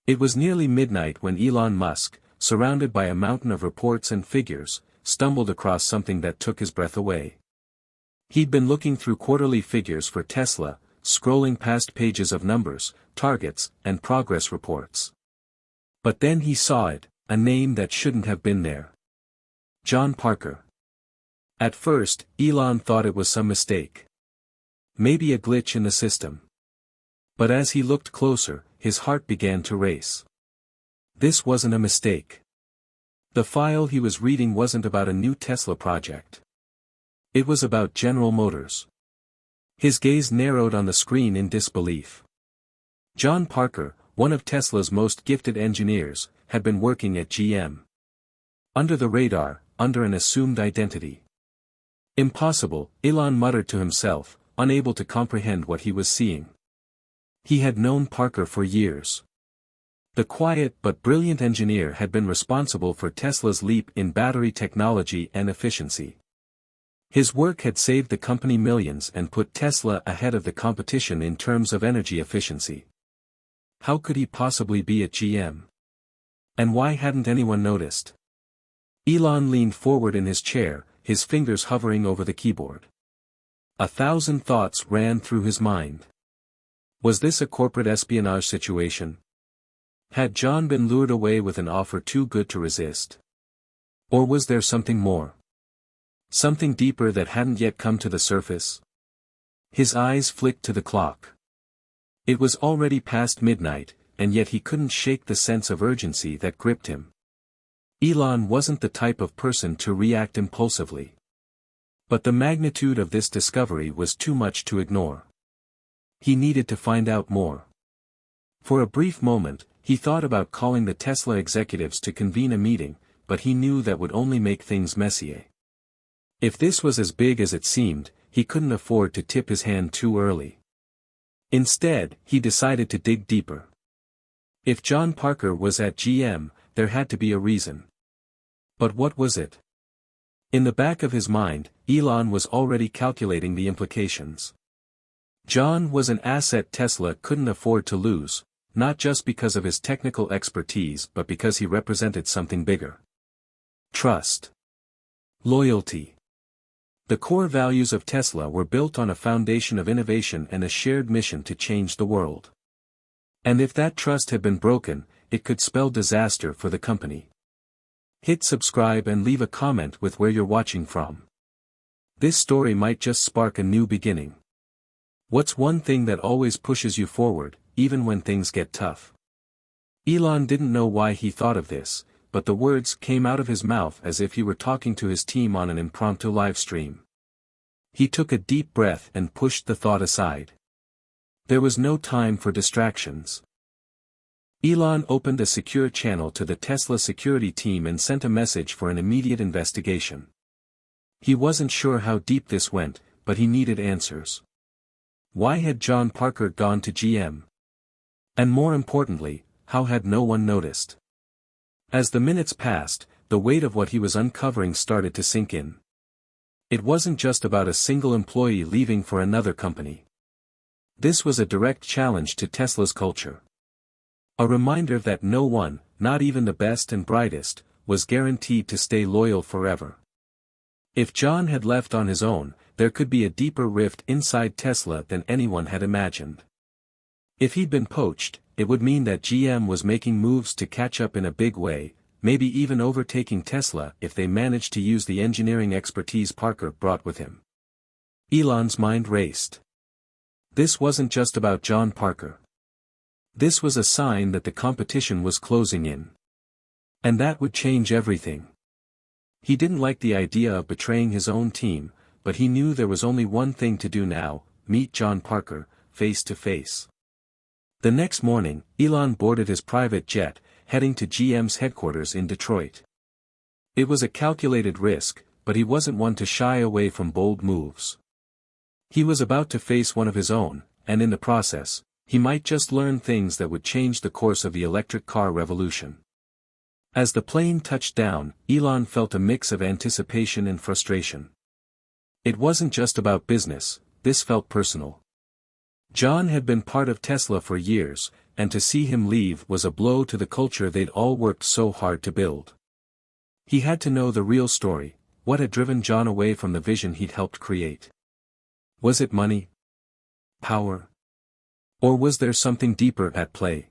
It was nearly midnight when Elon Musk, surrounded by a mountain of reports and figures, stumbled across something that took his breath away. He'd been looking through quarterly figures for Tesla, scrolling past pages of numbers, targets, and progress reports. But then he saw it, a name that shouldn't have been there. John Parker. At first, Elon thought it was some mistake. Maybe a glitch in the system. But as he looked closer, his heart began to race. This wasn't a mistake. The file he was reading wasn't about a new Tesla project. It was about General Motors. His gaze narrowed on the screen in disbelief. John Parker, one of Tesla's most gifted engineers, had been working at GM. Under the radar, under an assumed identity. Impossible, Elon muttered to himself, unable to comprehend what he was seeing. He had known Parker for years. The quiet but brilliant engineer had been responsible for Tesla's leap in battery technology and efficiency. His work had saved the company millions and put Tesla ahead of the competition in terms of energy efficiency. How could he possibly be at GM? And why hadn't anyone noticed? Elon leaned forward in his chair, his fingers hovering over the keyboard. 1,000 thoughts ran through his mind. Was this a corporate espionage situation? Had John been lured away with an offer too good to resist? Or was there something more? Something deeper that hadn't yet come to the surface? His eyes flicked to the clock. It was already past midnight, and yet he couldn't shake the sense of urgency that gripped him. Elon wasn't the type of person to react impulsively. But the magnitude of this discovery was too much to ignore. He needed to find out more. For a brief moment, he thought about calling the Tesla executives to convene a meeting, but he knew that would only make things messier. If this was as big as it seemed, he couldn't afford to tip his hand too early. Instead, he decided to dig deeper. If John Parker was at GM, there had to be a reason. But what was it? In the back of his mind, Elon was already calculating the implications. John was an asset Tesla couldn't afford to lose, not just because of his technical expertise but because he represented something bigger. Trust. Loyalty. The core values of Tesla were built on a foundation of innovation and a shared mission to change the world. And if that trust had been broken, it could spell disaster for the company. Hit subscribe and leave a comment with where you're watching from. This story might just spark a new beginning. What's one thing that always pushes you forward, even when things get tough? Elon didn't know why he thought of this, but the words came out of his mouth as if he were talking to his team on an impromptu live stream. He took a deep breath and pushed the thought aside. There was no time for distractions. Elon opened a secure channel to the Tesla security team and sent a message for an immediate investigation. He wasn't sure how deep this went, but he needed answers. Why had John Parker gone to GM? And more importantly, how had no one noticed? As the minutes passed, the weight of what he was uncovering started to sink in. It wasn't just about a single employee leaving for another company. This was a direct challenge to Tesla's culture. A reminder that no one, not even the best and brightest, was guaranteed to stay loyal forever. If John had left on his own, there could be a deeper rift inside Tesla than anyone had imagined. If he'd been poached, it would mean that GM was making moves to catch up in a big way, maybe even overtaking Tesla if they managed to use the engineering expertise Parker brought with him. Elon's mind raced. This wasn't just about John Parker. This was a sign that the competition was closing in. And that would change everything. He didn't like the idea of betraying his own team, but he knew there was only one thing to do now: meet John Parker, face to face. The next morning, Elon boarded his private jet, heading to GM's headquarters in Detroit. It was a calculated risk, but he wasn't one to shy away from bold moves. He was about to face one of his own, and in the process, he might just learn things that would change the course of the electric car revolution. As the plane touched down, Elon felt a mix of anticipation and frustration. It wasn't just about business, this felt personal. John had been part of Tesla for years, and to see him leave was a blow to the culture they'd all worked so hard to build. He had to know the real story, what had driven John away from the vision he'd helped create. Was it money? Power? Or was there something deeper at play?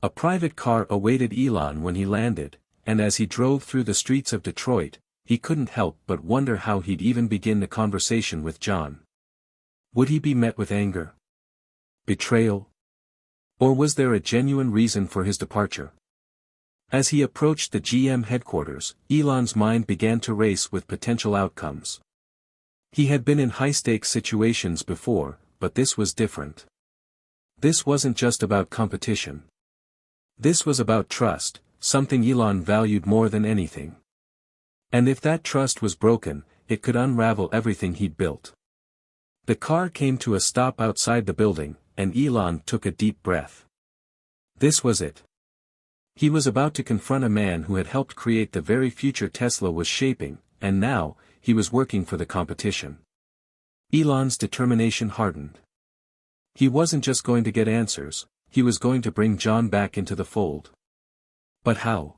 A private car awaited Elon when he landed, and as he drove through the streets of Detroit, he couldn't help but wonder how he'd even begin the conversation with John. Would he be met with anger? Betrayal? Or was there a genuine reason for his departure? As he approached the GM headquarters, Elon's mind began to race with potential outcomes. He had been in high-stakes situations before, but this was different. This wasn't just about competition. This was about trust, something Elon valued more than anything. And if that trust was broken, it could unravel everything he'd built. The car came to a stop outside the building, and Elon took a deep breath. This was it. He was about to confront a man who had helped create the very future Tesla was shaping, and now, he was working for the competition. Elon's determination hardened. He wasn't just going to get answers, he was going to bring John back into the fold. But how?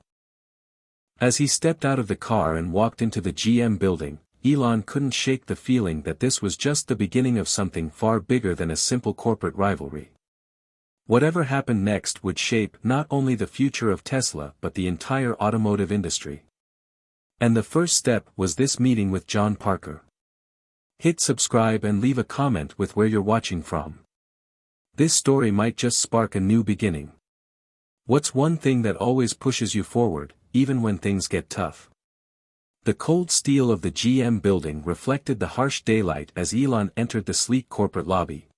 As he stepped out of the car and walked into the GM building, Elon couldn't shake the feeling that this was just the beginning of something far bigger than a simple corporate rivalry. Whatever happened next would shape not only the future of Tesla but the entire automotive industry. And the first step was this meeting with John Parker. Hit subscribe and leave a comment with where you're watching from. This story might just spark a new beginning. What's one thing that always pushes you forward, even when things get tough? The cold steel of the GM building reflected the harsh daylight as Elon entered the sleek corporate lobby.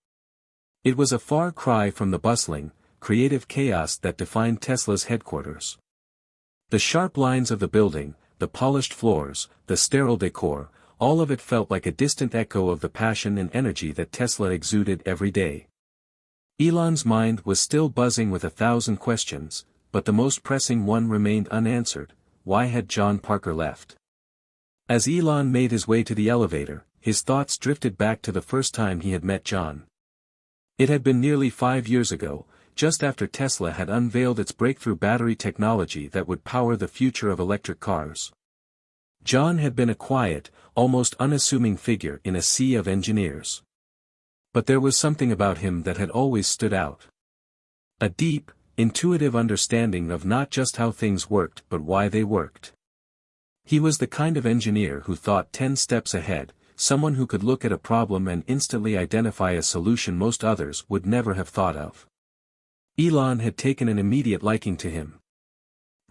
It was a far cry from the bustling, creative chaos that defined Tesla's headquarters. The sharp lines of the building, the polished floors, the sterile decor, all of it felt like a distant echo of the passion and energy that Tesla exuded every day. Elon's mind was still buzzing with 1,000 questions, but the most pressing one remained unanswered: why had John Parker left? As Elon made his way to the elevator, his thoughts drifted back to the first time he had met John. It had been nearly 5 years ago, just after Tesla had unveiled its breakthrough battery technology that would power the future of electric cars. John had been a quiet, almost unassuming figure in a sea of engineers. But there was something about him that had always stood out. A deep, intuitive understanding of not just how things worked but why they worked. He was the kind of engineer who thought 10 steps ahead, someone who could look at a problem and instantly identify a solution most others would never have thought of. Elon had taken an immediate liking to him.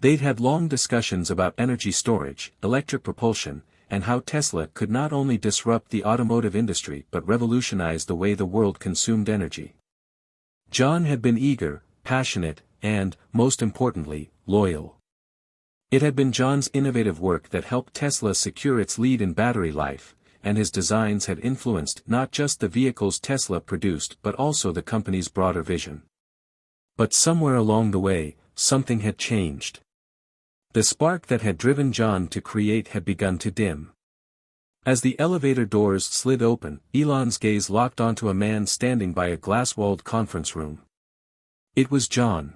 They'd had long discussions about energy storage, electric propulsion, and how Tesla could not only disrupt the automotive industry but revolutionize the way the world consumed energy. John had been eager, passionate, and, most importantly, loyal. It had been John's innovative work that helped Tesla secure its lead in battery life, and his designs had influenced not just the vehicles Tesla produced but also the company's broader vision. But somewhere along the way, something had changed. The spark that had driven John to create had begun to dim. As the elevator doors slid open, Elon's gaze locked onto a man standing by a glass-walled conference room. It was John.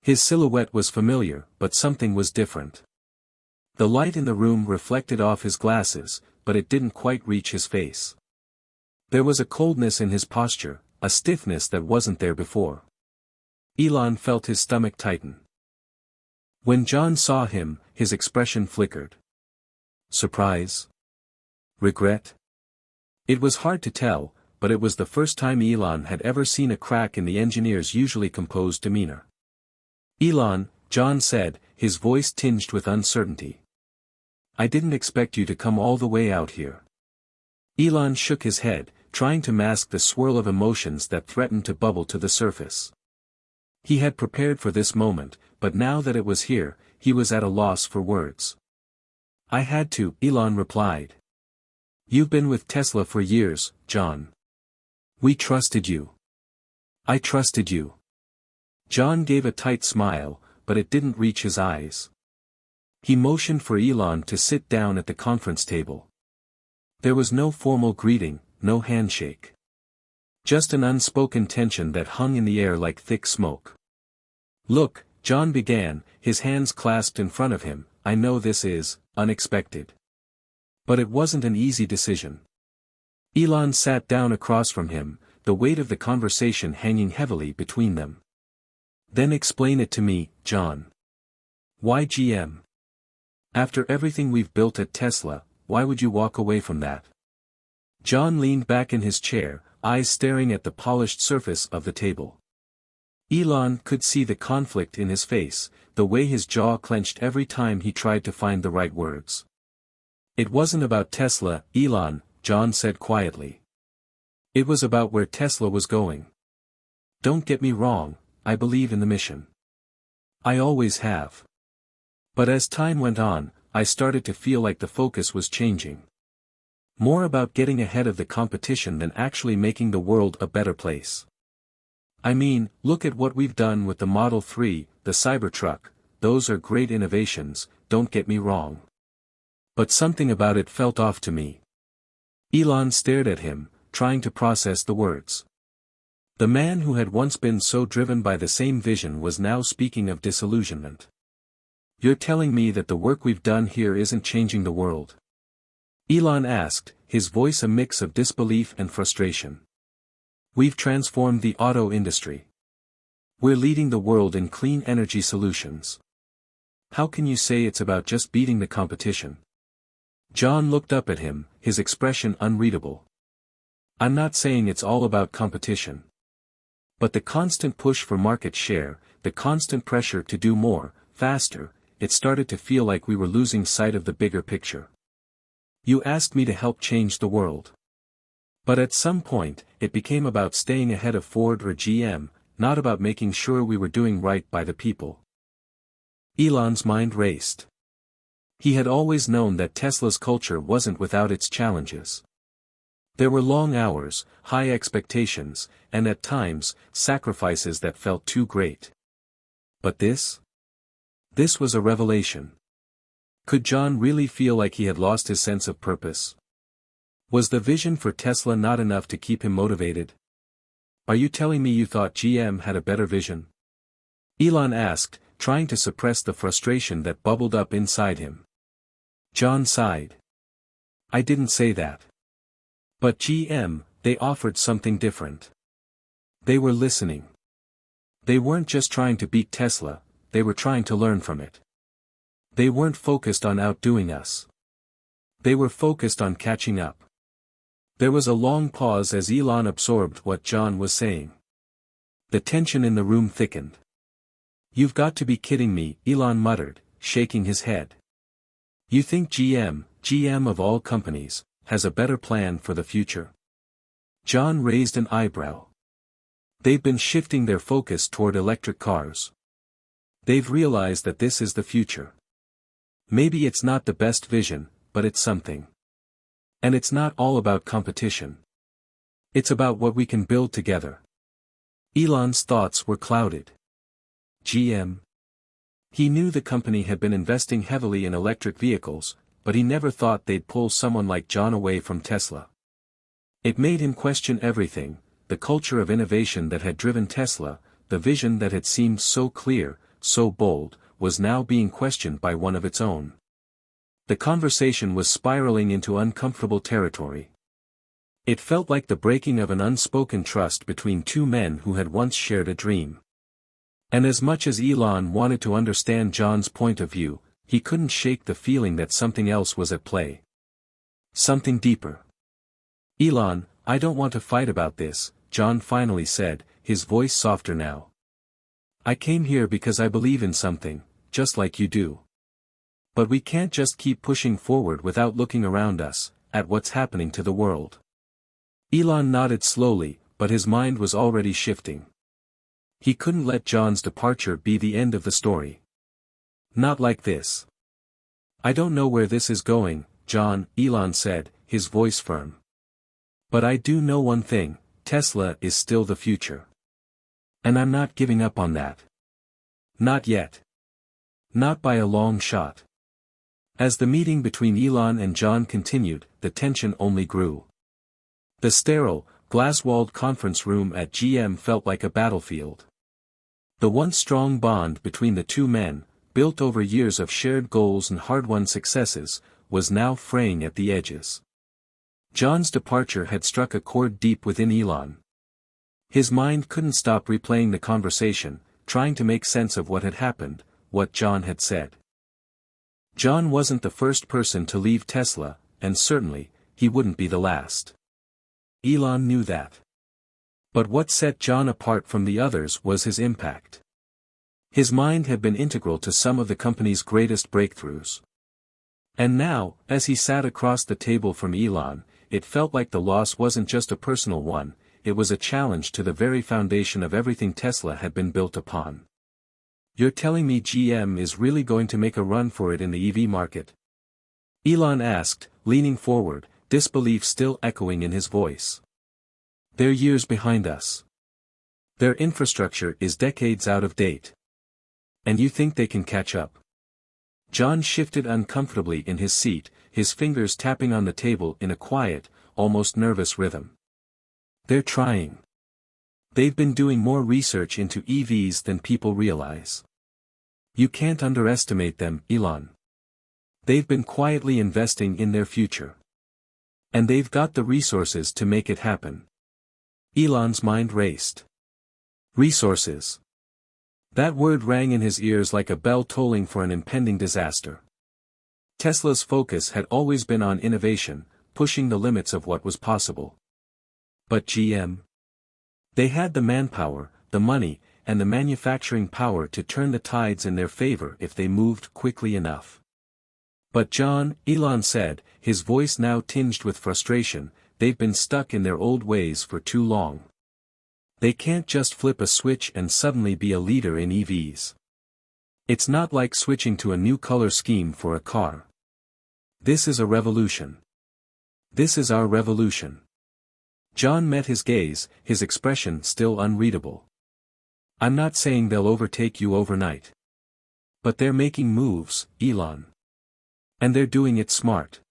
His silhouette was familiar, but something was different. The light in the room reflected off his glasses, but it didn't quite reach his face. There was a coldness in his posture, a stiffness that wasn't there before. Elon felt his stomach tighten. When John saw him, his expression flickered. Surprise? Regret? It was hard to tell, but it was the first time Elon had ever seen a crack in the engineer's usually composed demeanor. Elon, John said, his voice tinged with uncertainty. I didn't expect you to come all the way out here. Elon shook his head, trying to mask the swirl of emotions that threatened to bubble to the surface. He had prepared for this moment, but now that it was here, he was at a loss for words. I had to, Elon replied. You've been with Tesla for years, John. We trusted you. I trusted you. John gave a tight smile, but it didn't reach his eyes. He motioned for Elon to sit down at the conference table. There was no formal greeting, no handshake. Just an unspoken tension that hung in the air like thick smoke. "Look," John began, his hands clasped in front of him, "I know this is unexpected. But it wasn't an easy decision." Elon sat down across from him, the weight of the conversation hanging heavily between them. "Then explain it to me, John. Why GM? After everything we've built at Tesla, why would you walk away from that?" John leaned back in his chair, eyes staring at the polished surface of the table. Elon could see the conflict in his face, the way his jaw clenched every time he tried to find the right words. "It wasn't about Tesla, Elon," John said quietly. "It was about where Tesla was going. Don't get me wrong, I believe in the mission. I always have. But as time went on, I started to feel like the focus was changing. More about getting ahead of the competition than actually making the world a better place. I mean, look at what we've done with the Model 3, the Cybertruck, those are great innovations, don't get me wrong. But something about it felt off to me." Elon stared at him, trying to process the words. The man who had once been so driven by the same vision was now speaking of disillusionment. "You're telling me that the work we've done here isn't changing the world?" Elon asked, his voice a mix of disbelief and frustration. "We've transformed the auto industry. We're leading the world in clean energy solutions. How can you say it's about just beating the competition?" John looked up at him, his expression unreadable. "I'm not saying it's all about competition. But the constant push for market share, the constant pressure to do more, faster, it started to feel like we were losing sight of the bigger picture. You asked me to help change the world. But at some point, it became about staying ahead of Ford or GM, not about making sure we were doing right by the people." Elon's mind raced. He had always known that Tesla's culture wasn't without its challenges. There were long hours, high expectations, and at times, sacrifices that felt too great. But this? This was a revelation. Could John really feel like he had lost his sense of purpose? Was the vision for Tesla not enough to keep him motivated? "Are you telling me you thought GM had a better vision?" Elon asked, trying to suppress the frustration that bubbled up inside him. John sighed. "I didn't say that. But GM, they offered something different. They were listening. They weren't just trying to beat Tesla, they were trying to learn from it. They weren't focused on outdoing us. They were focused on catching up." There was a long pause as Elon absorbed what John was saying. The tension in the room thickened. "You've got to be kidding me," Elon muttered, shaking his head. "You think GM of all companies, has a better plan for the future?" John raised an eyebrow. "They've been shifting their focus toward electric cars. They've realized that this is the future. Maybe it's not the best vision, but it's something. And it's not all about competition. It's about what we can build together." Elon's thoughts were clouded. GM. He knew the company had been investing heavily in electric vehicles, but he never thought they'd pull someone like John away from Tesla. It made him question everything, the culture of innovation that had driven Tesla, the vision that had seemed so clear, so bold, was now being questioned by one of its own. The conversation was spiraling into uncomfortable territory. It felt like the breaking of an unspoken trust between two men who had once shared a dream. And as much as Elon wanted to understand John's point of view, he couldn't shake the feeling that something else was at play. Something deeper. "Elon, I don't want to fight about this," John finally said, his voice softer now. "I came here because I believe in something, just like you do. But we can't just keep pushing forward without looking around us, at what's happening to the world." Elon nodded slowly, but his mind was already shifting. He couldn't let John's departure be the end of the story. "Not like this. I don't know where this is going, John," Elon said, his voice firm. "But I do know one thing, Tesla is still the future. And I'm not giving up on that. Not yet. Not by a long shot." As the meeting between Elon and John continued, the tension only grew. The sterile, glass-walled conference room at GM felt like a battlefield. The once strong bond between the two men, built over years of shared goals and hard-won successes, was now fraying at the edges. John's departure had struck a chord deep within Elon. His mind couldn't stop replaying the conversation, trying to make sense of what had happened, what John had said. John wasn't the first person to leave Tesla, and certainly, he wouldn't be the last. Elon knew that. But what set John apart from the others was his impact. His mind had been integral to some of the company's greatest breakthroughs. And now, as he sat across the table from Elon, it felt like the loss wasn't just a personal one, it was a challenge to the very foundation of everything Tesla had been built upon. "You're telling me GM is really going to make a run for it in the EV market?" Elon asked, leaning forward, disbelief still echoing in his voice. "They're years behind us. Their infrastructure is decades out of date. And you think they can catch up?" John shifted uncomfortably in his seat, his fingers tapping on the table in a quiet, almost nervous rhythm. "They're trying. They've been doing more research into EVs than people realize. You can't underestimate them, Elon. They've been quietly investing in their future. And they've got the resources to make it happen." Elon's mind raced. Resources. That word rang in his ears like a bell tolling for an impending disaster. Tesla's focus had always been on innovation, pushing the limits of what was possible. But GM? They had the manpower, the money, and the manufacturing power to turn the tides in their favor if they moved quickly enough. "But John," Elon said, his voice now tinged with frustration, "they've been stuck in their old ways for too long. They can't just flip a switch and suddenly be a leader in EVs. It's not like switching to a new color scheme for a car. This is a revolution. This is our revolution." John met his gaze, his expression still unreadable. "I'm not saying they'll overtake you overnight. But they're making moves, Elon. And they're doing it smart.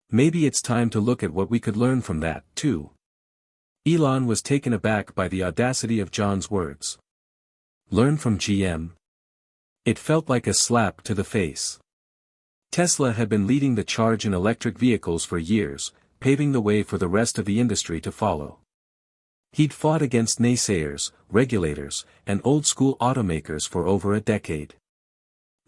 Maybe it's time to look at what we could learn from that, too." Elon was taken aback by the audacity of John's words. Learn from GM? It felt like a slap to the face. Tesla had been leading the charge in electric vehicles for years, paving the way for the rest of the industry to follow. He'd fought against naysayers, regulators, and old-school automakers for over a decade.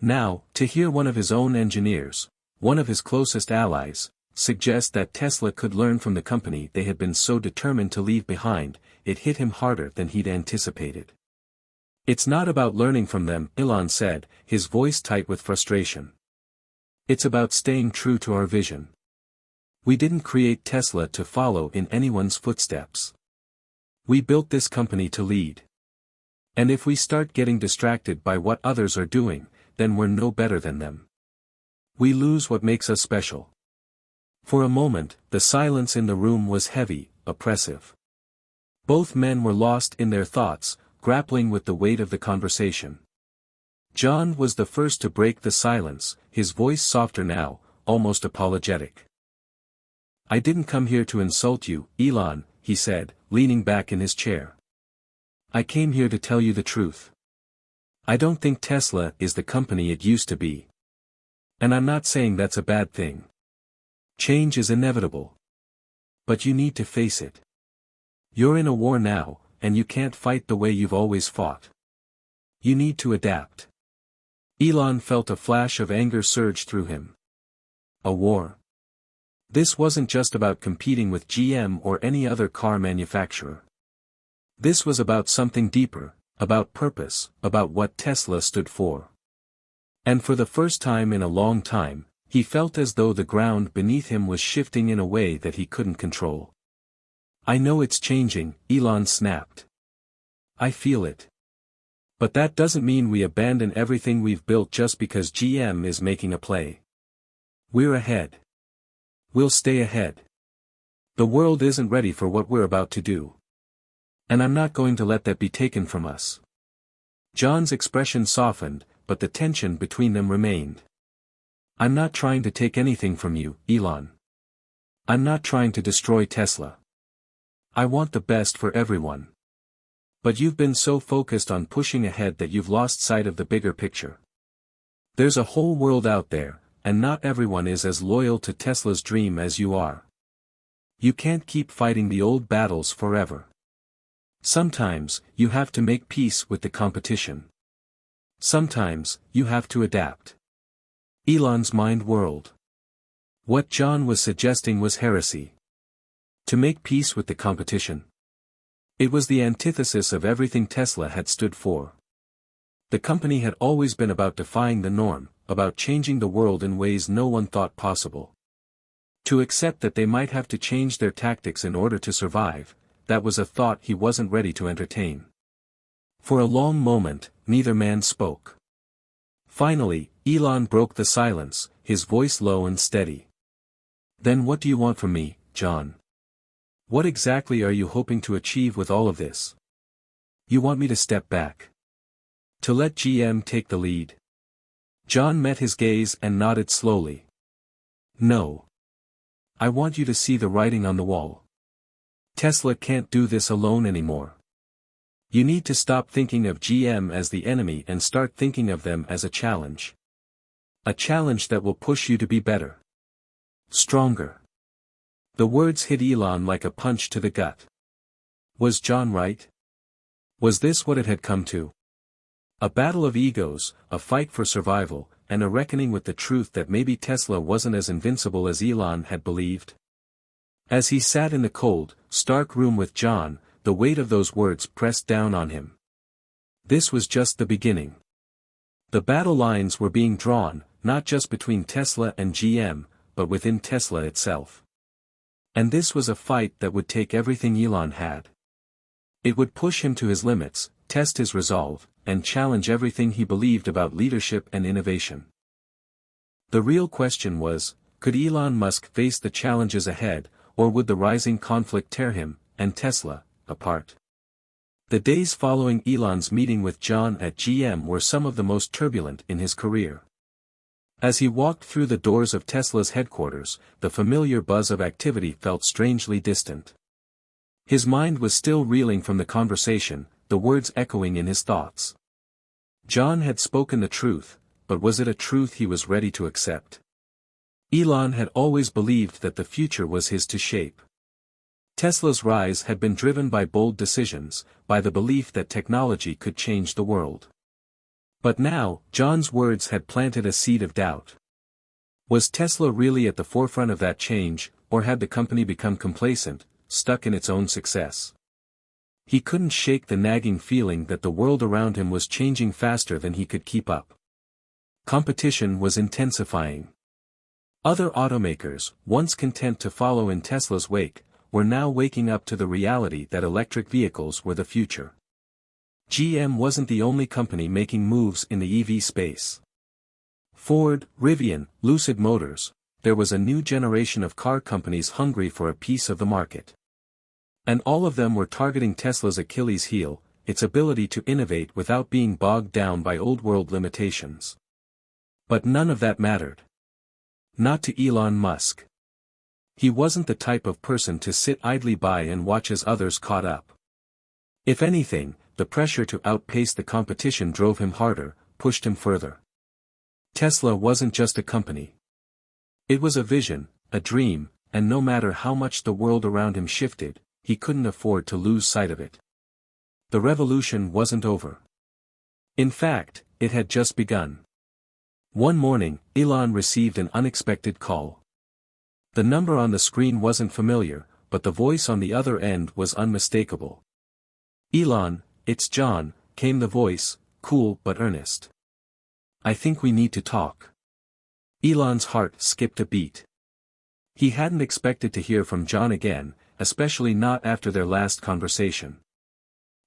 Now, to hear one of his own engineers, one of his closest allies, suggest that Tesla could learn from the company they had been so determined to leave behind, it hit him harder than he'd anticipated. "It's not about learning from them," Elon said, his voice tight with frustration. "It's about staying true to our vision. We didn't create Tesla to follow in anyone's footsteps. We built this company to lead. And if we start getting distracted by what others are doing, then we're no better than them. We lose what makes us special." For a moment, the silence in the room was heavy, oppressive. Both men were lost in their thoughts, grappling with the weight of the conversation. John was the first to break the silence, his voice softer now, almost apologetic. "I didn't come here to insult you, Elon," he said, leaning back in his chair. "I came here to tell you the truth. I don't think Tesla is the company it used to be. And I'm not saying that's a bad thing. Change is inevitable. But you need to face it. You're in a war now, and you can't fight the way you've always fought. You need to adapt." Elon felt a flash of anger surge through him. A war? This wasn't just about competing with GM or any other car manufacturer. This was about something deeper, about purpose, about what Tesla stood for. And for the first time in a long time, he felt as though the ground beneath him was shifting in a way that he couldn't control. "I know it's changing," Elon snapped. "I feel it. But that doesn't mean we abandon everything we've built just because GM is making a play. We're ahead. We'll stay ahead. The world isn't ready for what we're about to do. And I'm not going to let that be taken from us." John's expression softened, but the tension between them remained. "I'm not trying to take anything from you, Elon. I'm not trying to destroy Tesla. I want the best for everyone. But you've been so focused on pushing ahead that you've lost sight of the bigger picture. There's a whole world out there, and not everyone is as loyal to Tesla's dream as you are. You can't keep fighting the old battles forever. Sometimes, you have to make peace with the competition. Sometimes, you have to adapt. Elon's mind whirled. What John was suggesting was heresy. To make peace with the competition. It was the antithesis of everything Tesla had stood for. The company had always been about defying the norm, about changing the world in ways no one thought possible. To accept that they might have to change their tactics in order to survive, that was a thought he wasn't ready to entertain. For a long moment, neither man spoke. Finally, Elon broke the silence, his voice low and steady. Then what do you want from me, John? What exactly are you hoping to achieve with all of this? You want me to step back? To let GM take the lead? John met his gaze and nodded slowly. No. I want you to see the writing on the wall. Tesla can't do this alone anymore. You need to stop thinking of GM as the enemy and start thinking of them as a challenge. A challenge that will push you to be better. Stronger. The words hit Elon like a punch to the gut. Was John right? Was this what it had come to? A battle of egos, a fight for survival, and a reckoning with the truth that maybe Tesla wasn't as invincible as Elon had believed? As he sat in the cold, stark room with John, the weight of those words pressed down on him. This was just the beginning. The battle lines were being drawn, not just between Tesla and GM, but within Tesla itself. And this was a fight that would take everything Elon had. It would push him to his limits, test his resolve, and challenge everything he believed about leadership and innovation. The real question was, could Elon Musk face the challenges ahead, or would the rising conflict tear him, and Tesla, apart? The days following Elon's meeting with John at GM were some of the most turbulent in his career. As he walked through the doors of Tesla's headquarters, the familiar buzz of activity felt strangely distant. His mind was still reeling from the conversation, the words echoing in his thoughts. John had spoken the truth, but was it a truth he was ready to accept? Elon had always believed that the future was his to shape. Tesla's rise had been driven by bold decisions, by the belief that technology could change the world. But now, John's words had planted a seed of doubt. Was Tesla really at the forefront of that change, or had the company become complacent, stuck in its own success? He couldn't shake the nagging feeling that the world around him was changing faster than he could keep up. Competition was intensifying. Other automakers, once content to follow in Tesla's wake, were now waking up to the reality that electric vehicles were the future. GM wasn't the only company making moves in the EV space. Ford, Rivian, Lucid Motors, there was a new generation of car companies hungry for a piece of the market. And all of them were targeting Tesla's Achilles heel, its ability to innovate without being bogged down by old-world limitations. But none of that mattered. Not to Elon Musk. He wasn't the type of person to sit idly by and watch as others caught up. If anything, the pressure to outpace the competition drove him harder, pushed him further. Tesla wasn't just a company. It was a vision, a dream, and no matter how much the world around him shifted, he couldn't afford to lose sight of it. The revolution wasn't over. In fact, it had just begun. One morning, Elon received an unexpected call. The number on the screen wasn't familiar, but the voice on the other end was unmistakable. "Elon, it's John," came the voice, cool but earnest. "I think we need to talk." Elon's heart skipped a beat. He hadn't expected to hear from John again, especially not after their last conversation.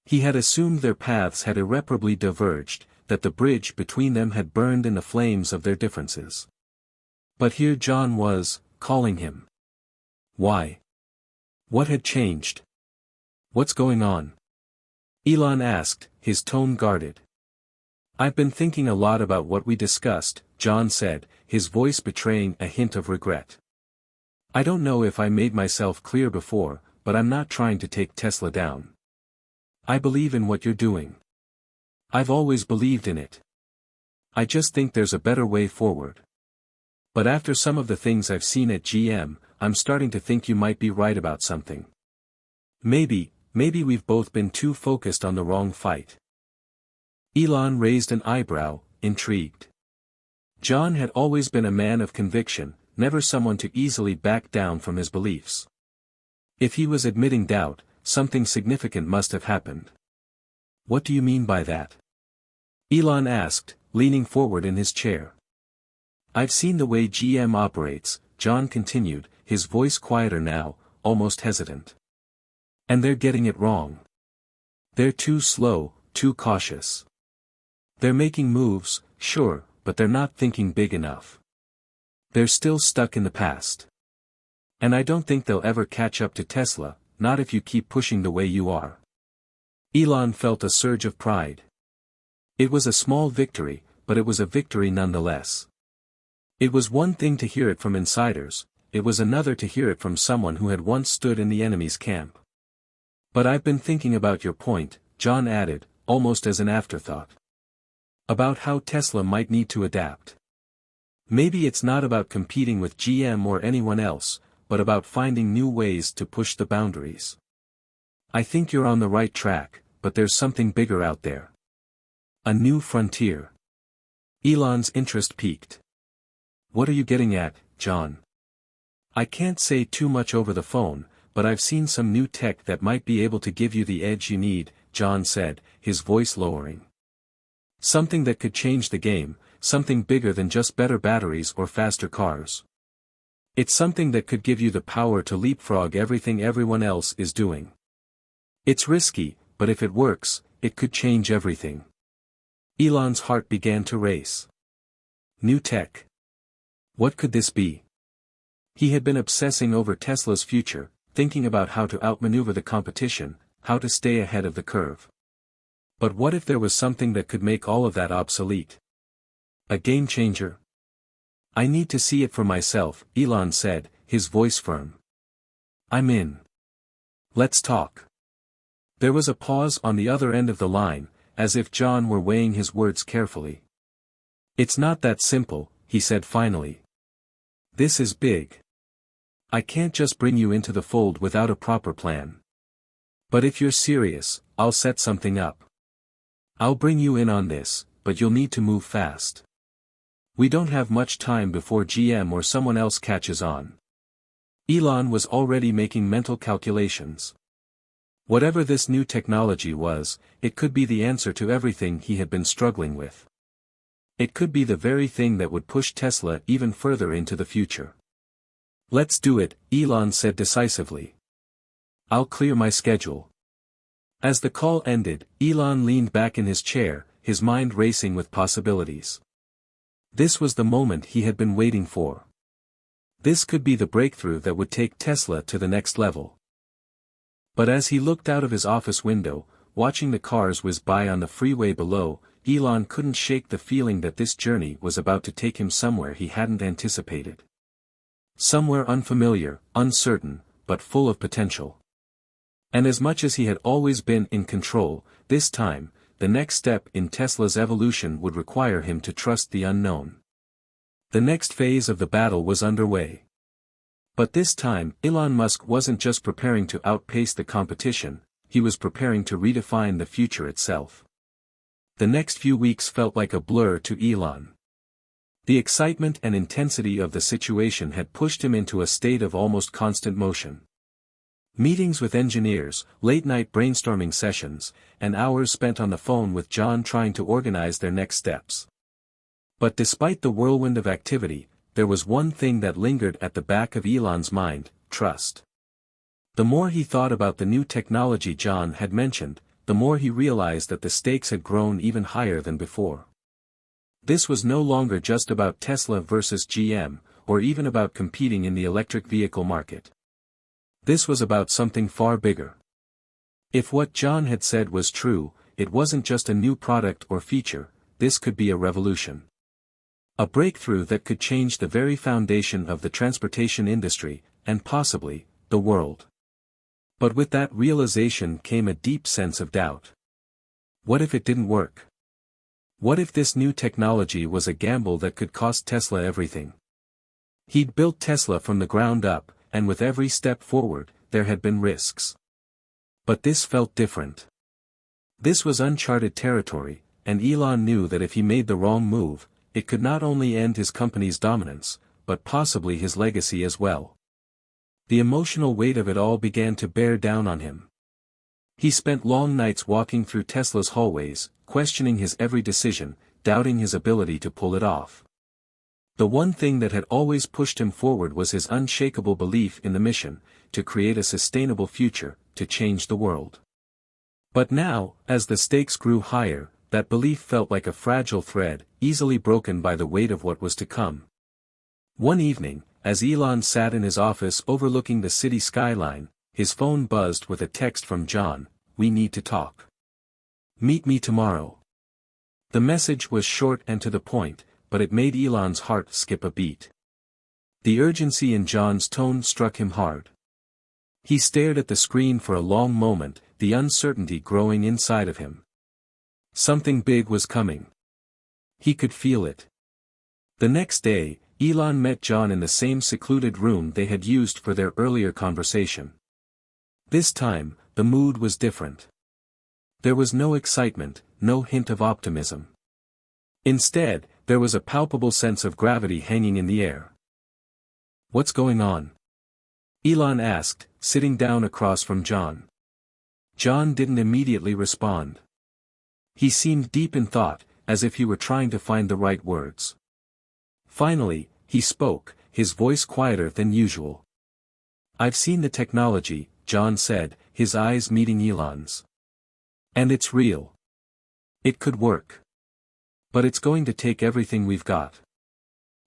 He had assumed their paths had irreparably diverged, that the bridge between them had burned in the flames of their differences. But here John was, calling him. Why? What had changed? What's going on? Elon asked, his tone guarded. "I've been thinking a lot about what we discussed," John said, his voice betraying a hint of regret. "I don't know if I made myself clear before, but I'm not trying to take Tesla down. I believe in what you're doing. I've always believed in it. I just think there's a better way forward. But after some of the things I've seen at GM, I'm starting to think you might be right about something. Maybe we've both been too focused on the wrong fight. Elon raised an eyebrow, intrigued. John had always been a man of conviction, never someone to easily back down from his beliefs. If he was admitting doubt, something significant must have happened. What do you mean by that? Elon asked, leaning forward in his chair. I've seen the way GM operates, John continued, his voice quieter now, almost hesitant. And they're getting it wrong. They're too slow, too cautious. They're making moves, sure, but they're not thinking big enough. They're still stuck in the past. And I don't think they'll ever catch up to Tesla, not if you keep pushing the way you are. Elon felt a surge of pride. It was a small victory, but it was a victory nonetheless. It was one thing to hear it from insiders, it was another to hear it from someone who had once stood in the enemy's camp. But I've been thinking about your point, John added, almost as an afterthought. About how Tesla might need to adapt. Maybe it's not about competing with GM or anyone else, but about finding new ways to push the boundaries. I think you're on the right track, but there's something bigger out there. A new frontier. Elon's interest peaked. What are you getting at, John? I can't say too much over the phone, but I've seen some new tech that might be able to give you the edge you need, John said, his voice lowering. Something that could change the game, something bigger than just better batteries or faster cars. It's something that could give you the power to leapfrog everything everyone else is doing. It's risky, but if it works, it could change everything. Elon's heart began to race. New tech. What could this be? He had been obsessing over Tesla's future, thinking about how to outmaneuver the competition, how to stay ahead of the curve. But what if there was something that could make all of that obsolete? A game changer? I need to see it for myself, Elon said, his voice firm. I'm in. Let's talk. There was a pause on the other end of the line, as if John were weighing his words carefully. It's not that simple, he said finally. This is big. I can't just bring you into the fold without a proper plan. But if you're serious, I'll set something up. I'll bring you in on this, but you'll need to move fast. We don't have much time before GM or someone else catches on. Elon was already making mental calculations. Whatever this new technology was, it could be the answer to everything he had been struggling with. It could be the very thing that would push Tesla even further into the future. Let's do it, Elon said decisively. I'll clear my schedule. As the call ended, Elon leaned back in his chair, his mind racing with possibilities. This was the moment he had been waiting for. This could be the breakthrough that would take Tesla to the next level. But as he looked out of his office window, watching the cars whiz by on the freeway below, Elon couldn't shake the feeling that this journey was about to take him somewhere he hadn't anticipated. Somewhere unfamiliar, uncertain, but full of potential. And as much as he had always been in control, this time, the next step in Tesla's evolution would require him to trust the unknown. The next phase of the battle was underway. But this time, Elon Musk wasn't just preparing to outpace the competition, he was preparing to redefine the future itself. The next few weeks felt like a blur to Elon. The excitement and intensity of the situation had pushed him into a state of almost constant motion. Meetings with engineers, late-night brainstorming sessions, and hours spent on the phone with John trying to organize their next steps. But despite the whirlwind of activity, there was one thing that lingered at the back of Elon's mind: trust. The more he thought about the new technology John had mentioned, the more he realized that the stakes had grown even higher than before. This was no longer just about Tesla versus GM, or even about competing in the electric vehicle market. This was about something far bigger. If what John had said was true, it wasn't just a new product or feature, this could be a revolution. A breakthrough that could change the very foundation of the transportation industry, and possibly, the world. But with that realization came a deep sense of doubt. What if it didn't work? What if this new technology was a gamble that could cost Tesla everything? He'd built Tesla from the ground up, and with every step forward, there had been risks. But this felt different. This was uncharted territory, and Elon knew that if he made the wrong move, it could not only end his company's dominance, but possibly his legacy as well. The emotional weight of it all began to bear down on him. He spent long nights walking through Tesla's hallways, questioning his every decision, doubting his ability to pull it off. The one thing that had always pushed him forward was his unshakable belief in the mission, to create a sustainable future, to change the world. But now, as the stakes grew higher, that belief felt like a fragile thread, easily broken by the weight of what was to come. One evening, as Elon sat in his office overlooking the city skyline, his phone buzzed with a text from John: "We need to talk. Meet me tomorrow." The message was short and to the point, but it made Elon's heart skip a beat. The urgency in John's tone struck him hard. He stared at the screen for a long moment, the uncertainty growing inside of him. Something big was coming. He could feel it. The next day, Elon met John in the same secluded room they had used for their earlier conversation. This time, the mood was different. There was no excitement, no hint of optimism. Instead, there was a palpable sense of gravity hanging in the air. "What's going on?" Elon asked, sitting down across from John. John didn't immediately respond. He seemed deep in thought, as if he were trying to find the right words. Finally, he spoke, his voice quieter than usual. "I've seen the technology," John said, his eyes meeting Elon's. "And it's real. It could work. But it's going to take everything we've got.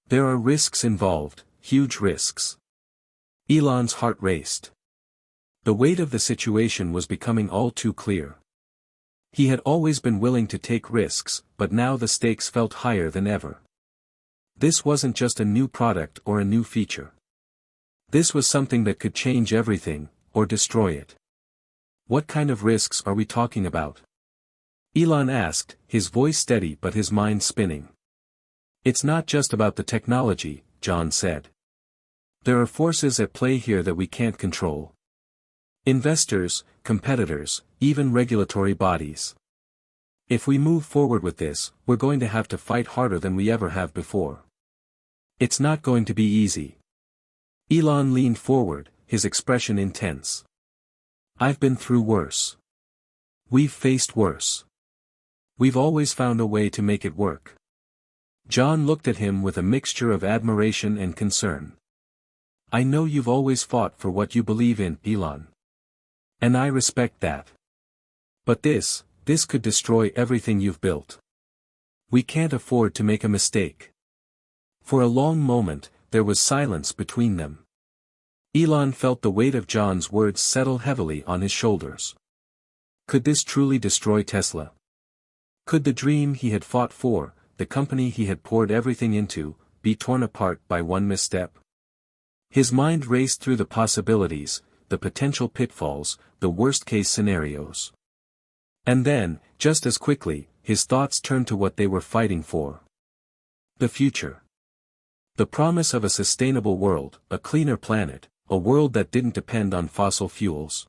There are risks involved, huge risks." Elon's heart raced. The weight of the situation was becoming all too clear. He had always been willing to take risks, but now the stakes felt higher than ever. This wasn't just a new product or a new feature. This was something that could change everything, or destroy it. "What kind of risks are we talking about?" Elon asked, his voice steady but his mind spinning. "It's not just about the technology," John said. "There are forces at play here that we can't control. Investors, competitors, even regulatory bodies. If we move forward with this, we're going to have to fight harder than we ever have before. It's not going to be easy." Elon leaned forward, his expression intense. "I've been through worse. We've faced worse. We've always found a way to make it work." John looked at him with a mixture of admiration and concern. "I know you've always fought for what you believe in, Elon. And I respect that. But this could destroy everything you've built. We can't afford to make a mistake." For a long moment, there was silence between them. Elon felt the weight of John's words settle heavily on his shoulders. Could this truly destroy Tesla? Could the dream he had fought for, the company he had poured everything into, be torn apart by one misstep? His mind raced through the possibilities, the potential pitfalls, the worst-case scenarios. And then, just as quickly, his thoughts turned to what they were fighting for. The future. The promise of a sustainable world, a cleaner planet, a world that didn't depend on fossil fuels.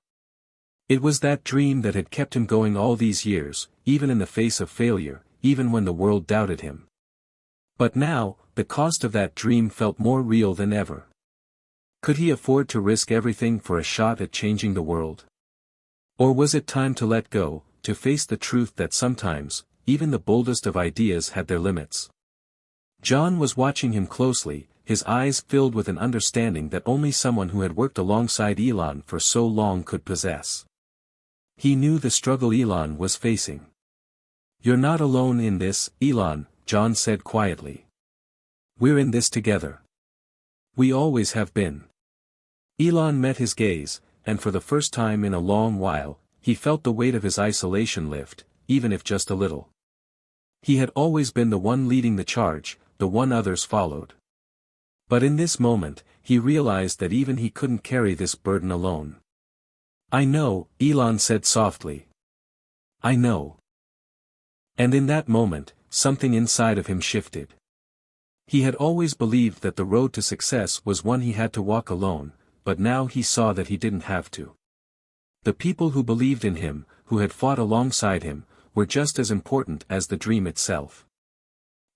It was that dream that had kept him going all these years, even in the face of failure, even when the world doubted him. But now, the cost of that dream felt more real than ever. Could he afford to risk everything for a shot at changing the world? Or was it time to let go, to face the truth that sometimes, even the boldest of ideas had their limits? John was watching him closely, his eyes filled with an understanding that only someone who had worked alongside Elon for so long could possess. He knew the struggle Elon was facing. "You're not alone in this, Elon," John said quietly. "We're in this together. We always have been." Elon met his gaze, and for the first time in a long while, he felt the weight of his isolation lift, even if just a little. He had always been the one leading the charge, the one others followed. But in this moment, he realized that even he couldn't carry this burden alone. "I know," Elon said softly. "I know." And in that moment, something inside of him shifted. He had always believed that the road to success was one he had to walk alone, but now he saw that he didn't have to. The people who believed in him, who had fought alongside him, were just as important as the dream itself.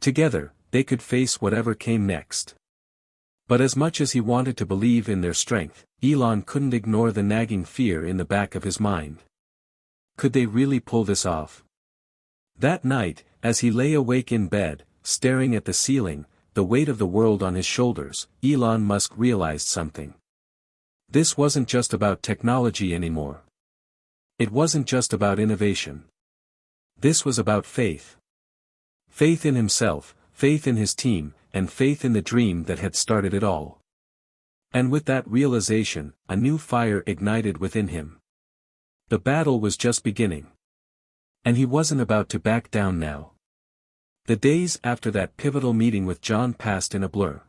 Together, they could face whatever came next. But as much as he wanted to believe in their strength, Elon couldn't ignore the nagging fear in the back of his mind. Could they really pull this off? That night, as he lay awake in bed, staring at the ceiling, the weight of the world on his shoulders, Elon Musk realized something. This wasn't just about technology anymore. It wasn't just about innovation. This was about faith. Faith in himself, faith in his team, and faith in the dream that had started it all. And with that realization, a new fire ignited within him. The battle was just beginning. And he wasn't about to back down now. The days after that pivotal meeting with John passed in a blur.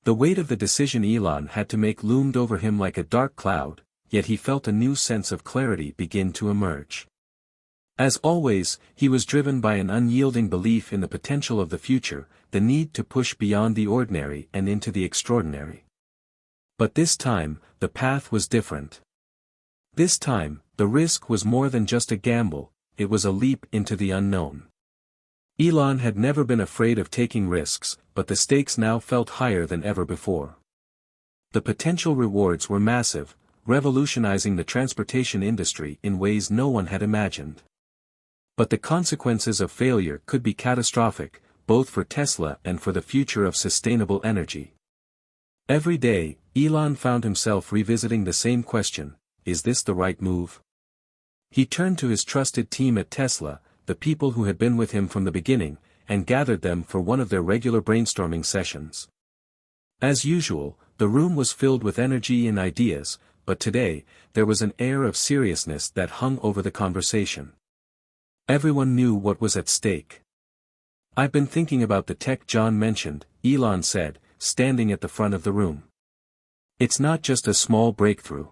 The weight of the decision Elon had to make loomed over him like a dark cloud, yet he felt a new sense of clarity begin to emerge. As always, he was driven by an unyielding belief in the potential of the future, the need to push beyond the ordinary and into the extraordinary. But this time, the path was different. This time, the risk was more than just a gamble, it was a leap into the unknown. Elon had never been afraid of taking risks, but the stakes now felt higher than ever before. The potential rewards were massive, revolutionizing the transportation industry in ways no one had imagined. But the consequences of failure could be catastrophic, both for Tesla and for the future of sustainable energy. Every day, Elon found himself revisiting the same question: is this the right move? He turned to his trusted team at Tesla, the people who had been with him from the beginning, and gathered them for one of their regular brainstorming sessions. As usual, the room was filled with energy and ideas, but today, there was an air of seriousness that hung over the conversation. Everyone knew what was at stake. "I've been thinking about the tech John mentioned," Elon said, standing at the front of the room. "It's not just a small breakthrough.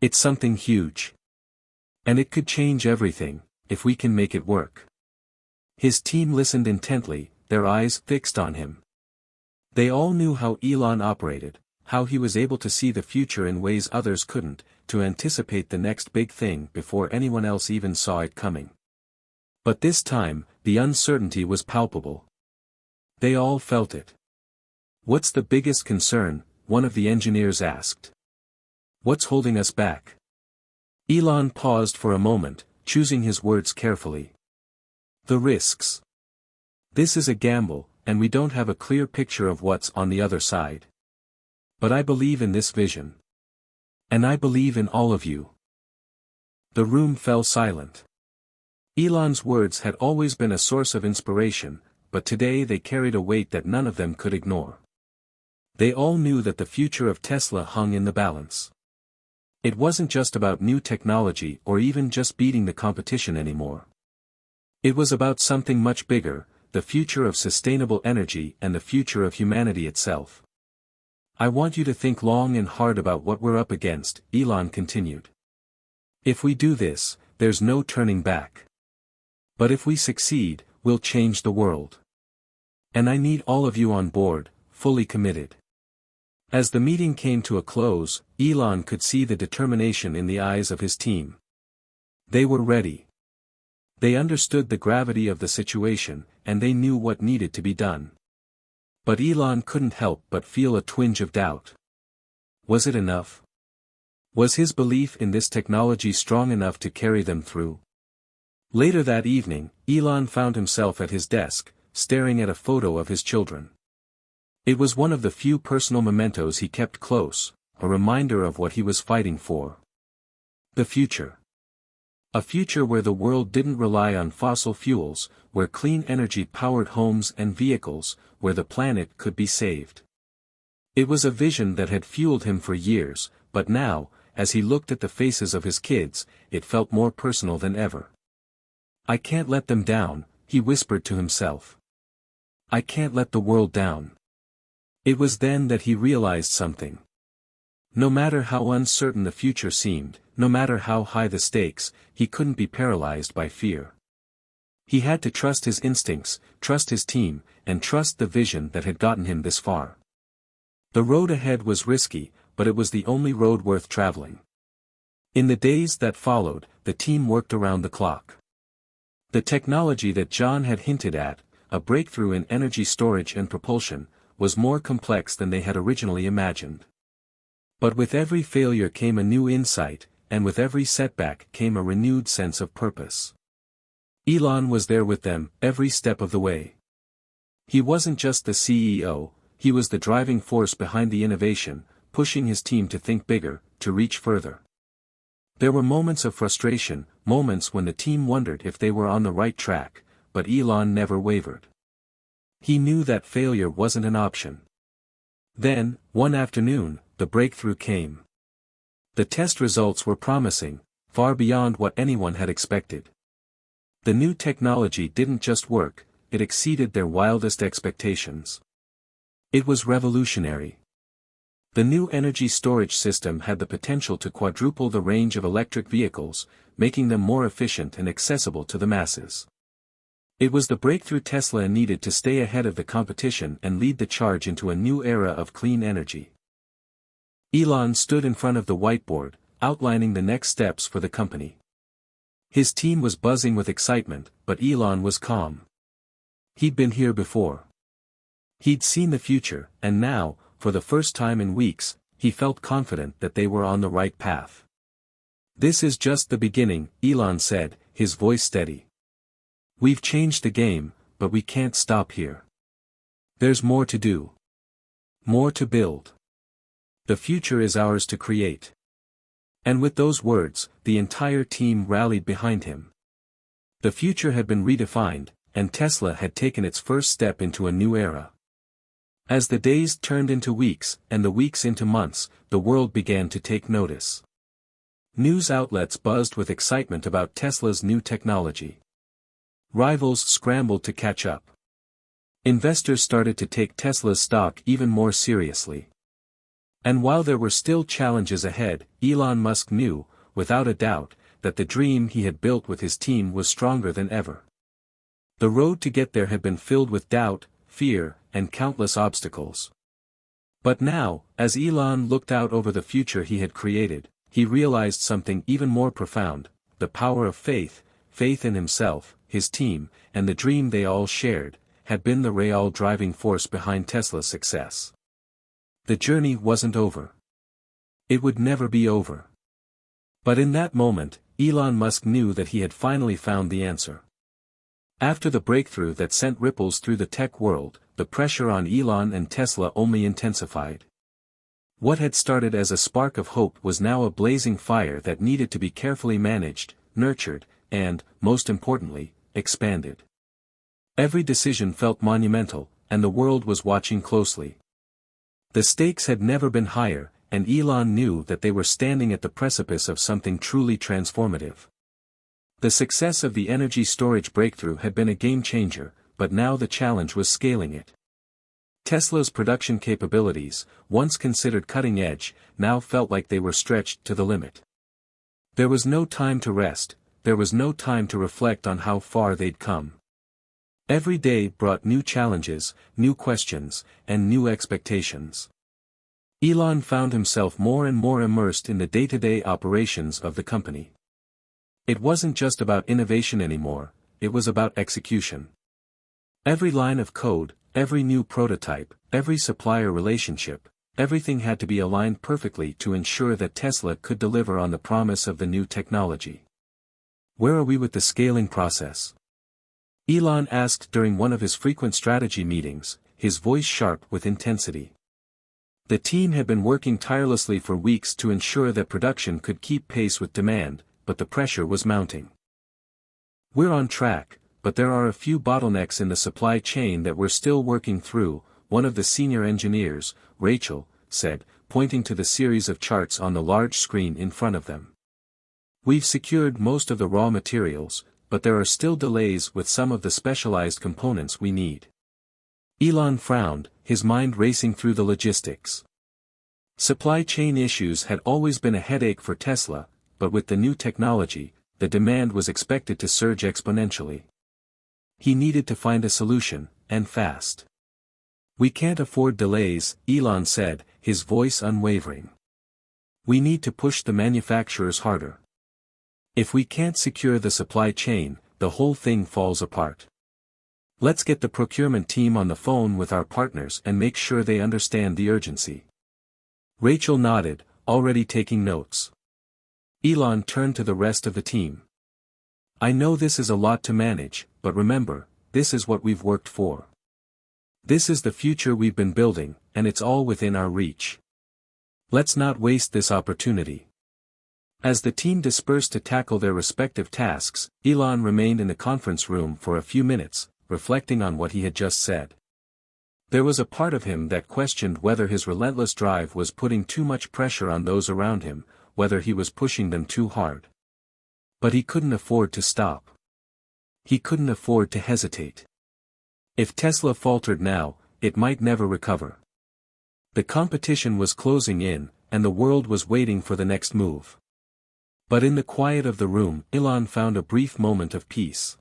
It's something huge. And it could change everything, if we can make it work." His team listened intently, their eyes fixed on him. They all knew how Elon operated, how he was able to see the future in ways others couldn't, to anticipate the next big thing before anyone else even saw it coming. But this time, the uncertainty was palpable. They all felt it. "What's the biggest concern?" one of the engineers asked. "What's holding us back?" Elon paused for a moment, choosing his words carefully. "The risks. This is a gamble, and we don't have a clear picture of what's on the other side. But I believe in this vision. And I believe in all of you." The room fell silent. Elon's words had always been a source of inspiration, but today they carried a weight that none of them could ignore. They all knew that the future of Tesla hung in the balance. It wasn't just about new technology or even just beating the competition anymore. It was about something much bigger, the future of sustainable energy and the future of humanity itself. "I want you to think long and hard about what we're up against," Elon continued. "If we do this, there's no turning back. But if we succeed, we'll change the world. And I need all of you on board, fully committed." As the meeting came to a close, Elon could see the determination in the eyes of his team. They were ready. They understood the gravity of the situation, and they knew what needed to be done. But Elon couldn't help but feel a twinge of doubt. Was it enough? Was his belief in this technology strong enough to carry them through? Later that evening, Elon found himself at his desk, staring at a photo of his children. It was one of the few personal mementos he kept close, a reminder of what he was fighting for. The future. A future where the world didn't rely on fossil fuels, where clean energy powered homes and vehicles, where the planet could be saved. It was a vision that had fueled him for years, but now, as he looked at the faces of his kids, it felt more personal than ever. "I can't let them down," he whispered to himself. "I can't let the world down." It was then that he realized something. No matter how uncertain the future seemed, no matter how high the stakes, he couldn't be paralyzed by fear. He had to trust his instincts, trust his team, and trust the vision that had gotten him this far. The road ahead was risky, but it was the only road worth traveling. In the days that followed, the team worked around the clock. The technology that John had hinted at, a breakthrough in energy storage and propulsion, was more complex than they had originally imagined. But with every failure came a new insight, and with every setback came a renewed sense of purpose. Elon was there with them, every step of the way. He wasn't just the CEO, he was the driving force behind the innovation, pushing his team to think bigger, to reach further. There were moments of frustration, moments when the team wondered if they were on the right track, but Elon never wavered. He knew that failure wasn't an option. Then, one afternoon, the breakthrough came. The test results were promising, far beyond what anyone had expected. The new technology didn't just work, it exceeded their wildest expectations. It was revolutionary. The new energy storage system had the potential to quadruple the range of electric vehicles, making them more efficient and accessible to the masses. It was the breakthrough Tesla needed to stay ahead of the competition and lead the charge into a new era of clean energy. Elon stood in front of the whiteboard, outlining the next steps for the company. His team was buzzing with excitement, but Elon was calm. He'd been here before. He'd seen the future, and now, for the first time in weeks, he felt confident that they were on the right path. "This is just the beginning," Elon said, his voice steady. "We've changed the game, but we can't stop here. There's more to do. More to build. The future is ours to create." And with those words, the entire team rallied behind him. The future had been redefined, and Tesla had taken its first step into a new era. As the days turned into weeks, and the weeks into months, the world began to take notice. News outlets buzzed with excitement about Tesla's new technology. Rivals scrambled to catch up. Investors started to take Tesla's stock even more seriously. And while there were still challenges ahead, Elon Musk knew, without a doubt, that the dream he had built with his team was stronger than ever. The road to get there had been filled with doubt, fear, and countless obstacles. But now, as Elon looked out over the future he had created, he realized something even more profound: the power of faith, faith in himself, his team, and the dream they all shared, had been the real driving force behind Tesla's success. The journey wasn't over. It would never be over. But in that moment, Elon Musk knew that he had finally found the answer. After the breakthrough that sent ripples through the tech world, the pressure on Elon and Tesla only intensified. What had started as a spark of hope was now a blazing fire that needed to be carefully managed, nurtured, and, most importantly, expanded. Every decision felt monumental, and the world was watching closely. The stakes had never been higher, and Elon knew that they were standing at the precipice of something truly transformative. The success of the energy storage breakthrough had been a game-changer, but now the challenge was scaling it. Tesla's production capabilities, once considered cutting-edge, now felt like they were stretched to the limit. There was no time to rest, there was no time to reflect on how far they'd come. Every day brought new challenges, new questions, and new expectations. Elon found himself more and more immersed in the day-to-day operations of the company. It wasn't just about innovation anymore, it was about execution. Every line of code, every new prototype, every supplier relationship, everything had to be aligned perfectly to ensure that Tesla could deliver on the promise of the new technology. "Where are we with the scaling process?" Elon asked during one of his frequent strategy meetings, his voice sharp with intensity. The team had been working tirelessly for weeks to ensure that production could keep pace with demand, but the pressure was mounting. "We're on track, but there are a few bottlenecks in the supply chain that we're still working through," one of the senior engineers, Rachel, said, pointing to the series of charts on the large screen in front of them. "We've secured most of the raw materials, but there are still delays with some of the specialized components we need." Elon frowned, his mind racing through the logistics. Supply chain issues had always been a headache for Tesla, but with the new technology, the demand was expected to surge exponentially. He needed to find a solution, and fast. "We can't afford delays," Elon said, his voice unwavering. "We need to push the manufacturers harder. If we can't secure the supply chain, the whole thing falls apart. Let's get the procurement team on the phone with our partners and make sure they understand the urgency." Rachel nodded, already taking notes. Elon turned to the rest of the team. "I know this is a lot to manage, but remember, this is what we've worked for. This is the future we've been building, and it's all within our reach. Let's not waste this opportunity." As the team dispersed to tackle their respective tasks, Elon remained in the conference room for a few minutes, reflecting on what he had just said. There was a part of him that questioned whether his relentless drive was putting too much pressure on those around him, whether he was pushing them too hard. But he couldn't afford to stop. He couldn't afford to hesitate. If Tesla faltered now, it might never recover. The competition was closing in, and the world was waiting for the next move. But in the quiet of the room, Elon found a brief moment of peace.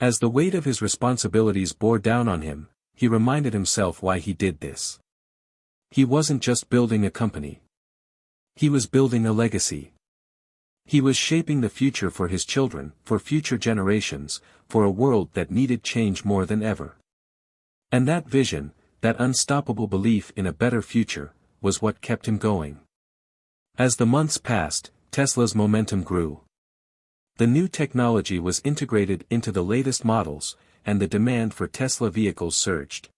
As the weight of his responsibilities bore down on him, he reminded himself why he did this. He wasn't just building a company. He was building a legacy. He was shaping the future for his children, for future generations, for a world that needed change more than ever. And that vision, that unstoppable belief in a better future, was what kept him going. As the months passed, Tesla's momentum grew. The new technology was integrated into the latest models, and the demand for Tesla vehicles surged.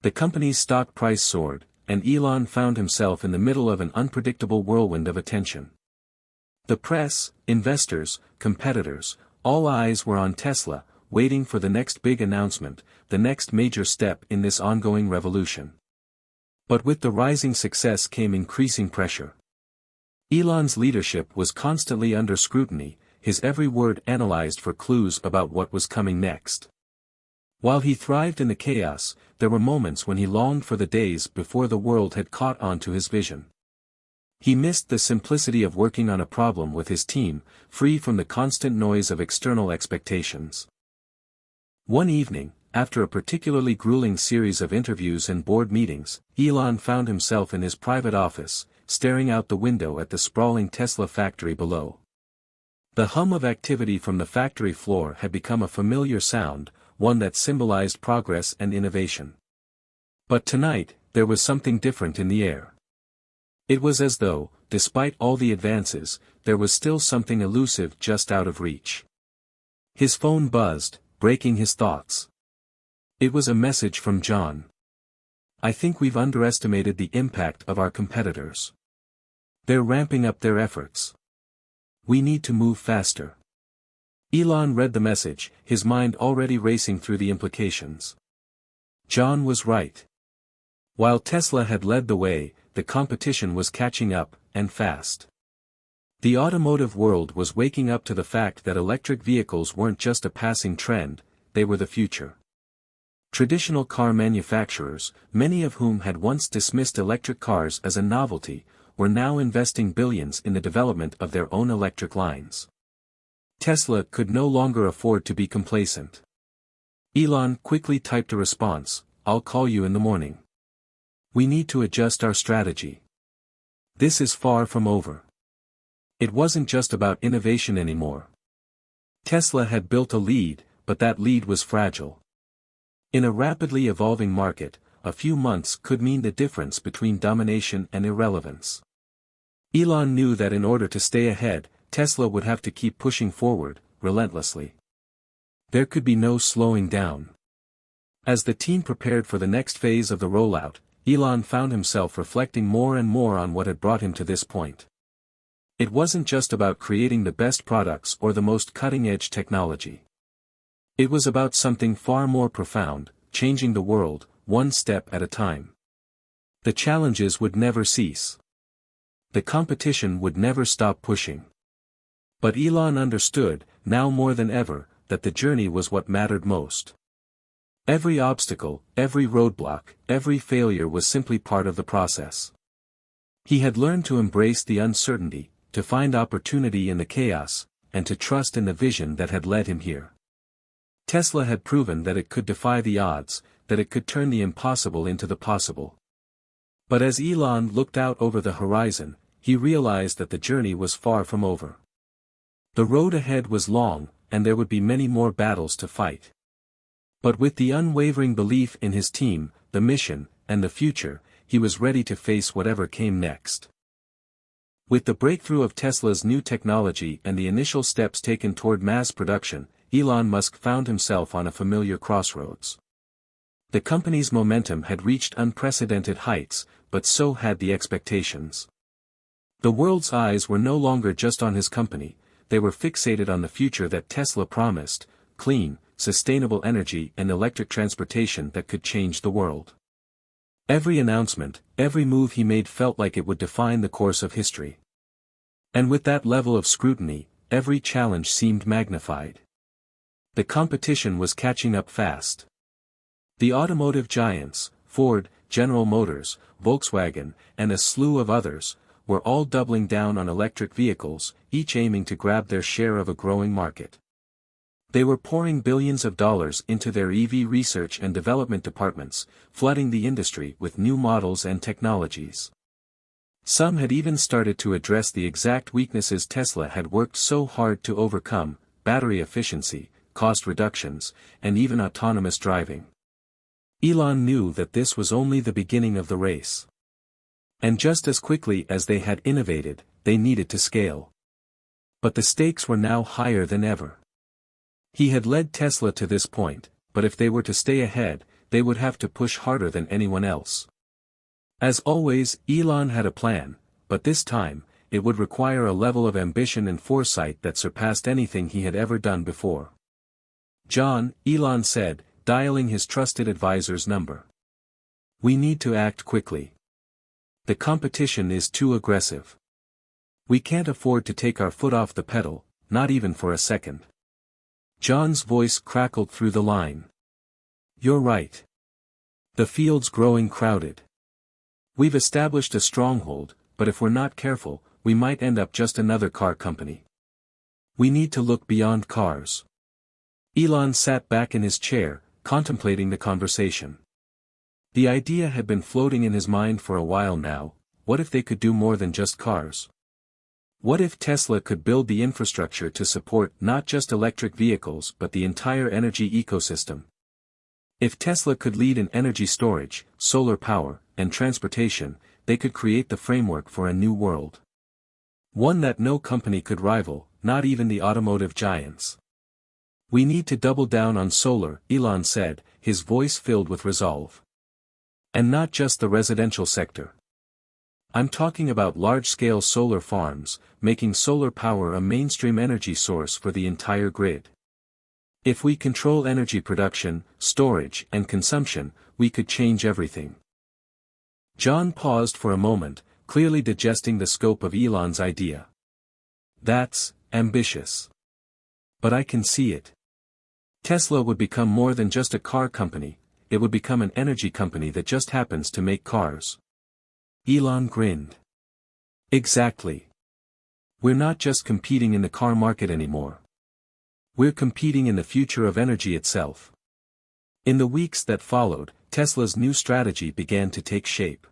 The company's stock price soared, and Elon found himself in the middle of an unpredictable whirlwind of attention. The press, investors, competitors, all eyes were on Tesla, waiting for the next big announcement, the next major step in this ongoing revolution. But with the rising success came increasing pressure. Elon's leadership was constantly under scrutiny, his every word analyzed for clues about what was coming next. While he thrived in the chaos, there were moments when he longed for the days before the world had caught on to his vision. He missed the simplicity of working on a problem with his team, free from the constant noise of external expectations. One evening, after a particularly grueling series of interviews and board meetings, Elon found himself in his private office, staring out the window at the sprawling Tesla factory below. The hum of activity from the factory floor had become a familiar sound, one that symbolized progress and innovation. But tonight, there was something different in the air. It was as though, despite all the advances, there was still something elusive just out of reach. His phone buzzed, breaking his thoughts. It was a message from John. "I think we've underestimated the impact of our competitors. They're ramping up their efforts. We need to move faster." Elon read the message, his mind already racing through the implications. John was right. While Tesla had led the way, the competition was catching up, and fast. The automotive world was waking up to the fact that electric vehicles weren't just a passing trend, they were the future. Traditional car manufacturers, many of whom had once dismissed electric cars as a novelty, were now investing billions in the development of their own electric lines. Tesla could no longer afford to be complacent. Elon quickly typed a response, "I'll call you in the morning. We need to adjust our strategy. This is far from over." It wasn't just about innovation anymore. Tesla had built a lead, but that lead was fragile. In a rapidly evolving market, a few months could mean the difference between domination and irrelevance. Elon knew that in order to stay ahead, Tesla would have to keep pushing forward, relentlessly. There could be no slowing down. As the team prepared for the next phase of the rollout, Elon found himself reflecting more and more on what had brought him to this point. It wasn't just about creating the best products or the most cutting-edge technology. It was about something far more profound, changing the world, one step at a time. The challenges would never cease. The competition would never stop pushing. But Elon understood, now more than ever, that the journey was what mattered most. Every obstacle, every roadblock, every failure was simply part of the process. He had learned to embrace the uncertainty, to find opportunity in the chaos, and to trust in the vision that had led him here. Tesla had proven that it could defy the odds, that it could turn the impossible into the possible. But as Elon looked out over the horizon, he realized that the journey was far from over. The road ahead was long, and there would be many more battles to fight. But with the unwavering belief in his team, the mission, and the future, he was ready to face whatever came next. With the breakthrough of Tesla's new technology and the initial steps taken toward mass production, Elon Musk found himself on a familiar crossroads. The company's momentum had reached unprecedented heights, but so had the expectations. The world's eyes were no longer just on his company, they were fixated on the future that Tesla promised: clean, sustainable energy and electric transportation that could change the world. Every announcement, every move he made felt like it would define the course of history. And with that level of scrutiny, every challenge seemed magnified. The competition was catching up fast. The automotive giants, Ford, General Motors, Volkswagen, and a slew of others, were all doubling down on electric vehicles, each aiming to grab their share of a growing market. They were pouring billions of dollars into their EV research and development departments, flooding the industry with new models and technologies. Some had even started to address the exact weaknesses Tesla had worked so hard to overcome: battery efficiency, cost reductions, and even autonomous driving. Elon knew that this was only the beginning of the race. And just as quickly as they had innovated, they needed to scale. But the stakes were now higher than ever. He had led Tesla to this point, but if they were to stay ahead, they would have to push harder than anyone else. As always, Elon had a plan, but this time, it would require a level of ambition and foresight that surpassed anything he had ever done before. "John," Elon said, dialing his trusted advisor's number. "We need to act quickly. The competition is too aggressive. We can't afford to take our foot off the pedal, not even for a second." John's voice crackled through the line. "You're right. The field's growing crowded. We've established a stronghold, but if we're not careful, we might end up just another car company. We need to look beyond cars." Elon sat back in his chair, contemplating the conversation. The idea had been floating in his mind for a while now: what if they could do more than just cars? What if Tesla could build the infrastructure to support not just electric vehicles but the entire energy ecosystem? If Tesla could lead in energy storage, solar power, and transportation, they could create the framework for a new world. One that no company could rival, not even the automotive giants. "We need to double down on solar," Elon said, his voice filled with resolve. "And not just the residential sector. I'm talking about large-scale solar farms, making solar power a mainstream energy source for the entire grid. If we control energy production, storage, and consumption, we could change everything." John paused for a moment, clearly digesting the scope of Elon's idea. "That's ambitious. But I can see it. Tesla would become more than just a car company, it would become an energy company that just happens to make cars." Elon grinned. "Exactly. We're not just competing in the car market anymore. We're competing in the future of energy itself." In the weeks that followed, Tesla's new strategy began to take shape.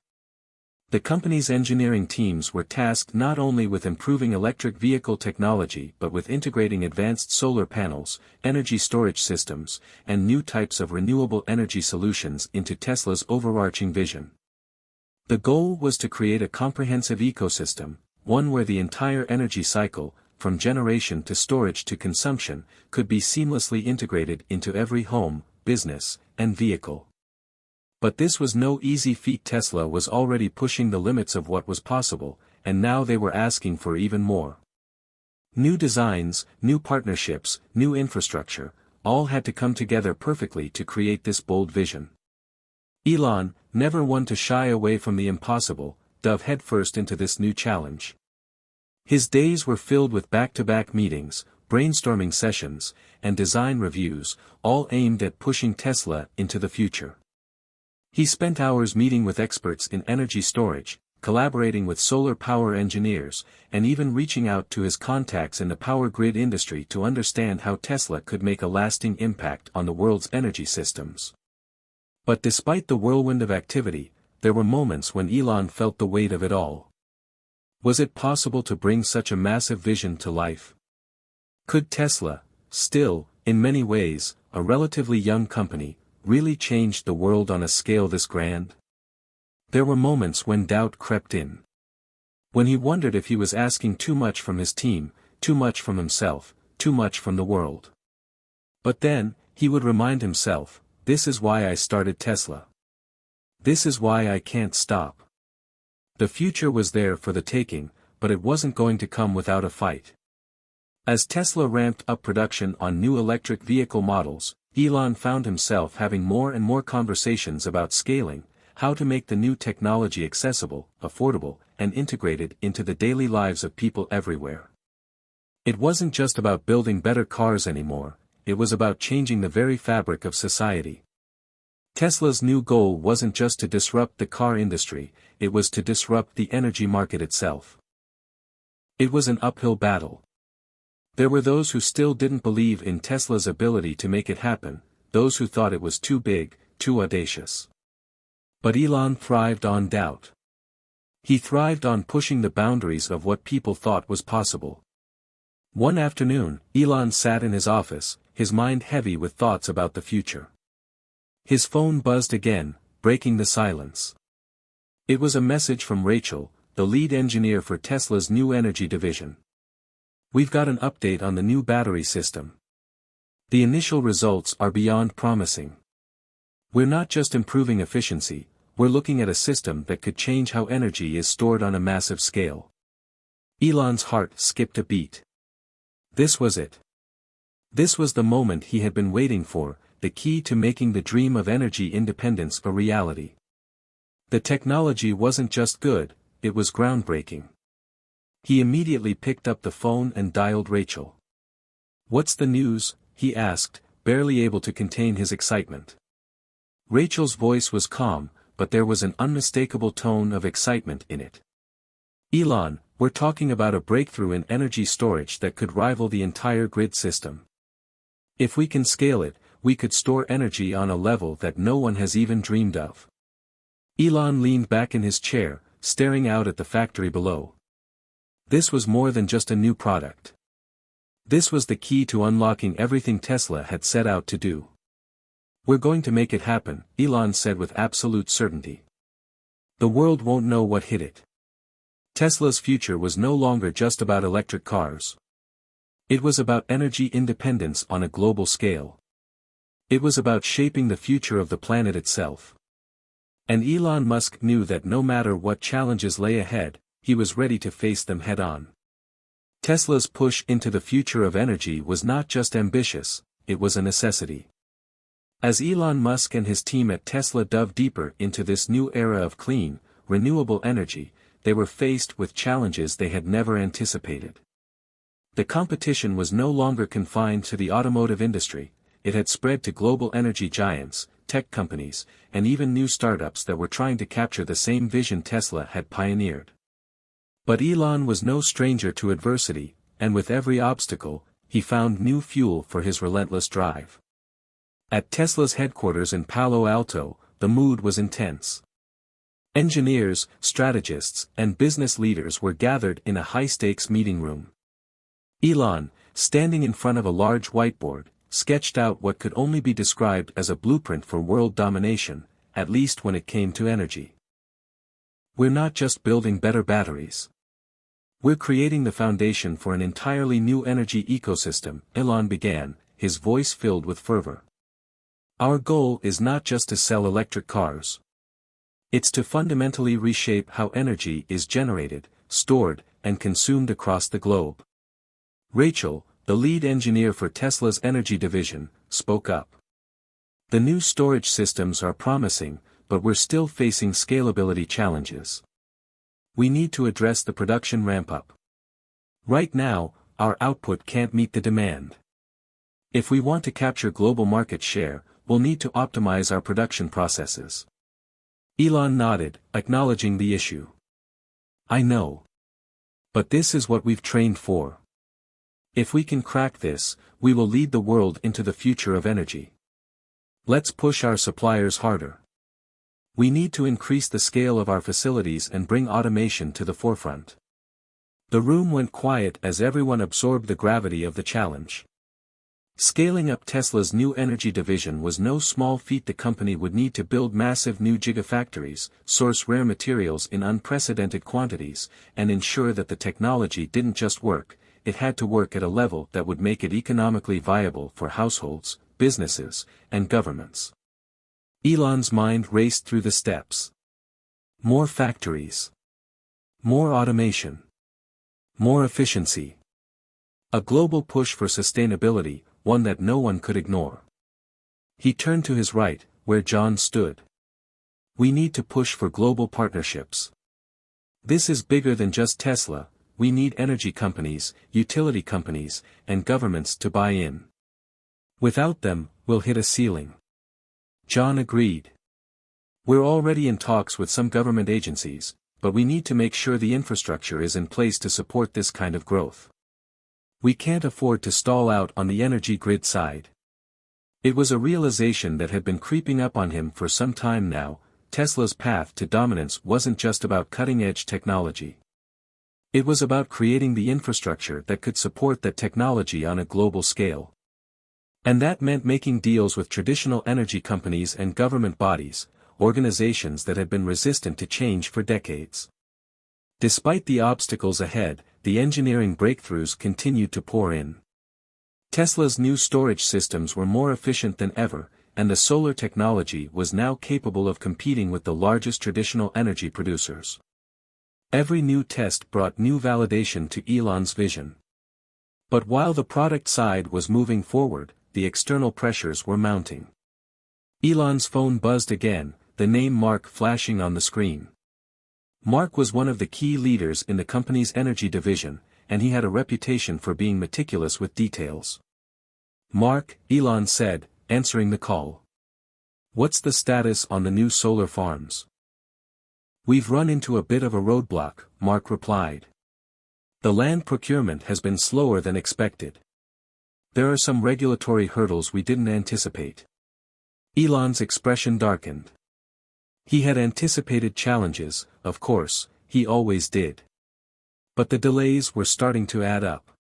The company's engineering teams were tasked not only with improving electric vehicle technology but with integrating advanced solar panels, energy storage systems, and new types of renewable energy solutions into Tesla's overarching vision. The goal was to create a comprehensive ecosystem, one where the entire energy cycle, from generation to storage to consumption, could be seamlessly integrated into every home, business, and vehicle. But this was no easy feat. Tesla was already pushing the limits of what was possible, and now they were asking for even more. New designs, new partnerships, new infrastructure, all had to come together perfectly to create this bold vision. Elon, never one to shy away from the impossible, dove headfirst into this new challenge. His days were filled with back-to-back meetings, brainstorming sessions, and design reviews, all aimed at pushing Tesla into the future. He spent hours meeting with experts in energy storage, collaborating with solar power engineers, and even reaching out to his contacts in the power grid industry to understand how Tesla could make a lasting impact on the world's energy systems. But despite the whirlwind of activity, there were moments when Elon felt the weight of it all. Was it possible to bring such a massive vision to life? Could Tesla, still, in many ways, a relatively young company, really change the world on a scale this grand? There were moments when doubt crept in. When he wondered if he was asking too much from his team, too much from himself, too much from the world. But then, he would remind himself, this is why I started Tesla. This is why I can't stop. The future was there for the taking, but it wasn't going to come without a fight. As Tesla ramped up production on new electric vehicle models, Elon found himself having more and more conversations about scaling, how to make the new technology accessible, affordable, and integrated into the daily lives of people everywhere. It wasn't just about building better cars anymore, it was about changing the very fabric of society. Tesla's new goal wasn't just to disrupt the car industry, it was to disrupt the energy market itself. It was an uphill battle. There were those who still didn't believe in Tesla's ability to make it happen, those who thought it was too big, too audacious. But Elon thrived on doubt. He thrived on pushing the boundaries of what people thought was possible. One afternoon, Elon sat in his office, his mind heavy with thoughts about the future. His phone buzzed again, breaking the silence. It was a message from Rachel, the lead engineer for Tesla's new energy division. We've got an update on the new battery system. The initial results are beyond promising. We're not just improving efficiency, we're looking at a system that could change how energy is stored on a massive scale. Elon's heart skipped a beat. This was it. This was the moment he had been waiting for, the key to making the dream of energy independence a reality. The technology wasn't just good, it was groundbreaking. He immediately picked up the phone and dialed Rachel. "What's the news?" he asked, barely able to contain his excitement. Rachel's voice was calm, but there was an unmistakable tone of excitement in it. "Elon, we're talking about a breakthrough in energy storage that could rival the entire grid system. If we can scale it, we could store energy on a level that no one has even dreamed of." Elon leaned back in his chair, staring out at the factory below. This was more than just a new product. This was the key to unlocking everything Tesla had set out to do. "We're going to make it happen," Elon said with absolute certainty. "The world won't know what hit it." Tesla's future was no longer just about electric cars. It was about energy independence on a global scale. It was about shaping the future of the planet itself. And Elon Musk knew that no matter what challenges lay ahead, he was ready to face them head-on. Tesla's push into the future of energy was not just ambitious, it was a necessity. As Elon Musk and his team at Tesla dove deeper into this new era of clean, renewable energy, they were faced with challenges they had never anticipated. The competition was no longer confined to the automotive industry, it had spread to global energy giants, tech companies, and even new startups that were trying to capture the same vision Tesla had pioneered. But Elon was no stranger to adversity, and with every obstacle, he found new fuel for his relentless drive. At Tesla's headquarters in Palo Alto, the mood was intense. Engineers, strategists, and business leaders were gathered in a high-stakes meeting room. Elon, standing in front of a large whiteboard, sketched out what could only be described as a blueprint for world domination, at least when it came to energy. "We're not just building better batteries. We're creating the foundation for an entirely new energy ecosystem," Elon began, his voice filled with fervor. "Our goal is not just to sell electric cars. It's to fundamentally reshape how energy is generated, stored, and consumed across the globe." Rachel, the lead engineer for Tesla's energy division, spoke up. "The new storage systems are promising, but we're still facing scalability challenges. We need to address the production ramp-up. Right now, our output can't meet the demand. If we want to capture global market share, we'll need to optimize our production processes." Elon nodded, acknowledging the issue. I know. But this is what we've trained for. If we can crack this, we will lead the world into the future of energy. Let's push our suppliers harder. We need to increase the scale of our facilities and bring automation to the forefront. The room went quiet as everyone absorbed the gravity of the challenge. Scaling up Tesla's new energy division was no small feat. The company would need to build massive new gigafactories, source rare materials in unprecedented quantities, and ensure that the technology didn't just work, it had to work at a level that would make it economically viable for households, businesses, and governments. Elon's mind raced through the steps. More factories. More automation. More efficiency. A global push for sustainability, one that no one could ignore. He turned to his right, where John stood. We need to push for global partnerships. This is bigger than just Tesla, we need energy companies, utility companies, and governments to buy in. Without them, we'll hit a ceiling. John agreed. We're already in talks with some government agencies, but we need to make sure the infrastructure is in place to support this kind of growth. We can't afford to stall out on the energy grid side. It was a realization that had been creeping up on him for some time now. Tesla's path to dominance wasn't just about cutting-edge technology. It was about creating the infrastructure that could support that technology on a global scale. And that meant making deals with traditional energy companies and government bodies, organizations that had been resistant to change for decades. Despite the obstacles ahead, the engineering breakthroughs continued to pour in. Tesla's new storage systems were more efficient than ever, and the solar technology was now capable of competing with the largest traditional energy producers. Every new test brought new validation to Elon's vision. But while the product side was moving forward, the external pressures were mounting. Elon's phone buzzed again, the name Mark flashing on the screen. Mark was one of the key leaders in the company's energy division, and he had a reputation for being meticulous with details. Mark, Elon said, answering the call. What's the status on the new solar farms? We've run into a bit of a roadblock, Mark replied. The land procurement has been slower than expected. There are some regulatory hurdles we didn't anticipate. Elon's expression darkened. He had anticipated challenges, of course, he always did. But the delays were starting to add up.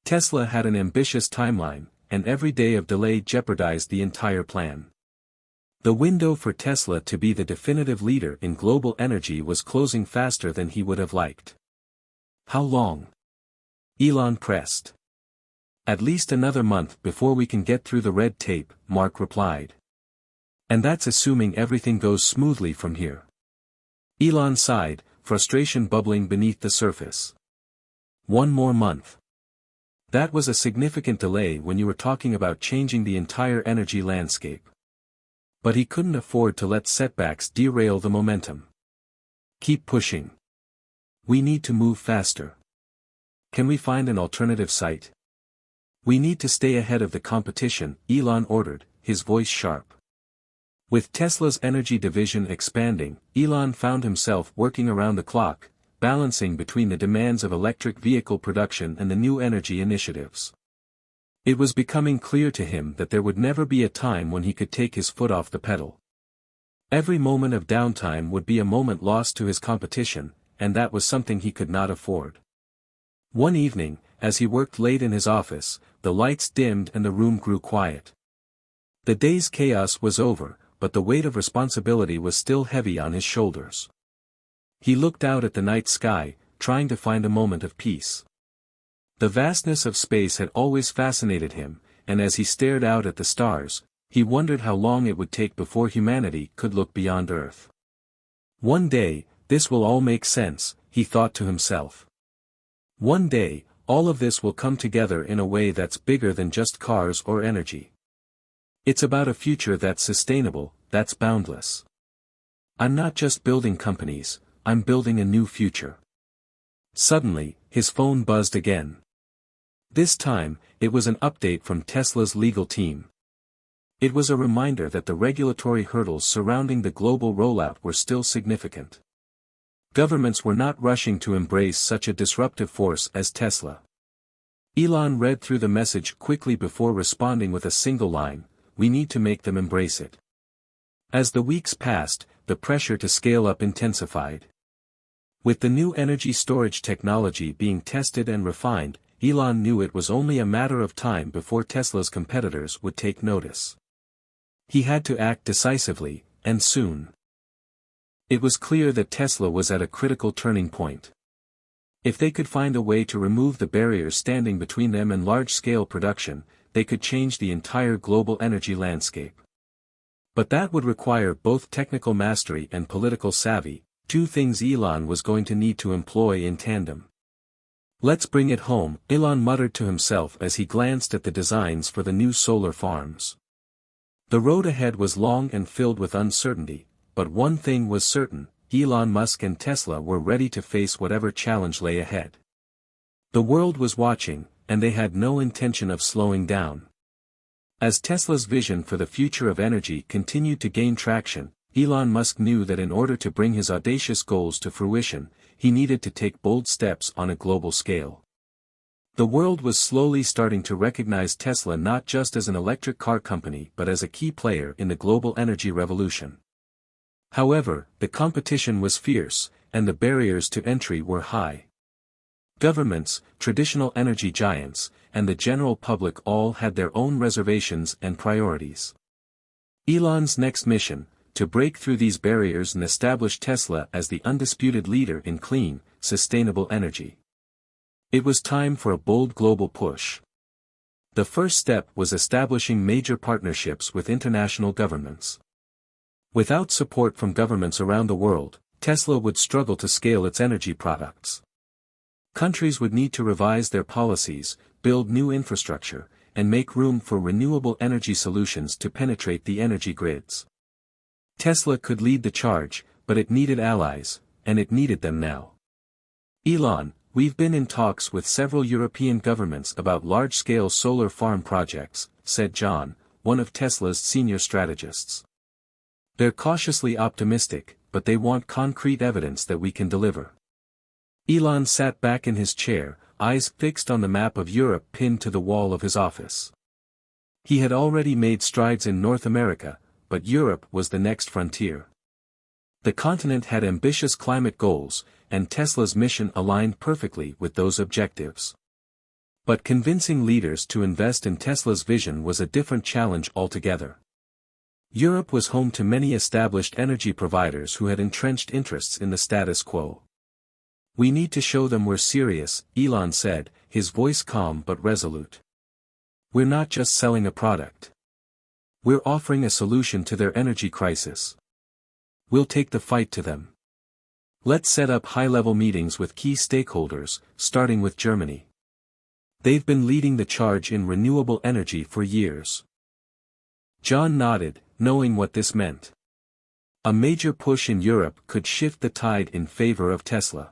Tesla had an ambitious timeline, and every day of delay jeopardized the entire plan. The window for Tesla to be the definitive leader in global energy was closing faster than he would have liked. How long? Elon pressed. At least another month before we can get through the red tape, Mark replied. And that's assuming everything goes smoothly from here. Elon sighed, frustration bubbling beneath the surface. One more month. That was a significant delay when you were talking about changing the entire energy landscape. But he couldn't afford to let setbacks derail the momentum. Keep pushing. We need to move faster. Can we find an alternative site? We need to stay ahead of the competition, Elon ordered, his voice sharp. With Tesla's energy division expanding, Elon found himself working around the clock, balancing between the demands of electric vehicle production and the new energy initiatives. It was becoming clear to him that there would never be a time when he could take his foot off the pedal. Every moment of downtime would be a moment lost to his competition, and that was something he could not afford. One evening, as he worked late in his office, the lights dimmed and the room grew quiet. The day's chaos was over, but the weight of responsibility was still heavy on his shoulders. He looked out at the night sky, trying to find a moment of peace. The vastness of space had always fascinated him, and as he stared out at the stars, he wondered how long it would take before humanity could look beyond Earth. One day, this will all make sense, he thought to himself. One day, all of this will come together in a way that's bigger than just cars or energy. It's about a future that's sustainable, that's boundless. I'm not just building companies, I'm building a new future. Suddenly, his phone buzzed again. This time, it was an update from Tesla's legal team. It was a reminder that the regulatory hurdles surrounding the global rollout were still significant. Governments were not rushing to embrace such a disruptive force as Tesla. Elon read through the message quickly before responding with a single line, "We need to make them embrace it." As the weeks passed, the pressure to scale up intensified. With the new energy storage technology being tested and refined, Elon knew it was only a matter of time before Tesla's competitors would take notice. He had to act decisively, and soon. It was clear that Tesla was at a critical turning point. If they could find a way to remove the barriers standing between them and large-scale production, they could change the entire global energy landscape. But that would require both technical mastery and political savvy, two things Elon was going to need to employ in tandem. "Let's bring it home," Elon muttered to himself as he glanced at the designs for the new solar farms. The road ahead was long and filled with uncertainty, but one thing was certain: Elon Musk and Tesla were ready to face whatever challenge lay ahead. The world was watching, and they had no intention of slowing down. As Tesla's vision for the future of energy continued to gain traction, Elon Musk knew that in order to bring his audacious goals to fruition, he needed to take bold steps on a global scale. The world was slowly starting to recognize Tesla not just as an electric car company but as a key player in the global energy revolution. However, the competition was fierce, and the barriers to entry were high. Governments, traditional energy giants, and the general public all had their own reservations and priorities. Elon's next mission, to break through these barriers and establish Tesla as the undisputed leader in clean, sustainable energy. It was time for a bold global push. The first step was establishing major partnerships with international governments. Without support from governments around the world, Tesla would struggle to scale its energy products. Countries would need to revise their policies, build new infrastructure, and make room for renewable energy solutions to penetrate the energy grids. Tesla could lead the charge, but it needed allies, and it needed them now. "Elon, we've been in talks with several European governments about large-scale solar farm projects," said John, one of Tesla's senior strategists. "They're cautiously optimistic, but they want concrete evidence that we can deliver." Elon sat back in his chair, eyes fixed on the map of Europe pinned to the wall of his office. He had already made strides in North America, but Europe was the next frontier. The continent had ambitious climate goals, and Tesla's mission aligned perfectly with those objectives. But convincing leaders to invest in Tesla's vision was a different challenge altogether. Europe was home to many established energy providers who had entrenched interests in the status quo. "We need to show them we're serious," Elon said, his voice calm but resolute. "We're not just selling a product. We're offering a solution to their energy crisis. We'll take the fight to them. Let's set up high-level meetings with key stakeholders, starting with Germany. They've been leading the charge in renewable energy for years." John nodded, knowing what this meant. A major push in Europe could shift the tide in favor of Tesla.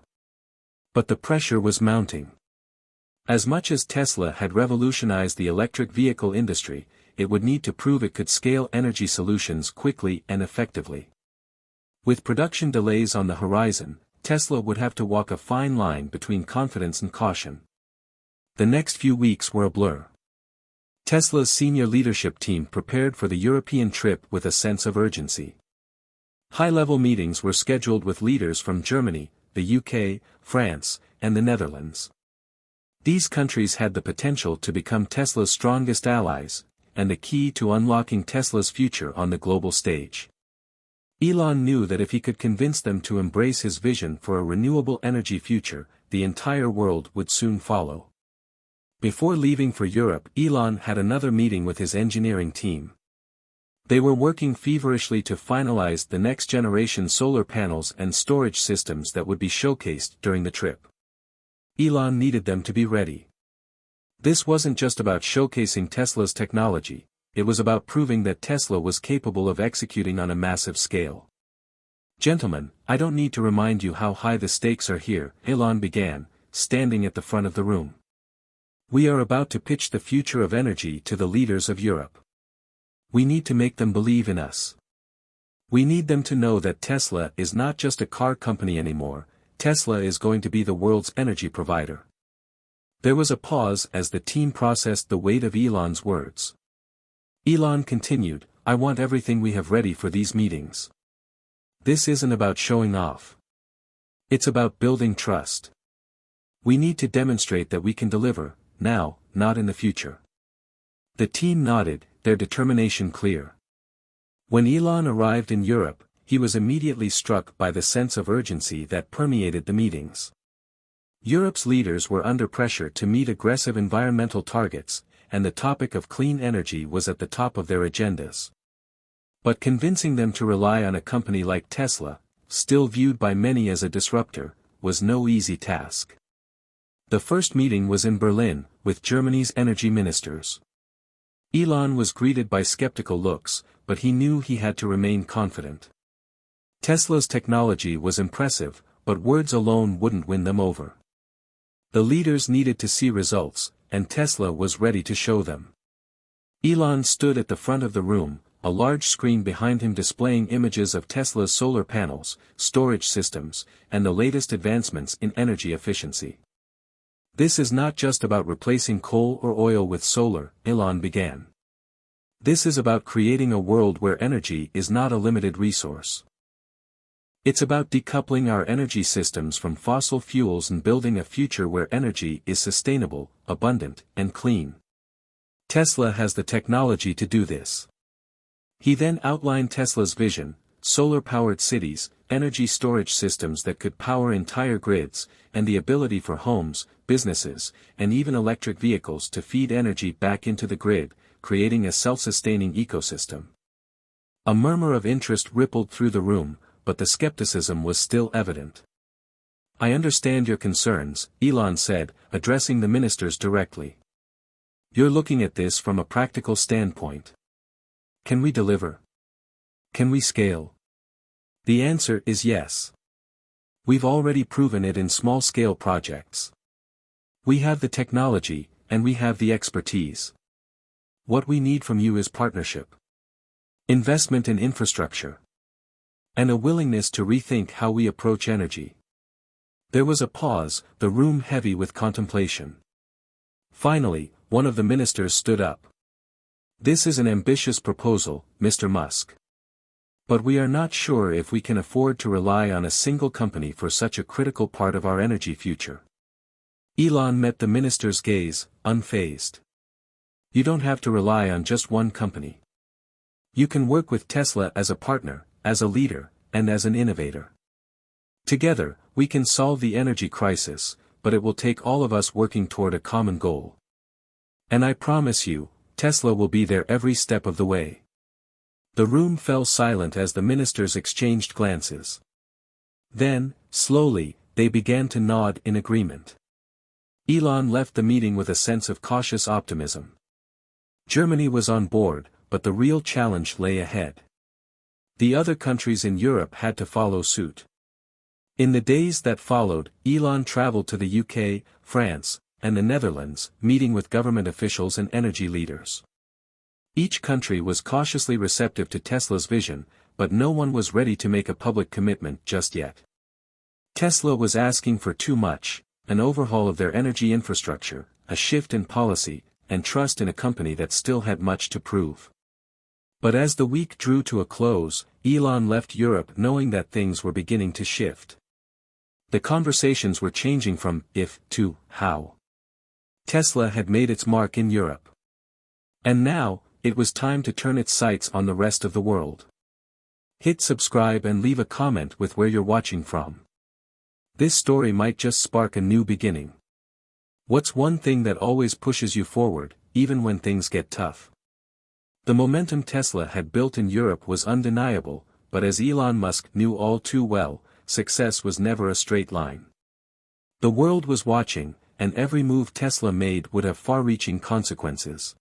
But the pressure was mounting. As much as Tesla had revolutionized the electric vehicle industry, it would need to prove it could scale energy solutions quickly and effectively. With production delays on the horizon, Tesla would have to walk a fine line between confidence and caution. The next few weeks were a blur. Tesla's senior leadership team prepared for the European trip with a sense of urgency. High-level meetings were scheduled with leaders from Germany, the UK, France, and the Netherlands. These countries had the potential to become Tesla's strongest allies, and the key to unlocking Tesla's future on the global stage. Elon knew that if he could convince them to embrace his vision for a renewable energy future, the entire world would soon follow. Before leaving for Europe, Elon had another meeting with his engineering team. They were working feverishly to finalize the next-generation solar panels and storage systems that would be showcased during the trip. Elon needed them to be ready. This wasn't just about showcasing Tesla's technology, it was about proving that Tesla was capable of executing on a massive scale. "Gentlemen, I don't need to remind you how high the stakes are here," Elon began, standing at the front of the room. "We are about to pitch the future of energy to the leaders of Europe. We need to make them believe in us. We need them to know that Tesla is not just a car company anymore, Tesla is going to be the world's energy provider. There was a pause as the team processed the weight of Elon's words. Elon continued, I want everything we have ready for these meetings. This isn't about showing off. It's about building trust. We need to demonstrate that we can deliver, now, not in the future. The team nodded, their determination clear. When Elon arrived in Europe, he was immediately struck by the sense of urgency that permeated the meetings. Europe's leaders were under pressure to meet aggressive environmental targets, and the topic of clean energy was at the top of their agendas. But convincing them to rely on a company like Tesla, still viewed by many as a disruptor, was no easy task. The first meeting was in Berlin, with Germany's energy ministers. Elon was greeted by skeptical looks, but he knew he had to remain confident. Tesla's technology was impressive, but words alone wouldn't win them over. The leaders needed to see results, and Tesla was ready to show them. Elon stood at the front of the room, a large screen behind him displaying images of Tesla's solar panels, storage systems, and the latest advancements in energy efficiency. This is not just about replacing coal or oil with solar, Elon began. This is about creating a world where energy is not a limited resource. It's about decoupling our energy systems from fossil fuels and building a future where energy is sustainable, abundant, and clean. Tesla has the technology to do this. He then outlined Tesla's vision: solar-powered cities, energy storage systems that could power entire grids, and the ability for homes, businesses, and even electric vehicles to feed energy back into the grid, creating a self-sustaining ecosystem. A murmur of interest rippled through the room, but the skepticism was still evident. I understand your concerns, Elon said, addressing the ministers directly. You're looking at this from a practical standpoint. Can we deliver? Can we scale? The answer is yes. We've already proven it in small-scale projects. We have the technology, and we have the expertise. What we need from you is partnership. Investment in infrastructure. And a willingness to rethink how we approach energy. There was a pause, the room heavy with contemplation. Finally, one of the ministers stood up. This is an ambitious proposal, Mr. Musk. But we are not sure if we can afford to rely on a single company for such a critical part of our energy future. Elon met the minister's gaze, unfazed. You don't have to rely on just one company. You can work with Tesla as a partner, as a leader, and as an innovator. Together, we can solve the energy crisis, but it will take all of us working toward a common goal. And I promise you, Tesla will be there every step of the way. The room fell silent as the ministers exchanged glances. Then, slowly, they began to nod in agreement. Elon left the meeting with a sense of cautious optimism. Germany was on board, but the real challenge lay ahead. The other countries in Europe had to follow suit. In the days that followed, Elon traveled to the UK, France, and the Netherlands, meeting with government officials and energy leaders. Each country was cautiously receptive to Tesla's vision, but no one was ready to make a public commitment just yet. Tesla was asking for too much: an overhaul of their energy infrastructure, a shift in policy, and trust in a company that still had much to prove. But as the week drew to a close, Elon left Europe knowing that things were beginning to shift. The conversations were changing from if to how. Tesla had made its mark in Europe. And now, it was time to turn its sights on the rest of the world. Hit subscribe and leave a comment with where you're watching from. This story might just spark a new beginning. What's one thing that always pushes you forward, even when things get tough? The momentum Tesla had built in Europe was undeniable, but as Elon Musk knew all too well, success was never a straight line. The world was watching, and every move Tesla made would have far-reaching consequences.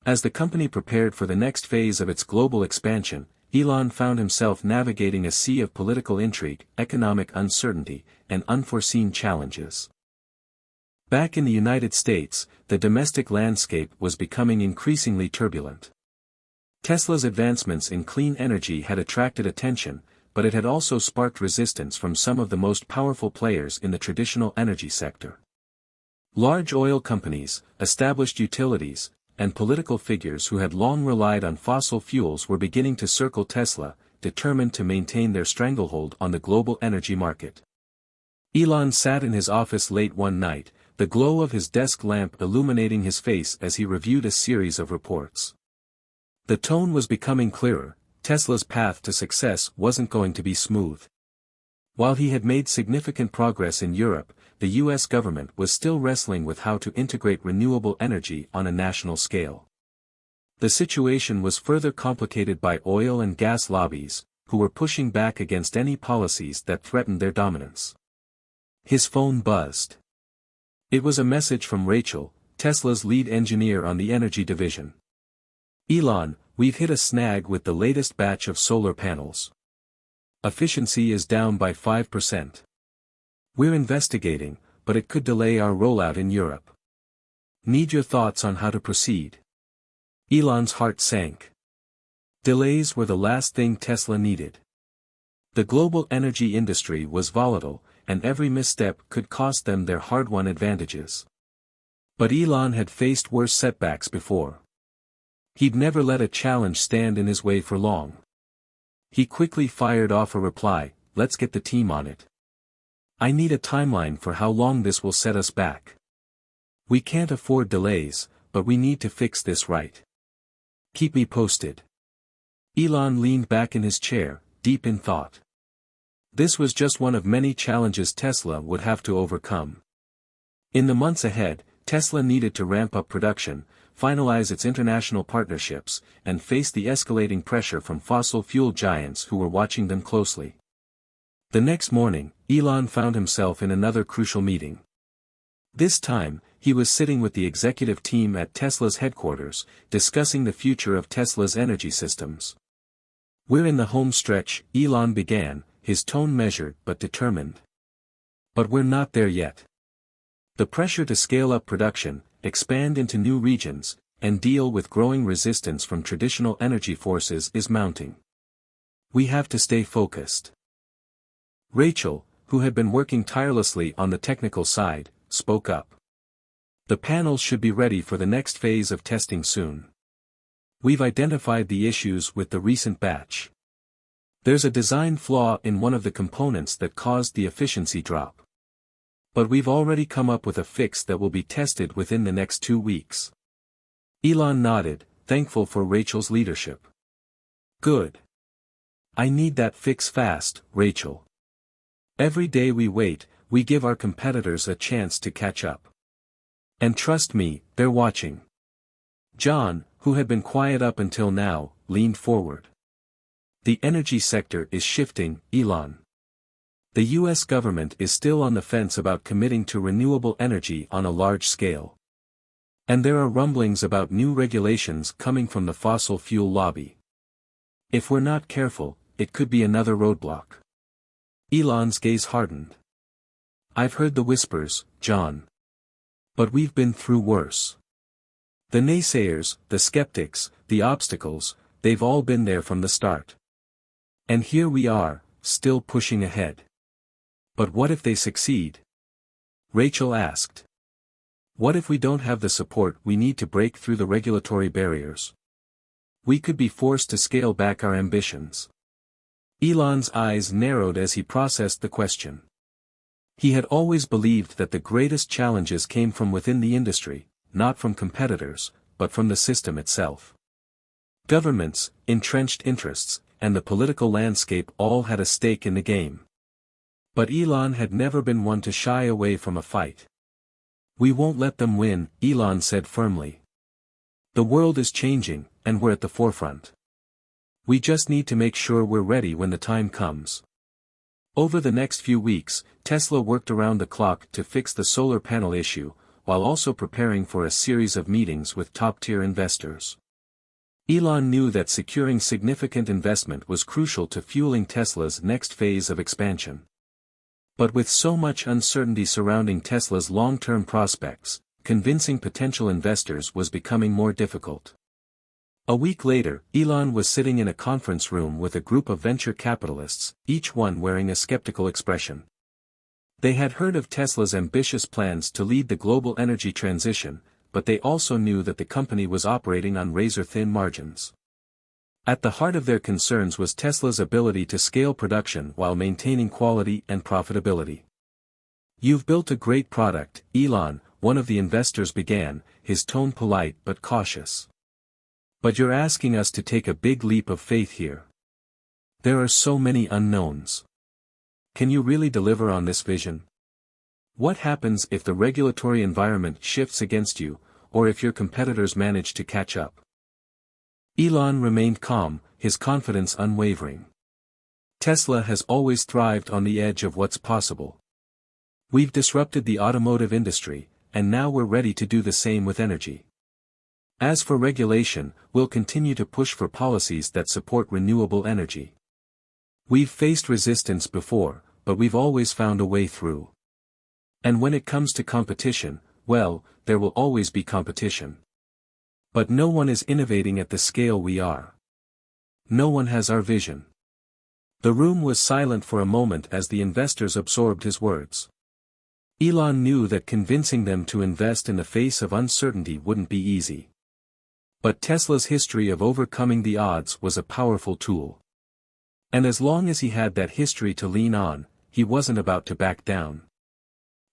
As the company prepared for the next phase of its global expansion, Elon found himself navigating a sea of political intrigue, economic uncertainty, and unforeseen challenges. Back in the United States, the domestic landscape was becoming increasingly turbulent. Tesla's advancements in clean energy had attracted attention, but it had also sparked resistance from some of the most powerful players in the traditional energy sector. Large oil companies, established utilities, and political figures who had long relied on fossil fuels were beginning to circle Tesla, determined to maintain their stranglehold on the global energy market. Elon sat in his office late one night, the glow of his desk lamp illuminating his face as he reviewed a series of reports. The tone was becoming clearer. Tesla's path to success wasn't going to be smooth. While he had made significant progress in Europe, the US government was still wrestling with how to integrate renewable energy on a national scale. The situation was further complicated by oil and gas lobbies, who were pushing back against any policies that threatened their dominance. His phone buzzed. It was a message from Rachel, Tesla's lead engineer on the energy division. "Elon, we've hit a snag with the latest batch of solar panels. Efficiency is down by 5%. We're investigating, but it could delay our rollout in Europe. Need your thoughts on how to proceed." Elon's heart sank. Delays were the last thing Tesla needed. The global energy industry was volatile, and every misstep could cost them their hard-won advantages. But Elon had faced worse setbacks before. He'd never let a challenge stand in his way for long. He quickly fired off a reply, "Let's get the team on it. I need a timeline for how long this will set us back. We can't afford delays, but we need to fix this right. Keep me posted." Elon leaned back in his chair, deep in thought. This was just one of many challenges Tesla would have to overcome. In the months ahead, Tesla needed to ramp up production, finalize its international partnerships, and face the escalating pressure from fossil fuel giants who were watching them closely. The next morning, Elon found himself in another crucial meeting. This time, he was sitting with the executive team at Tesla's headquarters, discussing the future of Tesla's energy systems. "We're in the home stretch," Elon began, his tone measured but determined. "But we're not there yet. The pressure to scale up production, expand into new regions, and deal with growing resistance from traditional energy forces is mounting. We have to stay focused." Rachel, who had been working tirelessly on the technical side, spoke up. "The panels should be ready for the next phase of testing soon. We've identified the issues with the recent batch. There's a design flaw in one of the components that caused the efficiency drop. But we've already come up with a fix that will be tested within the next 2 weeks." Elon nodded, thankful for Rachel's leadership. "Good. I need that fix fast, Rachel. Every day we wait, we give our competitors a chance to catch up. And trust me, they're watching." John, who had been quiet up until now, leaned forward. "The energy sector is shifting, Elon. The US government is still on the fence about committing to renewable energy on a large scale. And there are rumblings about new regulations coming from the fossil fuel lobby. If we're not careful, it could be another roadblock." Elon's gaze hardened. "I've heard the whispers, John. But we've been through worse. The naysayers, the skeptics, the obstacles, they've all been there from the start. And here we are, still pushing ahead. But what if they succeed?" Rachel asked. "What if we don't have the support we need to break through the regulatory barriers? We could be forced to scale back our ambitions." Elon's eyes narrowed as he processed the question. He had always believed that the greatest challenges came from within the industry, not from competitors, but from the system itself. Governments, entrenched interests, and the political landscape all had a stake in the game. But Elon had never been one to shy away from a fight. "We won't let them win," Elon said firmly. "The world is changing, and we're at the forefront. We just need to make sure we're ready when the time comes." Over the next few weeks, Tesla worked around the clock to fix the solar panel issue, while also preparing for a series of meetings with top-tier investors. Elon knew that securing significant investment was crucial to fueling Tesla's next phase of expansion. But with so much uncertainty surrounding Tesla's long-term prospects, convincing potential investors was becoming more difficult. A week later, Elon was sitting in a conference room with a group of venture capitalists, each one wearing a skeptical expression. They had heard of Tesla's ambitious plans to lead the global energy transition, but they also knew that the company was operating on razor-thin margins. At the heart of their concerns was Tesla's ability to scale production while maintaining quality and profitability. "You've built a great product, Elon," one of the investors began, his tone polite but cautious. "But you're asking us to take a big leap of faith here. There are so many unknowns. Can you really deliver on this vision? What happens if the regulatory environment shifts against you, or if your competitors manage to catch up?" Elon remained calm, his confidence unwavering. "Tesla has always thrived on the edge of what's possible. We've disrupted the automotive industry, and now we're ready to do the same with energy. As for regulation, we'll continue to push for policies that support renewable energy. We've faced resistance before, but we've always found a way through. And when it comes to competition, well, there will always be competition. But no one is innovating at the scale we are. No one has our vision." The room was silent for a moment as the investors absorbed his words. Elon knew that convincing them to invest in the face of uncertainty wouldn't be easy. But Tesla's history of overcoming the odds was a powerful tool. And as long as he had that history to lean on, he wasn't about to back down.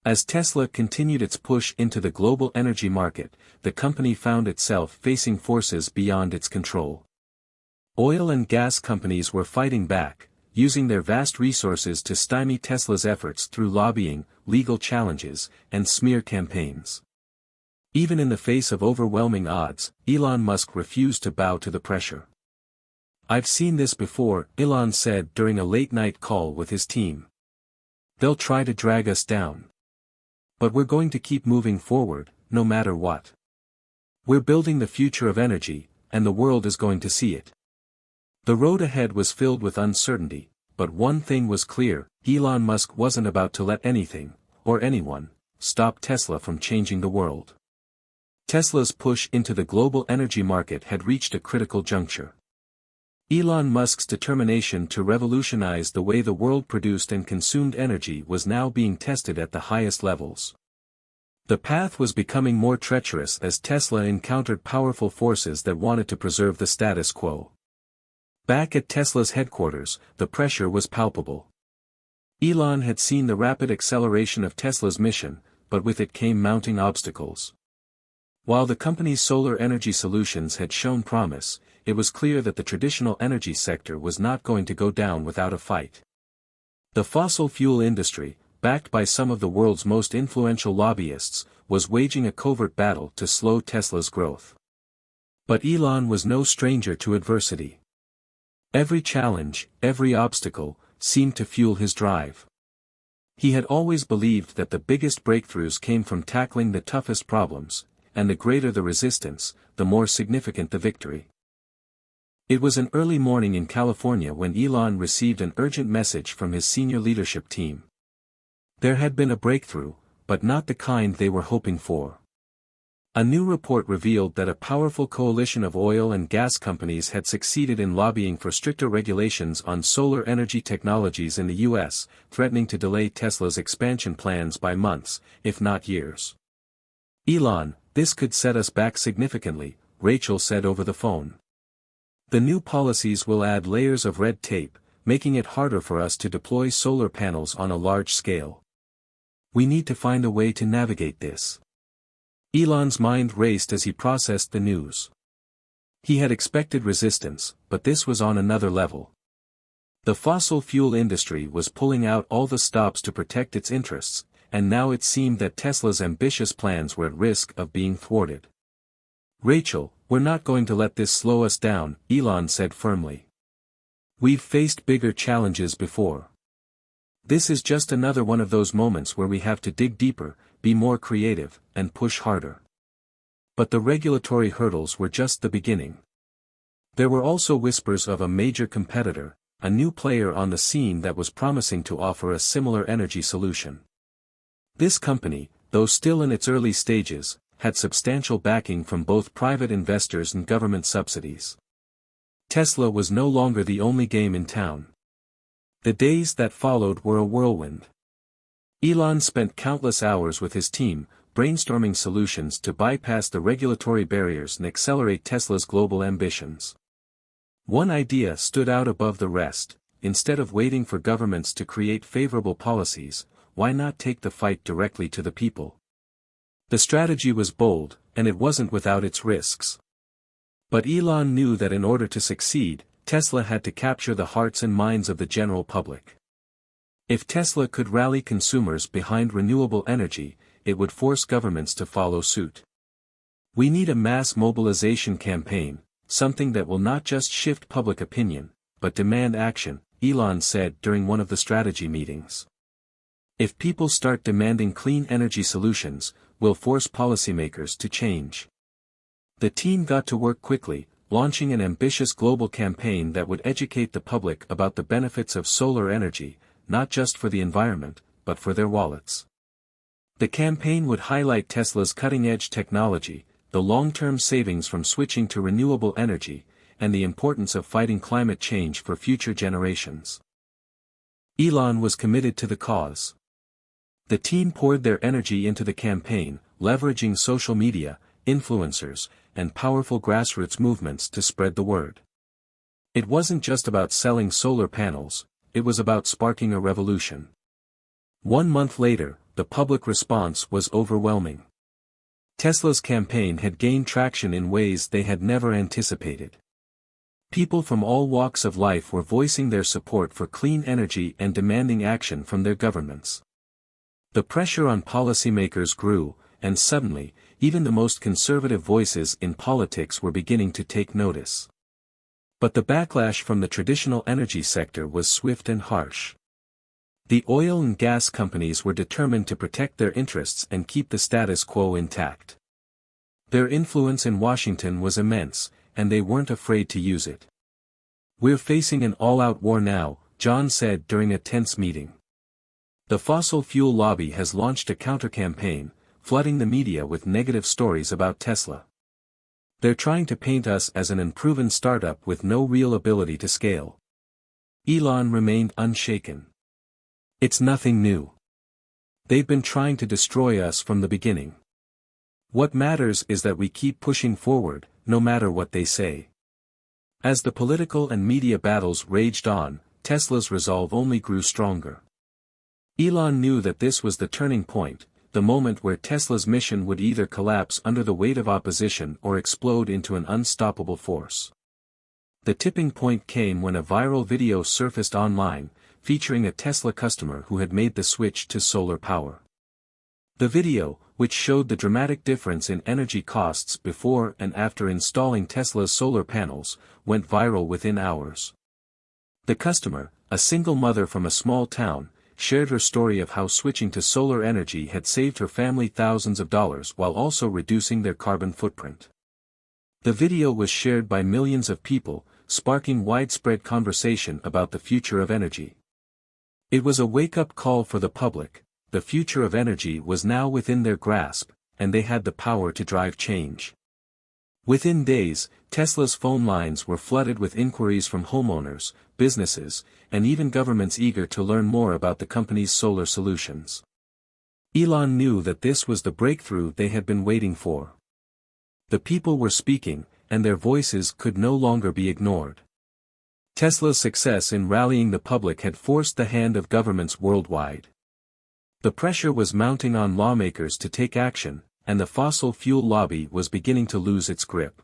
As Tesla continued its push into the global energy market, the company found itself facing forces beyond its control. Oil and gas companies were fighting back, using their vast resources to stymie Tesla's efforts through lobbying, legal challenges, and smear campaigns. Even in the face of overwhelming odds, Elon Musk refused to bow to the pressure. "I've seen this before," Elon said during a late-night call with his team. "They'll try to drag us down. But we're going to keep moving forward, no matter what. We're building the future of energy, and the world is going to see it." The road ahead was filled with uncertainty, but one thing was clear: Elon Musk wasn't about to let anything, or anyone, stop Tesla from changing the world. Tesla's push into the global energy market had reached a critical juncture. Elon Musk's determination to revolutionize the way the world produced and consumed energy was now being tested at the highest levels. The path was becoming more treacherous as Tesla encountered powerful forces that wanted to preserve the status quo. Back at Tesla's headquarters, the pressure was palpable. Elon had seen the rapid acceleration of Tesla's mission, but with it came mounting obstacles. While the company's solar energy solutions had shown promise, it was clear that the traditional energy sector was not going to go down without a fight. The fossil fuel industry, backed by some of the world's most influential lobbyists, was waging a covert battle to slow Tesla's growth. But Elon was no stranger to adversity. Every challenge, every obstacle, seemed to fuel his drive. He had always believed that the biggest breakthroughs came from tackling the toughest problems, and the greater the resistance, the more significant the victory. It was an early morning in California when Elon received an urgent message from his senior leadership team. There had been a breakthrough, but not the kind they were hoping for. A new report revealed that a powerful coalition of oil and gas companies had succeeded in lobbying for stricter regulations on solar energy technologies in the U.S., threatening to delay Tesla's expansion plans by months, if not years. "Elon, this could set us back significantly," Rachel said over the phone. "The new policies will add layers of red tape, making it harder for us to deploy solar panels on a large scale. We need to find a way to navigate this." Elon's mind raced as he processed the news. He had expected resistance, but this was on another level. The fossil fuel industry was pulling out all the stops to protect its interests, and now it seemed that Tesla's ambitious plans were at risk of being thwarted. "Rachel, we're not going to let this slow us down," Elon said firmly. "We've faced bigger challenges before. This is just another one of those moments where we have to dig deeper, be more creative, and push harder." But the regulatory hurdles were just the beginning. There were also whispers of a major competitor, a new player on the scene that was promising to offer a similar energy solution. This company, though still in its early stages, had substantial backing from both private investors and government subsidies. Tesla was no longer the only game in town. The days that followed were a whirlwind. Elon spent countless hours with his team, brainstorming solutions to bypass the regulatory barriers and accelerate Tesla's global ambitions. One idea stood out above the rest: instead of waiting for governments to create favorable policies, why not take the fight directly to the people? The strategy was bold, and it wasn't without its risks. But Elon knew that in order to succeed, Tesla had to capture the hearts and minds of the general public. If Tesla could rally consumers behind renewable energy, it would force governments to follow suit. We need a mass mobilization campaign, something that will not just shift public opinion, but demand action, Elon said during one of the strategy meetings. If people start demanding clean energy solutions, we'll force policymakers to change. The team got to work quickly, launching an ambitious global campaign that would educate the public about the benefits of solar energy, not just for the environment, but for their wallets. The campaign would highlight Tesla's cutting-edge technology, the long-term savings from switching to renewable energy, and the importance of fighting climate change for future generations. Elon was committed to the cause. The team poured their energy into the campaign, leveraging social media, influencers, and powerful grassroots movements to spread the word. It wasn't just about selling solar panels, it was about sparking a revolution. 1 month later, the public response was overwhelming. Tesla's campaign had gained traction in ways they had never anticipated. People from all walks of life were voicing their support for clean energy and demanding action from their governments. The pressure on policymakers grew, and suddenly, even the most conservative voices in politics were beginning to take notice. But the backlash from the traditional energy sector was swift and harsh. The oil and gas companies were determined to protect their interests and keep the status quo intact. Their influence in Washington was immense, and they weren't afraid to use it. "We're facing an all-out war now," John said during a tense meeting. The fossil fuel lobby has launched a counter-campaign, flooding the media with negative stories about Tesla. "They're trying to paint us as an unproven startup with no real ability to scale." Elon remained unshaken. "It's nothing new. They've been trying to destroy us from the beginning. What matters is that we keep pushing forward, no matter what they say." As the political and media battles raged on, Tesla's resolve only grew stronger. Elon knew that this was the turning point, the moment where Tesla's mission would either collapse under the weight of opposition or explode into an unstoppable force. The tipping point came when a viral video surfaced online, featuring a Tesla customer who had made the switch to solar power. The video, which showed the dramatic difference in energy costs before and after installing Tesla's solar panels, went viral within hours. The customer, a single mother from a small town, shared her story of how switching to solar energy had saved her family thousands of dollars while also reducing their carbon footprint. The video was shared by millions of people, sparking widespread conversation about the future of energy. It was a wake-up call for the public. The future of energy was now within their grasp, and they had the power to drive change. Within days, Tesla's phone lines were flooded with inquiries from homeowners, businesses, and even governments eager to learn more about the company's solar solutions. Elon knew that this was the breakthrough they had been waiting for. The people were speaking, and their voices could no longer be ignored. Tesla's success in rallying the public had forced the hand of governments worldwide. The pressure was mounting on lawmakers to take action, and the fossil fuel lobby was beginning to lose its grip.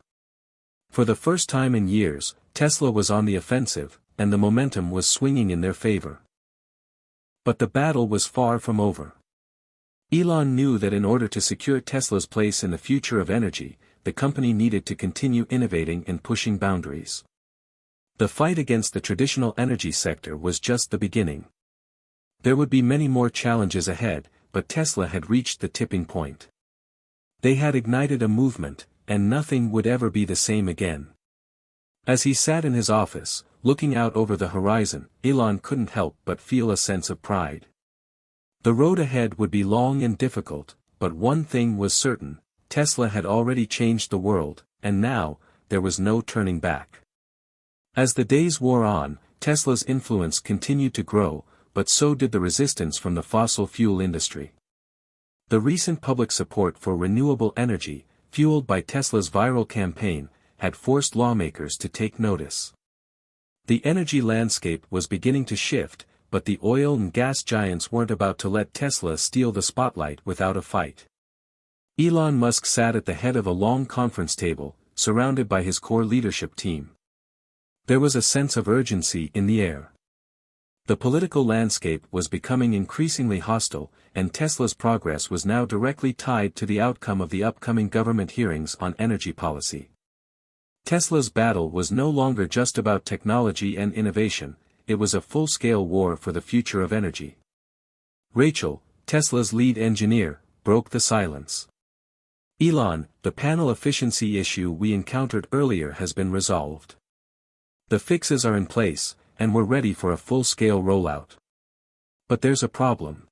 For the first time in years, Tesla was on the offensive, and the momentum was swinging in their favor. But the battle was far from over. Elon knew that in order to secure Tesla's place in the future of energy, the company needed to continue innovating and pushing boundaries. The fight against the traditional energy sector was just the beginning. There would be many more challenges ahead, but Tesla had reached the tipping point. They had ignited a movement, and nothing would ever be the same again. As he sat in his office, looking out over the horizon, Elon couldn't help but feel a sense of pride. The road ahead would be long and difficult, but one thing was certain: Tesla had already changed the world, and now, there was no turning back. As the days wore on, Tesla's influence continued to grow, but so did the resistance from the fossil fuel industry. The recent public support for renewable energy, fueled by Tesla's viral campaign, had forced lawmakers to take notice. The energy landscape was beginning to shift, but the oil and gas giants weren't about to let Tesla steal the spotlight without a fight. Elon Musk sat at the head of a long conference table, surrounded by his core leadership team. There was a sense of urgency in the air. The political landscape was becoming increasingly hostile, and Tesla's progress was now directly tied to the outcome of the upcoming government hearings on energy policy. Tesla's battle was no longer just about technology and innovation, it was a full-scale war for the future of energy. Rachel, Tesla's lead engineer, broke the silence. Elon, the panel efficiency issue we encountered earlier has been resolved. The fixes are in place, and we're ready for a full-scale rollout. But there's a problem.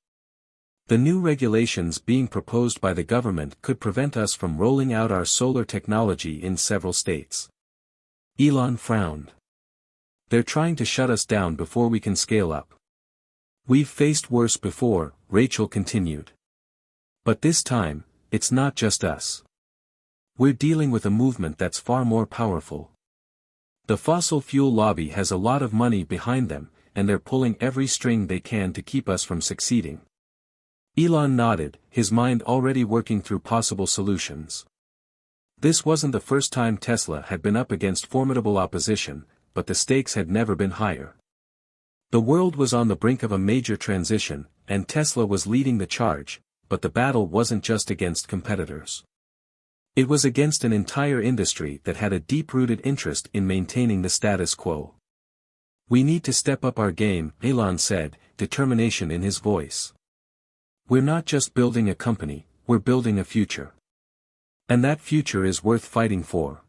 The new regulations being proposed by the government could prevent us from rolling out our solar technology in several states. Elon frowned. They're trying to shut us down before we can scale up. We've faced worse before, Rachel continued. But this time, it's not just us. We're dealing with a movement that's far more powerful. The fossil fuel lobby has a lot of money behind them, and they're pulling every string they can to keep us from succeeding. Elon nodded, his mind already working through possible solutions. This wasn't the first time Tesla had been up against formidable opposition, but the stakes had never been higher. The world was on the brink of a major transition, and Tesla was leading the charge, but the battle wasn't just against competitors. It was against an entire industry that had a deep-rooted interest in maintaining the status quo. We need to step up our game, Elon said, determination in his voice. We're not just building a company, we're building a future. And that future is worth fighting for.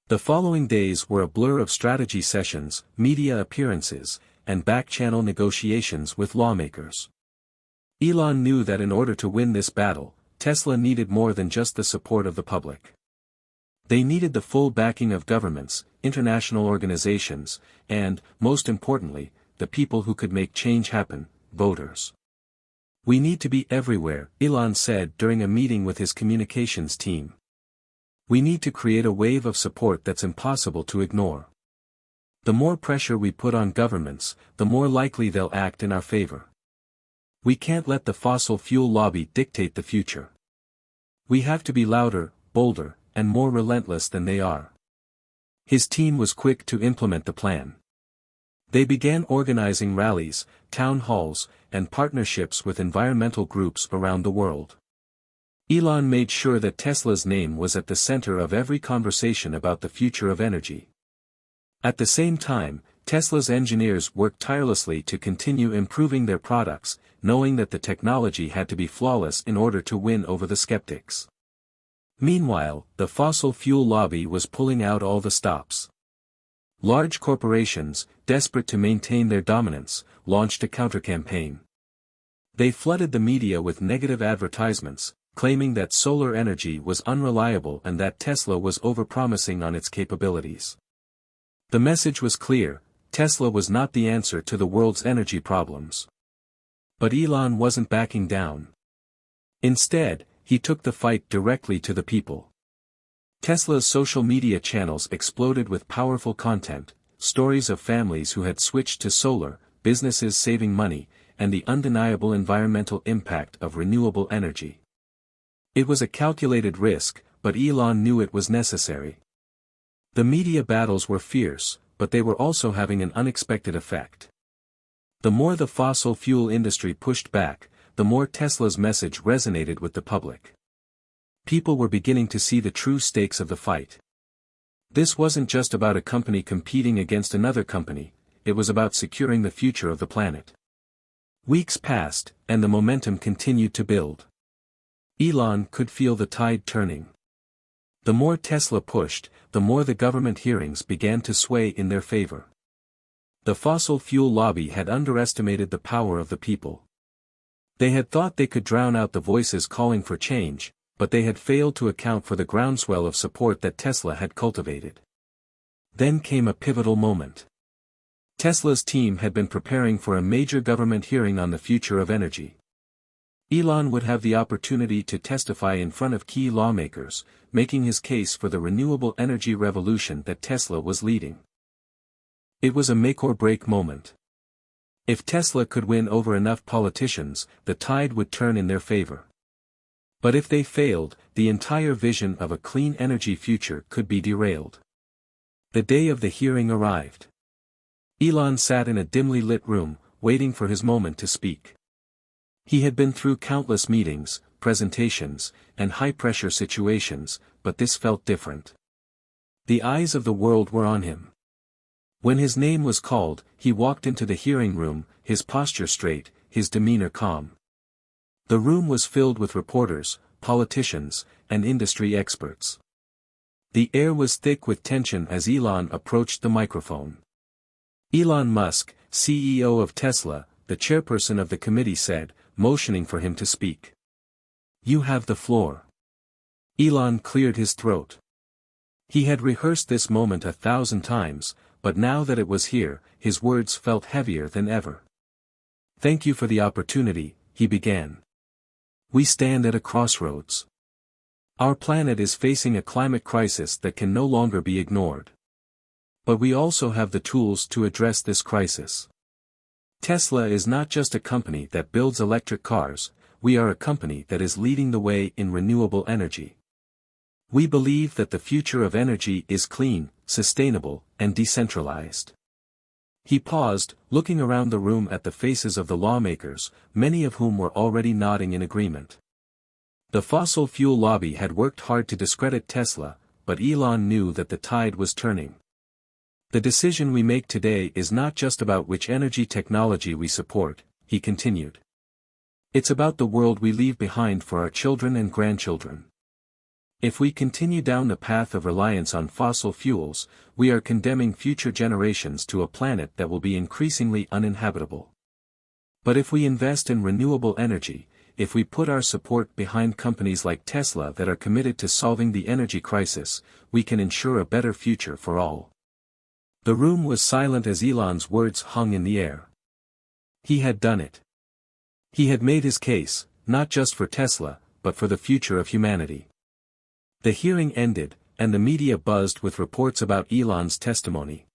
The following days were a blur of strategy sessions, media appearances, and back-channel negotiations with lawmakers. Elon knew that in order to win this battle, Tesla needed more than just the support of the public. They needed the full backing of governments, international organizations, and, most importantly, the people who could make change happen, voters. We need to be everywhere, Elon said during a meeting with his communications team. We need to create a wave of support that's impossible to ignore. The more pressure we put on governments, the more likely they'll act in our favor. We can't let the fossil fuel lobby dictate the future. We have to be louder, bolder, and more relentless than they are. His team was quick to implement the plan. They began organizing rallies, town halls, and partnerships with environmental groups around the world. Elon made sure that Tesla's name was at the center of every conversation about the future of energy. At the same time, Tesla's engineers worked tirelessly to continue improving their products, knowing that the technology had to be flawless in order to win over the skeptics. Meanwhile, the fossil fuel lobby was pulling out all the stops. Large corporations, desperate to maintain their dominance, launched a counter-campaign. They flooded the media with negative advertisements, claiming that solar energy was unreliable and that Tesla was overpromising on its capabilities. The message was clear: Tesla was not the answer to the world's energy problems. But Elon wasn't backing down. Instead, he took the fight directly to the people. Tesla's social media channels exploded with powerful content, stories of families who had switched to solar, businesses saving money, and the undeniable environmental impact of renewable energy. It was a calculated risk, but Elon knew it was necessary. The media battles were fierce, but they were also having an unexpected effect. The more the fossil fuel industry pushed back, the more Tesla's message resonated with the public. People were beginning to see the true stakes of the fight. This wasn't just about a company competing against another company, it was about securing the future of the planet. Weeks passed, and the momentum continued to build. Elon could feel the tide turning. The more Tesla pushed, the more the government hearings began to sway in their favor. The fossil fuel lobby had underestimated the power of the people. They had thought they could drown out the voices calling for change, but they had failed to account for the groundswell of support that Tesla had cultivated. Then came a pivotal moment. Tesla's team had been preparing for a major government hearing on the future of energy. Elon would have the opportunity to testify in front of key lawmakers, making his case for the renewable energy revolution that Tesla was leading. It was a make-or-break moment. If Tesla could win over enough politicians, the tide would turn in their favor. But if they failed, the entire vision of a clean energy future could be derailed. The day of the hearing arrived. Elon sat in a dimly lit room, waiting for his moment to speak. He had been through countless meetings, presentations, and high-pressure situations, but this felt different. The eyes of the world were on him. When his name was called, he walked into the hearing room, his posture straight, his demeanor calm. The room was filled with reporters, politicians, and industry experts. The air was thick with tension as Elon approached the microphone. Elon Musk, CEO of Tesla, the chairperson of the committee said, motioning for him to speak. "You have the floor." Elon cleared his throat. He had rehearsed this moment 1,000 times, but now that it was here, his words felt heavier than ever. "Thank you for the opportunity," he began. "We stand at a crossroads. Our planet is facing a climate crisis that can no longer be ignored. But we also have the tools to address this crisis. Tesla is not just a company that builds electric cars, we are a company that is leading the way in renewable energy. We believe that the future of energy is clean, sustainable, and decentralized." He paused, looking around the room at the faces of the lawmakers, many of whom were already nodding in agreement. The fossil fuel lobby had worked hard to discredit Tesla, but Elon knew that the tide was turning. "The decision we make today is not just about which energy technology we support," he continued. "It's about the world we leave behind for our children and grandchildren. If we continue down the path of reliance on fossil fuels, we are condemning future generations to a planet that will be increasingly uninhabitable. But if we invest in renewable energy, if we put our support behind companies like Tesla that are committed to solving the energy crisis, we can ensure a better future for all." The room was silent as Elon's words hung in the air. He had done it. He had made his case, not just for Tesla, but for the future of humanity. The hearing ended, and the media buzzed with reports about Elon's testimony.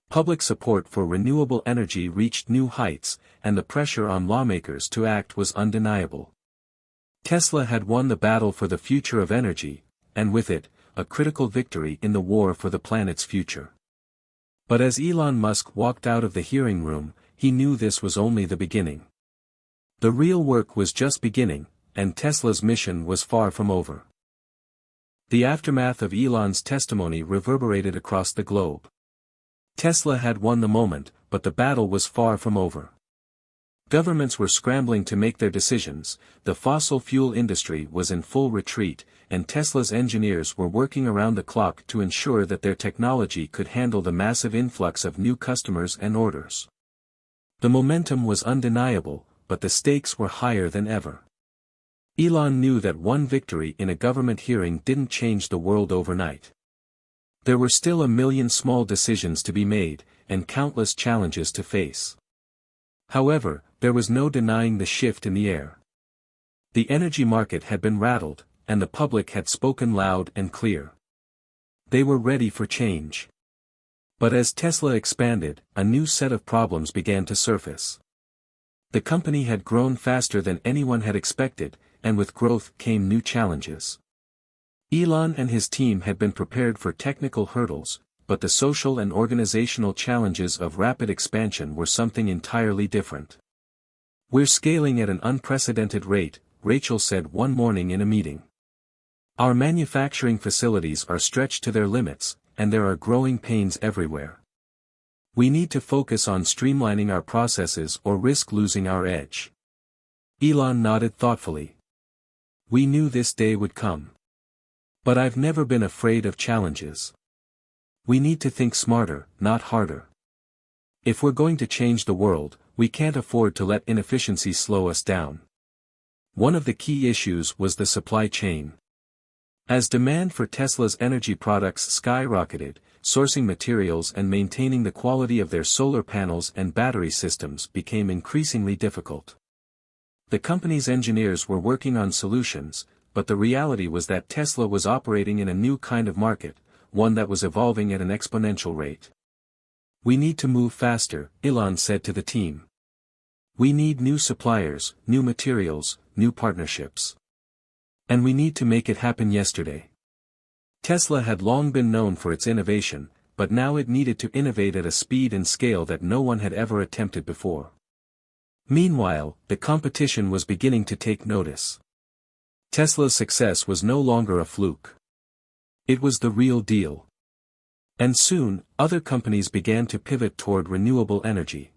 Public support for renewable energy reached new heights, and the pressure on lawmakers to act was undeniable. Tesla had won the battle for the future of energy, and with it, a critical victory in the war for the planet's future. But as Elon Musk walked out of the hearing room, he knew this was only the beginning. The real work was just beginning, and Tesla's mission was far from over. The aftermath of Elon's testimony reverberated across the globe. Tesla had won the moment, but the battle was far from over. Governments were scrambling to make their decisions, the fossil fuel industry was in full retreat, and Tesla's engineers were working around the clock to ensure that their technology could handle the massive influx of new customers and orders. The momentum was undeniable, but the stakes were higher than ever. Elon knew that one victory in a government hearing didn't change the world overnight. There were still a million small decisions to be made, and countless challenges to face. However, there was no denying the shift in the air. The energy market had been rattled, and the public had spoken loud and clear. They were ready for change. But as Tesla expanded, a new set of problems began to surface. The company had grown faster than anyone had expected, and with growth came new challenges. Elon and his team had been prepared for technical hurdles, but the social and organizational challenges of rapid expansion were something entirely different. "We're scaling at an unprecedented rate," Rachel said one morning in a meeting. "Our manufacturing facilities are stretched to their limits, and there are growing pains everywhere. We need to focus on streamlining our processes or risk losing our edge." Elon nodded thoughtfully. "We knew this day would come. But I've never been afraid of challenges. We need to think smarter, not harder. If we're going to change the world, we can't afford to let inefficiency slow us down." One of the key issues was the supply chain. As demand for Tesla's energy products skyrocketed, sourcing materials and maintaining the quality of their solar panels and battery systems became increasingly difficult. The company's engineers were working on solutions, but the reality was that Tesla was operating in a new kind of market, one that was evolving at an exponential rate. "We need to move faster," Elon said to the team. "We need new suppliers, new materials, new partnerships. And we need to make it happen yesterday." Tesla had long been known for its innovation, but now it needed to innovate at a speed and scale that no one had ever attempted before. Meanwhile, the competition was beginning to take notice. Tesla's success was no longer a fluke. It was the real deal. And soon, other companies began to pivot toward renewable energy.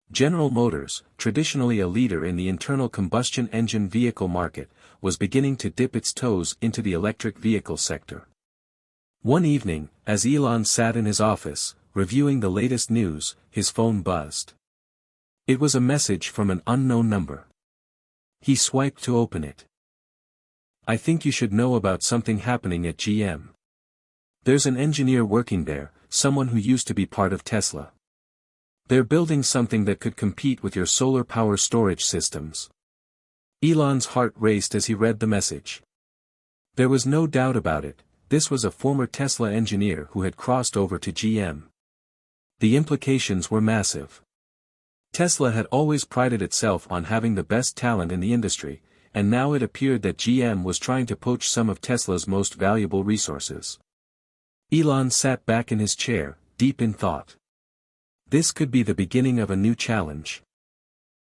General Motors, traditionally a leader in the internal combustion engine vehicle market, was beginning to dip its toes into the electric vehicle sector. One evening, as Elon sat in his office, reviewing the latest news, his phone buzzed. It was a message from an unknown number. He swiped to open it. "I think you should know about something happening at GM. There's an engineer working there, someone who used to be part of Tesla. They're building something that could compete with your solar power storage systems." Elon's heart raced as he read the message. There was no doubt about it, this was a former Tesla engineer who had crossed over to GM. The implications were massive. Tesla had always prided itself on having the best talent in the industry, and now it appeared that GM was trying to poach some of Tesla's most valuable resources. Elon sat back in his chair, deep in thought. This could be the beginning of a new challenge.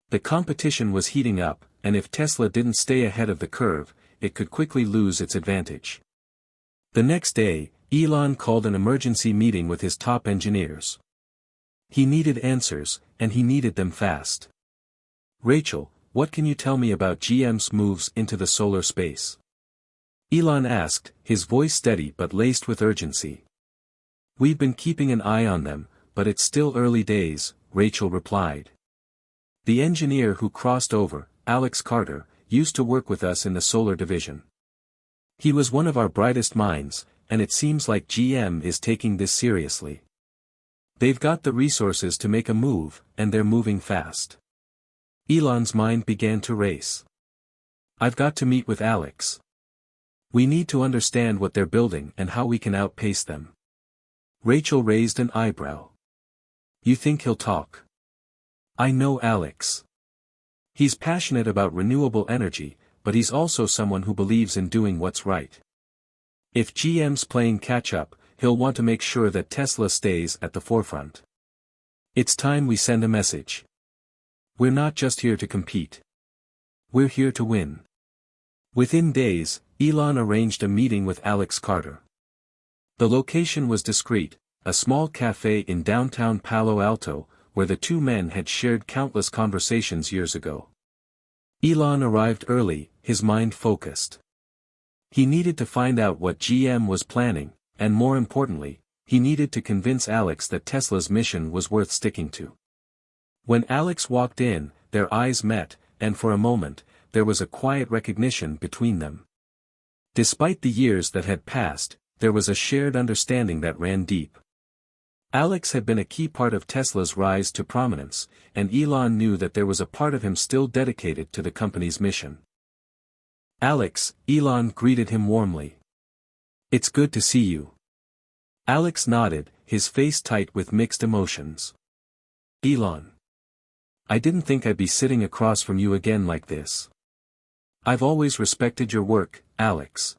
The competition was heating up, and if Tesla didn't stay ahead of the curve, it could quickly lose its advantage. The next day, Elon called an emergency meeting with his top engineers. He needed answers, and he needed them fast. "Rachel, what can you tell me about GM's moves into the solar space?" Elon asked, his voice steady but laced with urgency. "We've been keeping an eye on them, but it's still early days," Rachel replied. "The engineer who crossed over, Alex Carter, used to work with us in the solar division. He was one of our brightest minds, and it seems like GM is taking this seriously. They've got the resources to make a move, and they're moving fast." Elon's mind began to race. "I've got to meet with Alex. We need to understand what they're building and how we can outpace them." Rachel raised an eyebrow. "You think he'll talk?" "I know Alex. He's passionate about renewable energy, but he's also someone who believes in doing what's right. If GM's playing catch-up, he'll want to make sure that Tesla stays at the forefront. It's time we send a message. We're not just here to compete. We're here to win." Within days, Elon arranged a meeting with Alex Carter. The location was discreet, a small cafe in downtown Palo Alto, where the two men had shared countless conversations years ago. Elon arrived early, his mind focused. He needed to find out what GM was planning, and more importantly, he needed to convince Alex that Tesla's mission was worth sticking to. When Alex walked in, their eyes met, and for a moment, there was a quiet recognition between them. Despite the years that had passed, there was a shared understanding that ran deep. Alex had been a key part of Tesla's rise to prominence, and Elon knew that there was a part of him still dedicated to the company's mission. "Alex," Elon greeted him warmly. "It's good to see you." Alex nodded, his face tight with mixed emotions. "Elon. I didn't think I'd be sitting across from you again like this. I've always respected your work, Alex.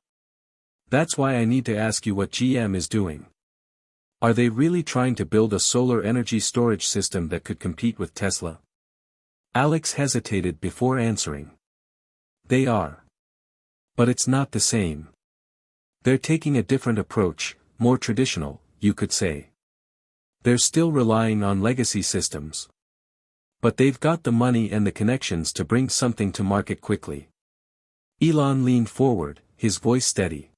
That's why I need to ask you what GM is doing. Are they really trying to build a solar energy storage system that could compete with Tesla?" Alex hesitated before answering. "They are. But it's not the same. They're taking a different approach, more traditional, you could say. They're still relying on legacy systems. But they've got the money and the connections to bring something to market quickly." Elon leaned forward, his voice steady.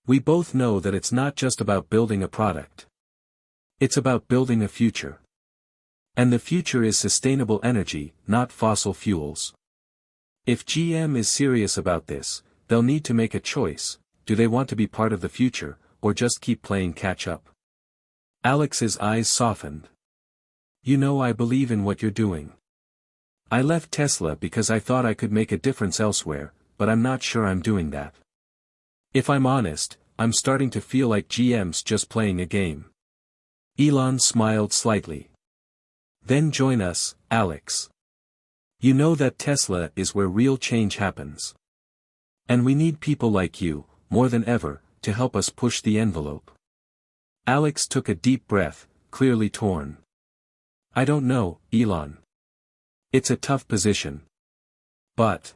"We both know that it's not just about building a product. It's about building a future. And the future is sustainable energy, not fossil fuels. If GM is serious about this, they'll need to make a choice. Do they want to be part of the future, or just keep playing catch-up? Alex's eyes softened. You know, I believe in what you're doing. I left Tesla because I thought I could make a difference elsewhere, but I'm not sure I'm doing that. If I'm honest, I'm starting to feel like GM's just playing a game. Elon smiled slightly. Then join us, Alex. You know that Tesla is where real change happens. And we need people like you, more than ever, to help us push the envelope. Alex took a deep breath, clearly torn. I don't know, Elon. It's a tough position. But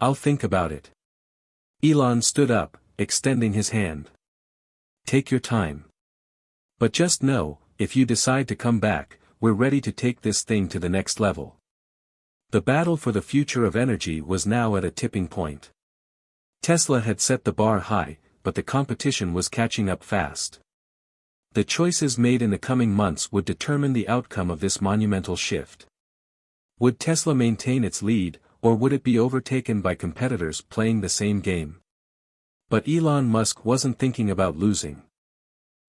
I'll think about it. Elon stood up, extending his hand. Take your time. But just know, if you decide to come back, we're ready to take this thing to the next level. The battle for the future of energy was now at a tipping point. Tesla had set the bar high, but the competition was catching up fast. The choices made in the coming months would determine the outcome of this monumental shift. Would Tesla maintain its lead, or would it be overtaken by competitors playing the same game? But Elon Musk wasn't thinking about losing.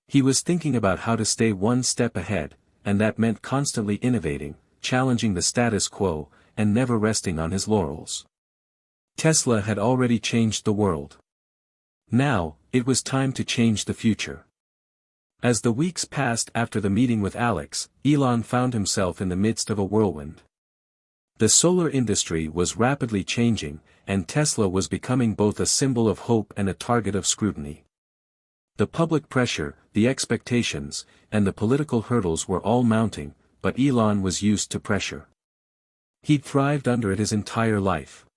He was thinking about how to stay one step ahead, and that meant constantly innovating, challenging the status quo, and never resting on his laurels. Tesla had already changed the world. Now, it was time to change the future. As the weeks passed after the meeting with Alex, Elon found himself in the midst of a whirlwind. The solar industry was rapidly changing, and Tesla was becoming both a symbol of hope and a target of scrutiny. The public pressure, the expectations, and the political hurdles were all mounting, but Elon was used to pressure. He'd thrived under it his entire life.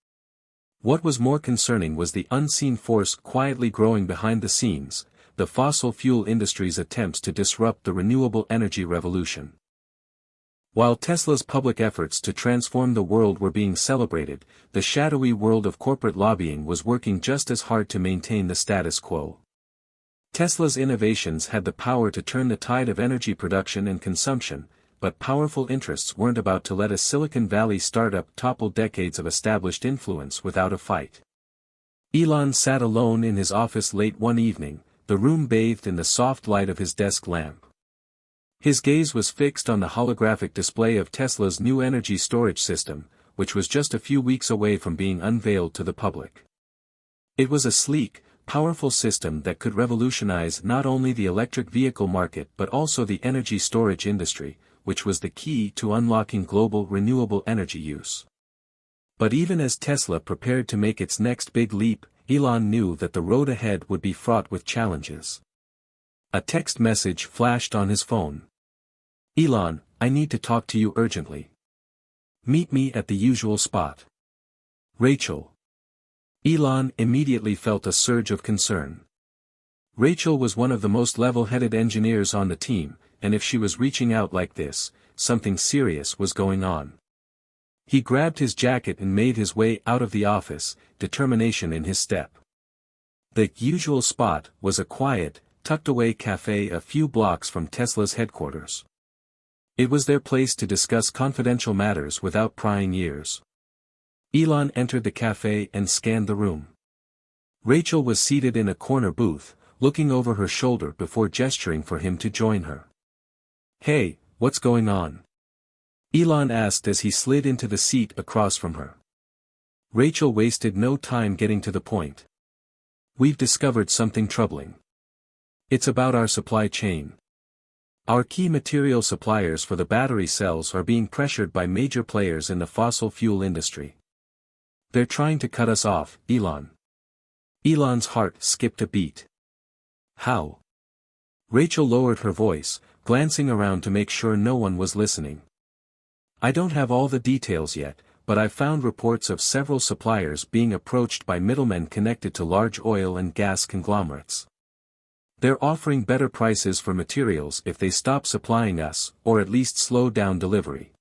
What was more concerning was the unseen force quietly growing behind the scenes, the fossil fuel industry's attempts to disrupt the renewable energy revolution. While Tesla's public efforts to transform the world were being celebrated, the shadowy world of corporate lobbying was working just as hard to maintain the status quo. Tesla's innovations had the power to turn the tide of energy production and consumption, but powerful interests weren't about to let a Silicon Valley startup topple decades of established influence without a fight. Elon sat alone in his office late one evening, the room bathed in the soft light of his desk lamp. His gaze was fixed on the holographic display of Tesla's new energy storage system, which was just a few weeks away from being unveiled to the public. It was a sleek, powerful system that could revolutionize not only the electric vehicle market but also the energy storage industry, which was the key to unlocking global renewable energy use. But even as Tesla prepared to make its next big leap, Elon knew that the road ahead would be fraught with challenges. A text message flashed on his phone. Elon, I need to talk to you urgently. Meet me at the usual spot. Rachel. Elon immediately felt a surge of concern. Rachel was one of the most level-headed engineers on the team, and if she was reaching out like this, something serious was going on. He grabbed his jacket and made his way out of the office, determination in his step. The usual spot was a quiet, tucked-away cafe a few blocks from Tesla's headquarters. It was their place to discuss confidential matters without prying ears. Elon entered the cafe and scanned the room. Rachel was seated in a corner booth, looking over her shoulder before gesturing for him to join her. Hey, what's going on? Elon asked as he slid into the seat across from her. Rachel wasted no time getting to the point. We've discovered something troubling. It's about our supply chain. Our key material suppliers for the battery cells are being pressured by major players in the fossil fuel industry. They're trying to cut us off, Elon. Elon's heart skipped a beat. How? Rachel lowered her voice, glancing around to make sure no one was listening. I don't have all the details yet, but I've found reports of several suppliers being approached by middlemen connected to large oil and gas conglomerates. They're offering better prices for materials if they stop supplying us, or at least slow down delivery.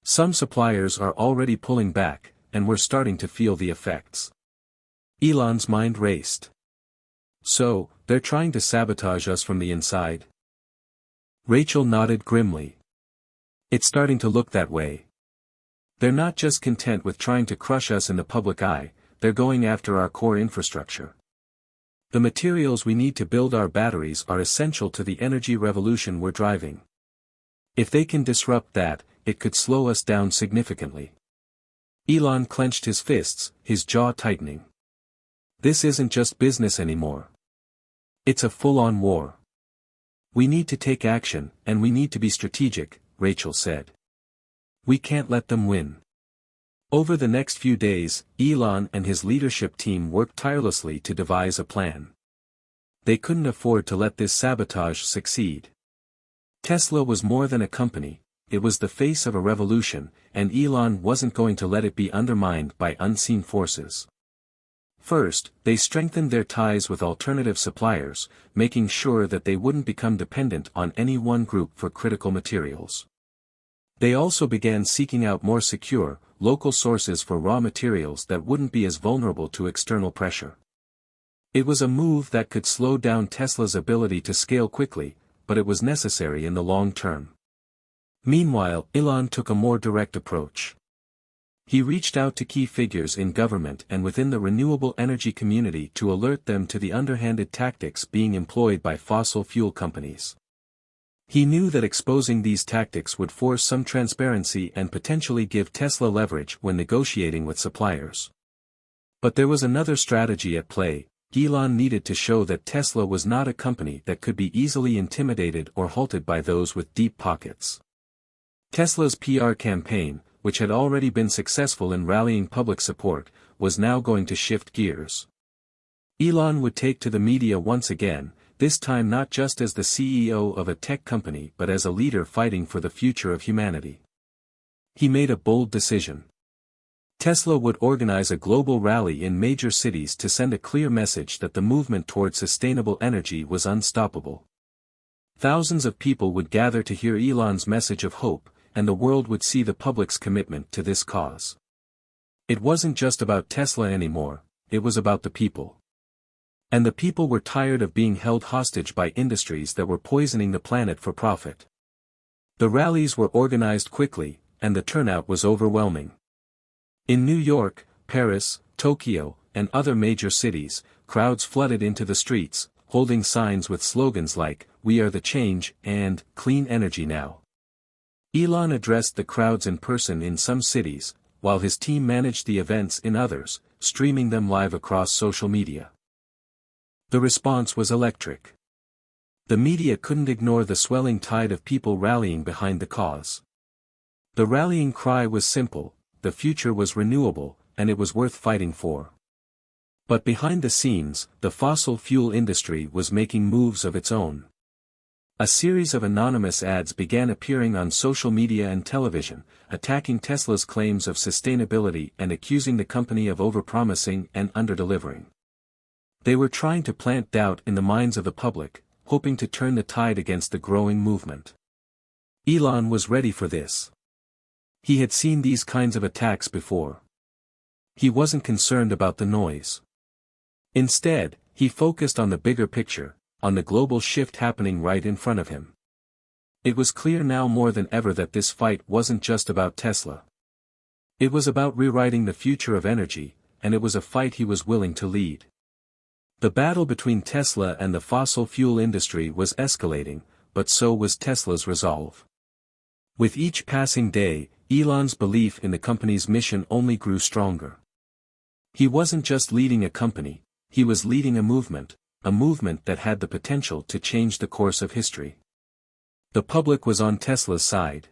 Some suppliers are already pulling back, and we're starting to feel the effects. Elon's mind raced. So, they're trying to sabotage us from the inside? Rachel nodded grimly. It's starting to look that way. They're not just content with trying to crush us in the public eye, they're going after our core infrastructure. The materials we need to build our batteries are essential to the energy revolution we're driving. If they can disrupt that, it could slow us down significantly. Elon clenched his fists, his jaw tightening. This isn't just business anymore. It's a full-on war. We need to take action, and we need to be strategic, Rachel said. We can't let them win. Over the next few days, Elon and his leadership team worked tirelessly to devise a plan. They couldn't afford to let this sabotage succeed. Tesla was more than a company, it was the face of a revolution, and Elon wasn't going to let it be undermined by unseen forces. First, they strengthened their ties with alternative suppliers, making sure that they wouldn't become dependent on any one group for critical materials. They also began seeking out more secure, local sources for raw materials that wouldn't be as vulnerable to external pressure. It was a move that could slow down Tesla's ability to scale quickly, but it was necessary in the long term. Meanwhile, Elon took a more direct approach. He reached out to key figures in government and within the renewable energy community to alert them to the underhanded tactics being employed by fossil fuel companies. He knew that exposing these tactics would force some transparency and potentially give Tesla leverage when negotiating with suppliers. But there was another strategy at play. Elon needed to show that Tesla was not a company that could be easily intimidated or halted by those with deep pockets. Tesla's PR campaign, which had already been successful in rallying public support, was now going to shift gears. Elon would take to the media once again, this time not just as the CEO of a tech company but as a leader fighting for the future of humanity. He made a bold decision. Tesla would organize a global rally in major cities to send a clear message that the movement toward sustainable energy was unstoppable. Thousands of people would gather to hear Elon's message of hope, and the world would see the public's commitment to this cause. It wasn't just about Tesla anymore, it was about the people. And the people were tired of being held hostage by industries that were poisoning the planet for profit. The rallies were organized quickly, and the turnout was overwhelming. In New York, Paris, Tokyo, and other major cities, crowds flooded into the streets, holding signs with slogans like, "We are the change," and "Clean energy now." Elon addressed the crowds in person in some cities, while his team managed the events in others, streaming them live across social media. The response was electric. The media couldn't ignore the swelling tide of people rallying behind the cause. The rallying cry was simple: the future was renewable, and it was worth fighting for. But behind the scenes, the fossil fuel industry was making moves of its own. A series of anonymous ads began appearing on social media and television, attacking Tesla's claims of sustainability and accusing the company of overpromising and underdelivering. They were trying to plant doubt in the minds of the public, hoping to turn the tide against the growing movement. Elon was ready for this. He had seen these kinds of attacks before. He wasn't concerned about the noise. Instead, he focused on the bigger picture, on the global shift happening right in front of him. It was clear now more than ever that this fight wasn't just about Tesla. It was about rewriting the future of energy, and it was a fight he was willing to lead. The battle between Tesla and the fossil fuel industry was escalating, but so was Tesla's resolve. With each passing day, Elon's belief in the company's mission only grew stronger. He wasn't just leading a company, he was leading a movement that had the potential to change the course of history. The public was on Tesla's side.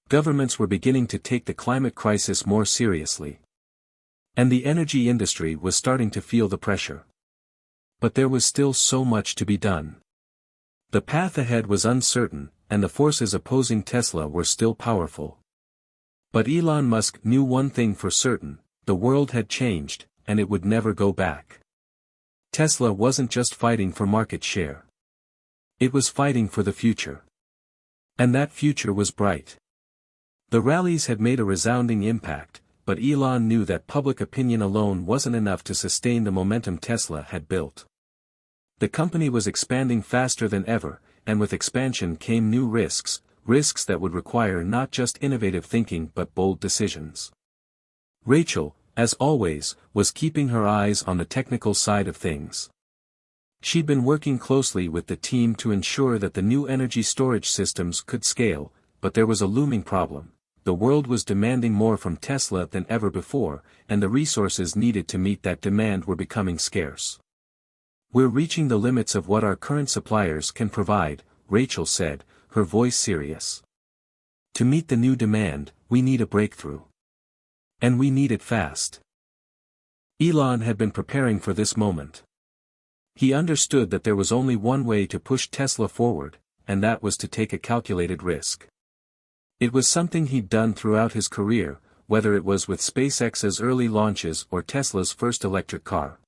Governments were beginning to take the climate crisis more seriously. And the energy industry was starting to feel the pressure. But there was still so much to be done. The path ahead was uncertain, and the forces opposing Tesla were still powerful. But Elon Musk knew one thing for certain: the world had changed, and it would never go back. Tesla wasn't just fighting for market share. It was fighting for the future. And that future was bright. The rallies had made a resounding impact, but Elon knew that public opinion alone wasn't enough to sustain the momentum Tesla had built. The company was expanding faster than ever, and with expansion came new risks: risks that would require not just innovative thinking but bold decisions. Rachel, as always, was keeping her eyes on the technical side of things. She'd been working closely with the team to ensure that the new energy storage systems could scale, but there was a looming problem. The world was demanding more from Tesla than ever before, and the resources needed to meet that demand were becoming scarce. "We're reaching the limits of what our current suppliers can provide," Rachel said, her voice serious. "To meet the new demand, we need a breakthrough. And we need it fast." Elon had been preparing for this moment. He understood that there was only one way to push Tesla forward, and that was to take a calculated risk. It was something he'd done throughout his career, whether it was with SpaceX's early launches or Tesla's first electric car.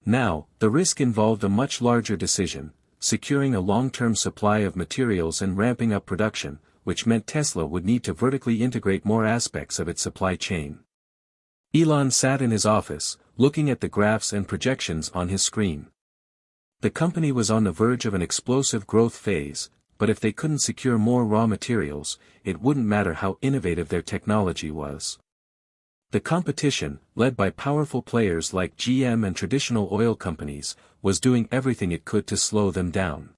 Now, the risk involved a much larger decision, securing a long-term supply of materials and ramping up production, which meant Tesla would need to vertically integrate more aspects of its supply chain. Elon sat in his office, looking at the graphs and projections on his screen. The company was on the verge of an explosive growth phase, but if they couldn't secure more raw materials, it wouldn't matter how innovative their technology was. The competition, led by powerful players like GM and traditional oil companies, was doing everything it could to slow them down.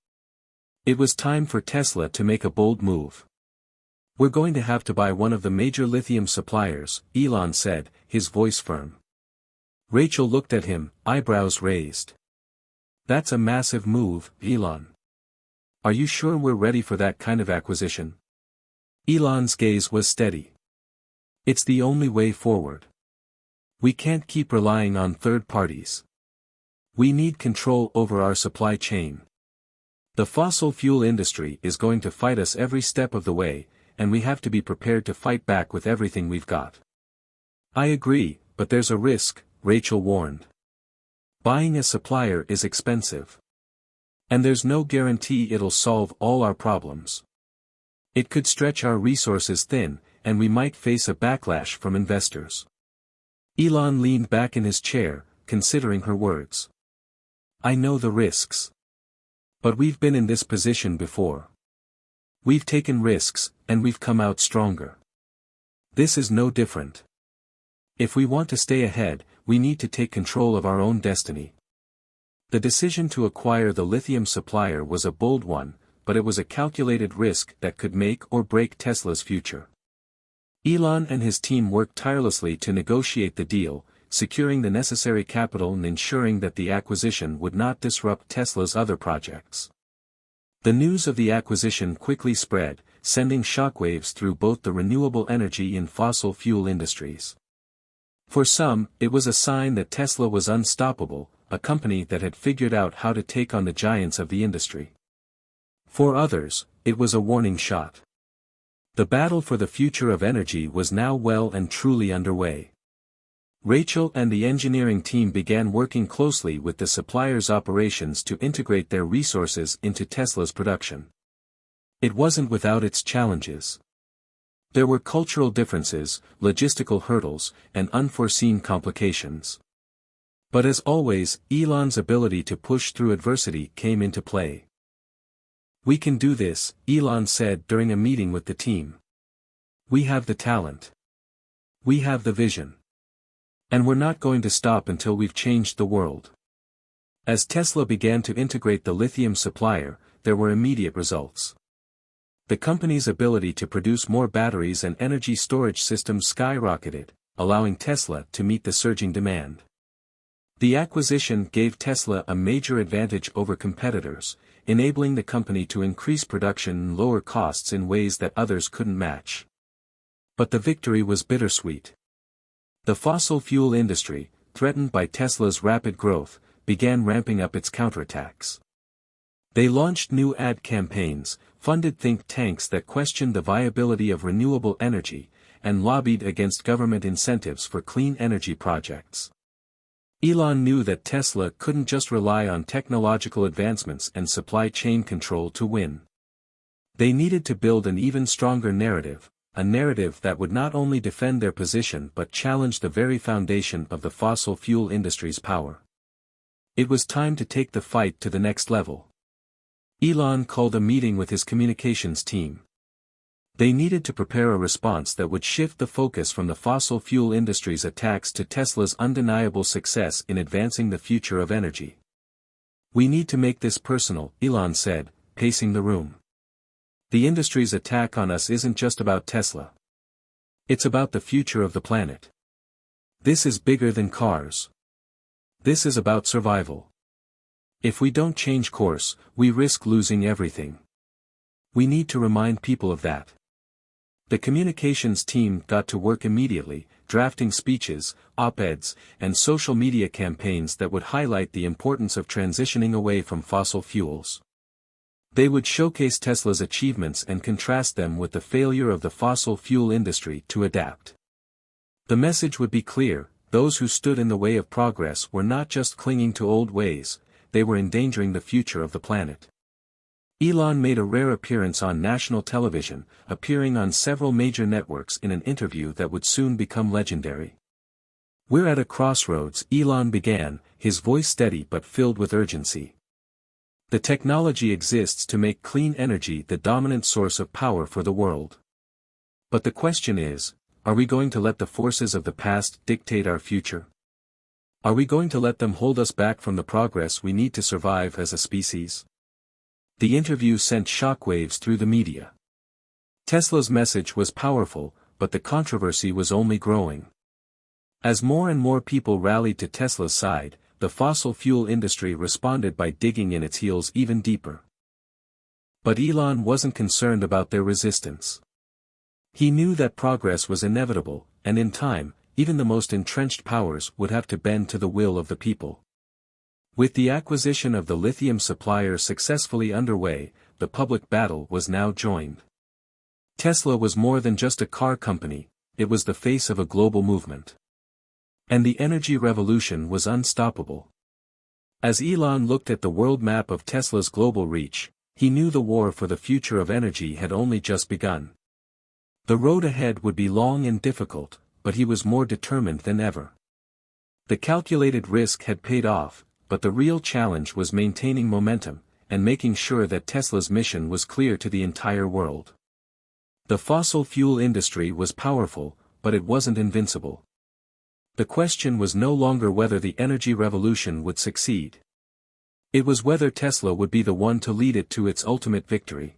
It was time for Tesla to make a bold move. "We're going to have to buy one of the major lithium suppliers," Elon said, his voice firm. Rachel looked at him, eyebrows raised. "That's a massive move, Elon. Are you sure we're ready for that kind of acquisition?" Elon's gaze was steady. "It's the only way forward. We can't keep relying on third parties. We need control over our supply chain. The fossil fuel industry is going to fight us every step of the way, and we have to be prepared to fight back with everything we've got." "I agree, but there's a risk," Rachel warned. "Buying a supplier is expensive. And there's no guarantee it'll solve all our problems. It could stretch our resources thin, and we might face a backlash from investors." Elon leaned back in his chair, considering her words. "I know the risks. But we've been in this position before. We've taken risks, and we've come out stronger. This is no different. If we want to stay ahead, we need to take control of our own destiny." The decision to acquire the lithium supplier was a bold one, but it was a calculated risk that could make or break Tesla's future. Elon and his team worked tirelessly to negotiate the deal, securing the necessary capital and ensuring that the acquisition would not disrupt Tesla's other projects. The news of the acquisition quickly spread, sending shockwaves through both the renewable energy and fossil fuel industries. For some, it was a sign that Tesla was unstoppable, a company that had figured out how to take on the giants of the industry. For others, it was a warning shot. The battle for the future of energy was now well and truly underway. Rachel and the engineering team began working closely with the supplier's operations to integrate their resources into Tesla's production. It wasn't without its challenges. There were cultural differences, logistical hurdles, and unforeseen complications. But as always, Elon's ability to push through adversity came into play. "We can do this," Elon said during a meeting with the team. "We have the talent. We have the vision. And we're not going to stop until we've changed the world." As Tesla began to integrate the lithium supplier, there were immediate results. The company's ability to produce more batteries and energy storage systems skyrocketed, allowing Tesla to meet the surging demand. The acquisition gave Tesla a major advantage over competitors, enabling the company to increase production and lower costs in ways that others couldn't match. But the victory was bittersweet. The fossil fuel industry, threatened by Tesla's rapid growth, began ramping up its counterattacks. They launched new ad campaigns, funded think tanks that questioned the viability of renewable energy, and lobbied against government incentives for clean energy projects. Elon knew that Tesla couldn't just rely on technological advancements and supply chain control to win. They needed to build an even stronger narrative, a narrative that would not only defend their position but challenge the very foundation of the fossil fuel industry's power. It was time to take the fight to the next level. Elon called a meeting with his communications team. They needed to prepare a response that would shift the focus from the fossil fuel industry's attacks to Tesla's undeniable success in advancing the future of energy. "We need to make this personal," Elon said, pacing the room. "The industry's attack on us isn't just about Tesla. It's about the future of the planet. This is bigger than cars. This is about survival. If we don't change course, we risk losing everything. We need to remind people of that." The communications team got to work immediately, drafting speeches, op-eds, and social media campaigns that would highlight the importance of transitioning away from fossil fuels. They would showcase Tesla's achievements and contrast them with the failure of the fossil fuel industry to adapt. The message would be clear: those who stood in the way of progress were not just clinging to old ways, they were endangering the future of the planet. Elon made a rare appearance on national television, appearing on several major networks in an interview that would soon become legendary. "We're at a crossroads," Elon began, his voice steady but filled with urgency. "The technology exists to make clean energy the dominant source of power for the world. But the question is, are we going to let the forces of the past dictate our future? Are we going to let them hold us back from the progress we need to survive as a species?" The interview sent shockwaves through the media. Tesla's message was powerful, but the controversy was only growing. As more and more people rallied to Tesla's side, the fossil fuel industry responded by digging in its heels even deeper. But Elon wasn't concerned about their resistance. He knew that progress was inevitable, and in time, even the most entrenched powers would have to bend to the will of the people. With the acquisition of the lithium supplier successfully underway, the public battle was now joined. Tesla was more than just a car company, it was the face of a global movement. And the energy revolution was unstoppable. As Elon looked at the world map of Tesla's global reach, he knew the war for the future of energy had only just begun. The road ahead would be long and difficult, but he was more determined than ever. The calculated risk had paid off, but the real challenge was maintaining momentum, and making sure that Tesla's mission was clear to the entire world. The fossil fuel industry was powerful, but it wasn't invincible. The question was no longer whether the energy revolution would succeed. It was whether Tesla would be the one to lead it to its ultimate victory.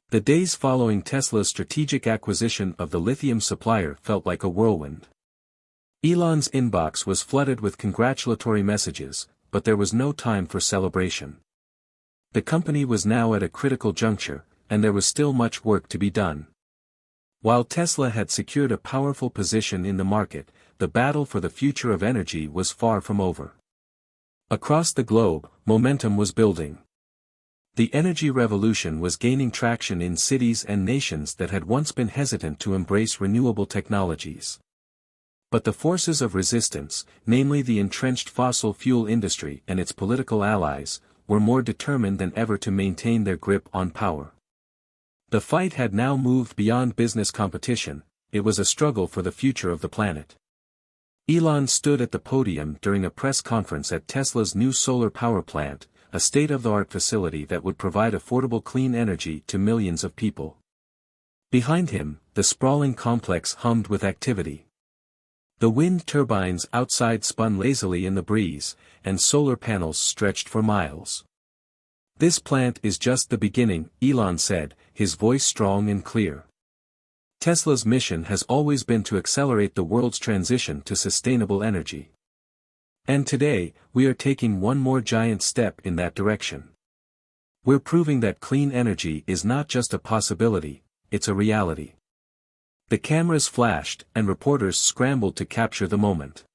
The days following Tesla's strategic acquisition of the lithium supplier felt like a whirlwind. Elon's inbox was flooded with congratulatory messages, but there was no time for celebration. The company was now at a critical juncture, and there was still much work to be done. While Tesla had secured a powerful position in the market, the battle for the future of energy was far from over. Across the globe, momentum was building. The energy revolution was gaining traction in cities and nations that had once been hesitant to embrace renewable technologies. But the forces of resistance, namely the entrenched fossil fuel industry and its political allies, were more determined than ever to maintain their grip on power. The fight had now moved beyond business competition, it was a struggle for the future of the planet. Elon stood at the podium during a press conference at Tesla's new solar power plant, a state-of-the-art facility that would provide affordable clean energy to millions of people. Behind him, the sprawling complex hummed with activity. The wind turbines outside spun lazily in the breeze, and solar panels stretched for miles. "This plant is just the beginning," Elon said, his voice strong and clear. "Tesla's mission has always been to accelerate the world's transition to sustainable energy. And today, we are taking one more giant step in that direction. We're proving that clean energy is not just a possibility, it's a reality." The cameras flashed, and reporters scrambled to capture the moment.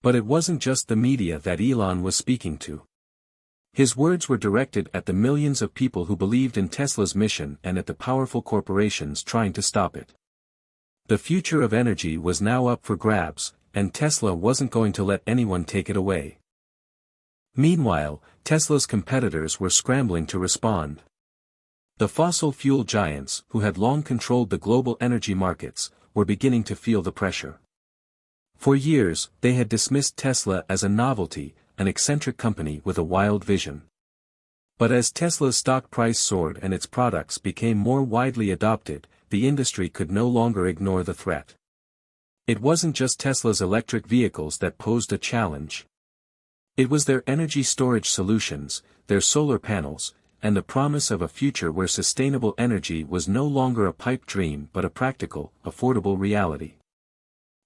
But it wasn't just the media that Elon was speaking to. His words were directed at the millions of people who believed in Tesla's mission and at the powerful corporations trying to stop it. The future of energy was now up for grabs, and Tesla wasn't going to let anyone take it away. Meanwhile, Tesla's competitors were scrambling to respond. The fossil fuel giants, who had long controlled the global energy markets, were beginning to feel the pressure. For years, they had dismissed Tesla as a novelty, an eccentric company with a wild vision. But as Tesla's stock price soared and its products became more widely adopted, the industry could no longer ignore the threat. It wasn't just Tesla's electric vehicles that posed a challenge. It was their energy storage solutions, their solar panels, and the promise of a future where sustainable energy was no longer a pipe dream but a practical, affordable reality.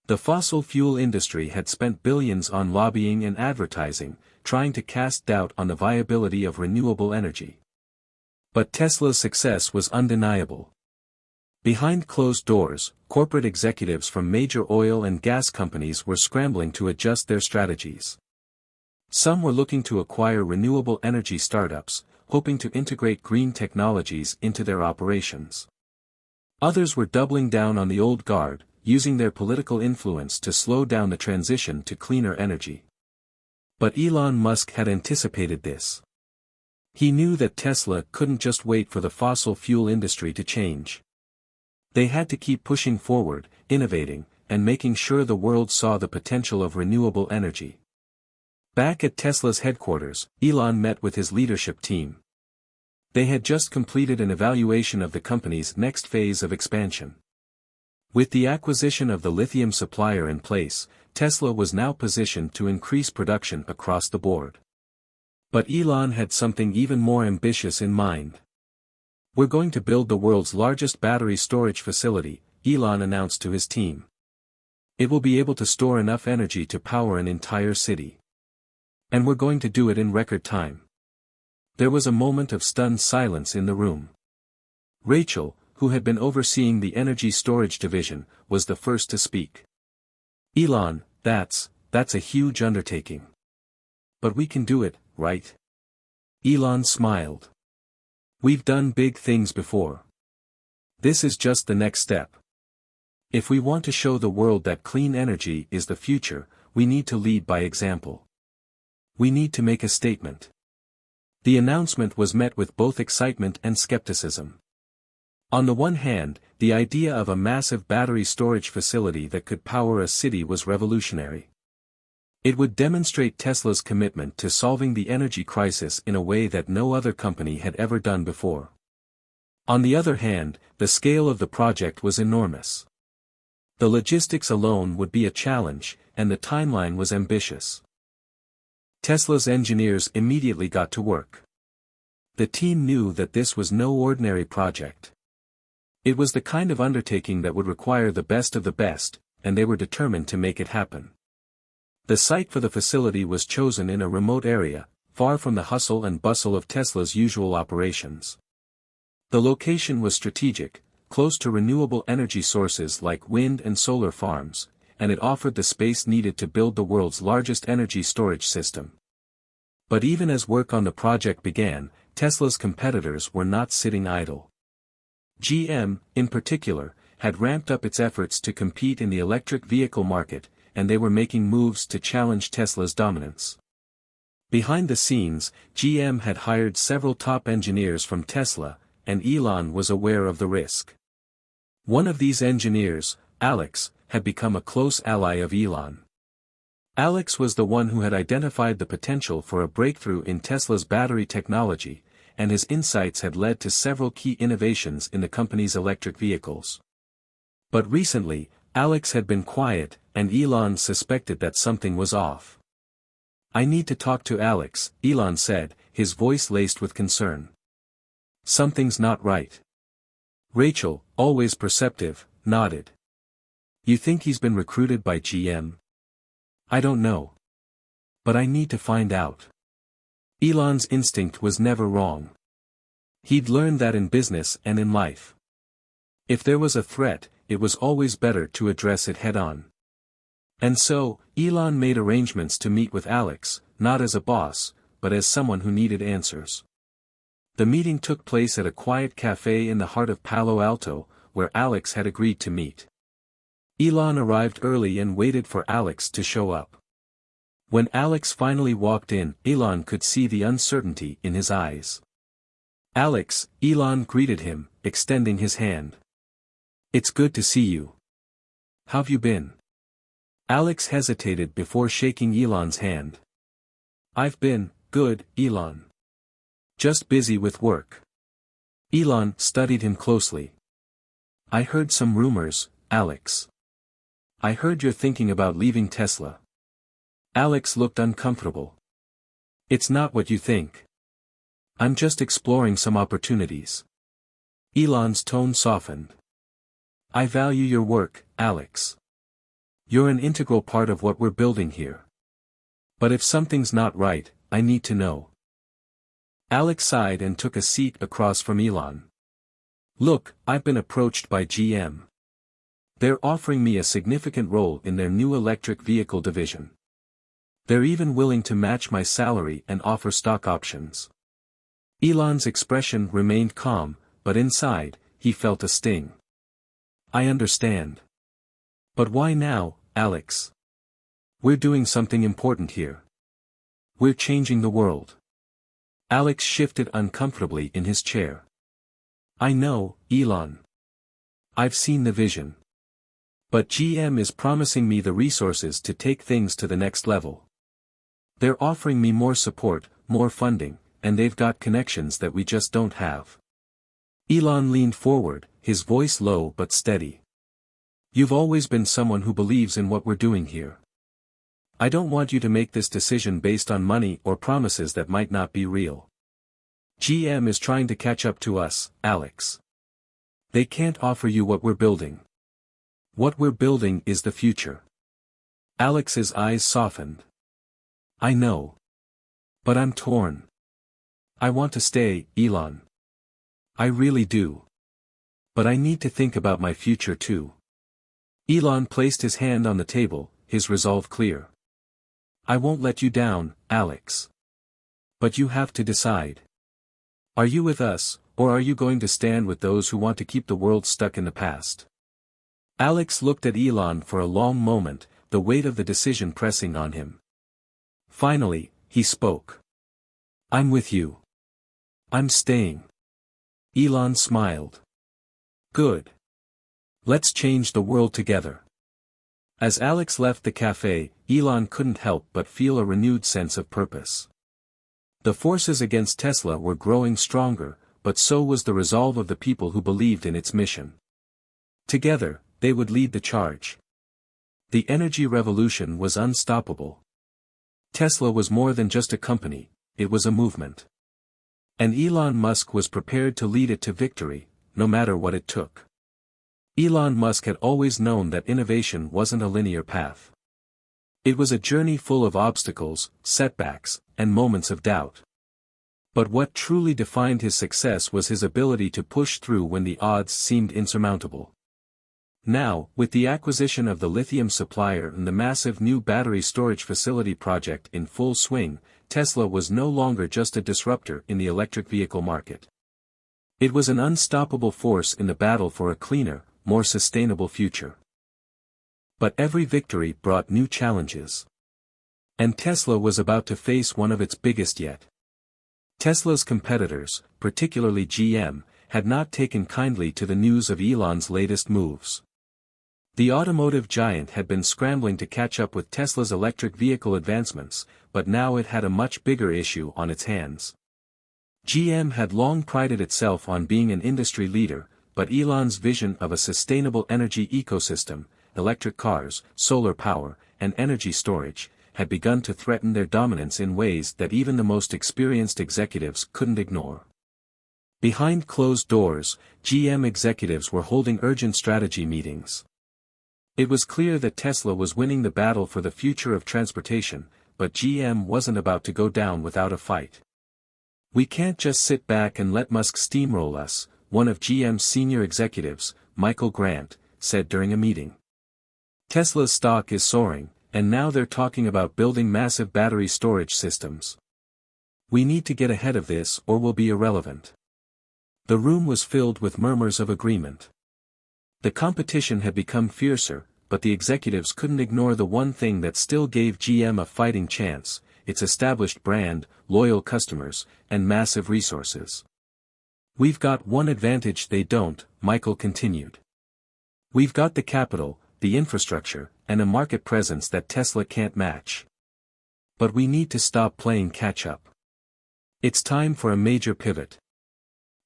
The fossil fuel industry had spent billions on lobbying and advertising, trying to cast doubt on the viability of renewable energy. But Tesla's success was undeniable. Behind closed doors, corporate executives from major oil and gas companies were scrambling to adjust their strategies. Some were looking to acquire renewable energy startups, hoping to integrate green technologies into their operations. Others were doubling down on the old guard, using their political influence to slow down the transition to cleaner energy. But Elon Musk had anticipated this. He knew that Tesla couldn't just wait for the fossil fuel industry to change. They had to keep pushing forward, innovating, and making sure the world saw the potential of renewable energy. Back at Tesla's headquarters, Elon met with his leadership team. They had just completed an evaluation of the company's next phase of expansion. With the acquisition of the lithium supplier in place, Tesla was now positioned to increase production across the board. But Elon had something even more ambitious in mind. "We're going to build the world's largest battery storage facility," Elon announced to his team. "It will be able to store enough energy to power an entire city. And we're going to do it in record time." There was a moment of stunned silence in the room. Rachel, who had been overseeing the energy storage division, was the first to speak. "Elon, that's a huge undertaking. But we can do it, right?" Elon smiled. "We've done big things before. This is just the next step. If we want to show the world that clean energy is the future, we need to lead by example. We need to make a statement." The announcement was met with both excitement and skepticism. On the one hand, the idea of a massive battery storage facility that could power a city was revolutionary. It would demonstrate Tesla's commitment to solving the energy crisis in a way that no other company had ever done before. On the other hand, the scale of the project was enormous. The logistics alone would be a challenge, and the timeline was ambitious. Tesla's engineers immediately got to work. The team knew that this was no ordinary project. It was the kind of undertaking that would require the best of the best, and they were determined to make it happen. The site for the facility was chosen in a remote area, far from the hustle and bustle of Tesla's usual operations. The location was strategic, close to renewable energy sources like wind and solar farms, and it offered the space needed to build the world's largest energy storage system. But even as work on the project began, Tesla's competitors were not sitting idle. GM, in particular, had ramped up its efforts to compete in the electric vehicle market, and they were making moves to challenge Tesla's dominance. Behind the scenes, GM had hired several top engineers from Tesla, and Elon was aware of the risk. One of these engineers, Alex, had become a close ally of Elon. Alex was the one who had identified the potential for a breakthrough in Tesla's battery technology, and his insights had led to several key innovations in the company's electric vehicles. But recently, Alex had been quiet, and Elon suspected that something was off. "I need to talk to Alex," Elon said, his voice laced with concern. "Something's not right." Rachel, always perceptive, nodded. "You think he's been recruited by GM?" "I don't know. But I need to find out." Elon's instinct was never wrong. He'd learned that in business and in life. If there was a threat, it was always better to address it head-on. And so, Elon made arrangements to meet with Alex, not as a boss, but as someone who needed answers. The meeting took place at a quiet cafe in the heart of Palo Alto, where Alex had agreed to meet. Elon arrived early and waited for Alex to show up. When Alex finally walked in, Elon could see the uncertainty in his eyes. "Alex," Elon greeted him, extending his hand. "It's good to see you. How've you been?" Alex hesitated before shaking Elon's hand. "I've been good, Elon. Just busy with work." Elon studied him closely. I heard some rumors, Alex. I heard you're thinking about leaving Tesla. Alex looked uncomfortable. It's not what you think. I'm just exploring some opportunities. Elon's tone softened. I value your work, Alex. You're an integral part of what we're building here. But if something's not right, I need to know. Alex sighed and took a seat across from Elon. Look, I've been approached by GM. They're offering me a significant role in their new electric vehicle division. They're even willing to match my salary and offer stock options. Elon's expression remained calm, but inside, he felt a sting. I understand. But why now, Alex? We're doing something important here. We're changing the world. Alex shifted uncomfortably in his chair. I know, Elon. I've seen the vision. But GM is promising me the resources to take things to the next level. They're offering me more support, more funding, and they've got connections that we just don't have. Elon leaned forward, his voice low but steady. You've always been someone who believes in what we're doing here. I don't want you to make this decision based on money or promises that might not be real. GM is trying to catch up to us, Alex. They can't offer you what we're building. What we're building is the future. Alex's eyes softened. I know. But I'm torn. I want to stay, Elon. I really do. But I need to think about my future too. Elon placed his hand on the table, his resolve clear. I won't let you down, Alex. But you have to decide. Are you with us, or are you going to stand with those who want to keep the world stuck in the past? Alex looked at Elon for a long moment, the weight of the decision pressing on him. Finally, he spoke. I'm with you. I'm staying. Elon smiled. Good. Let's change the world together. As Alex left the cafe, Elon couldn't help but feel a renewed sense of purpose. The forces against Tesla were growing stronger, but so was the resolve of the people who believed in its mission. Together, they would lead the charge. The energy revolution was unstoppable. Tesla was more than just a company, it was a movement. And Elon Musk was prepared to lead it to victory, no matter what it took. Elon Musk had always known that innovation wasn't a linear path. It was a journey full of obstacles, setbacks, and moments of doubt. But what truly defined his success was his ability to push through when the odds seemed insurmountable. Now, with the acquisition of the lithium supplier and the massive new battery storage facility project in full swing, Tesla was no longer just a disruptor in the electric vehicle market. It was an unstoppable force in the battle for a cleaner, more sustainable future. But every victory brought new challenges. And Tesla was about to face one of its biggest yet. Tesla's competitors, particularly GM, had not taken kindly to the news of Elon's latest moves. The automotive giant had been scrambling to catch up with Tesla's electric vehicle advancements, but now it had a much bigger issue on its hands. GM had long prided itself on being an industry leader, but Elon's vision of a sustainable energy ecosystem, electric cars, solar power, and energy storage, had begun to threaten their dominance in ways that even the most experienced executives couldn't ignore. Behind closed doors, GM executives were holding urgent strategy meetings. It was clear that Tesla was winning the battle for the future of transportation, but GM wasn't about to go down without a fight. We can't just sit back and let Musk steamroll us, one of GM's senior executives, Michael Grant, said during a meeting. Tesla's stock is soaring, and now they're talking about building massive battery storage systems. We need to get ahead of this or we'll be irrelevant. The room was filled with murmurs of agreement. The competition had become fiercer, but the executives couldn't ignore the one thing that still gave GM a fighting chance: its established brand, loyal customers, and massive resources. We've got one advantage they don't, Michael continued. We've got the capital, the infrastructure, and a market presence that Tesla can't match. But we need to stop playing catch-up. It's time for a major pivot.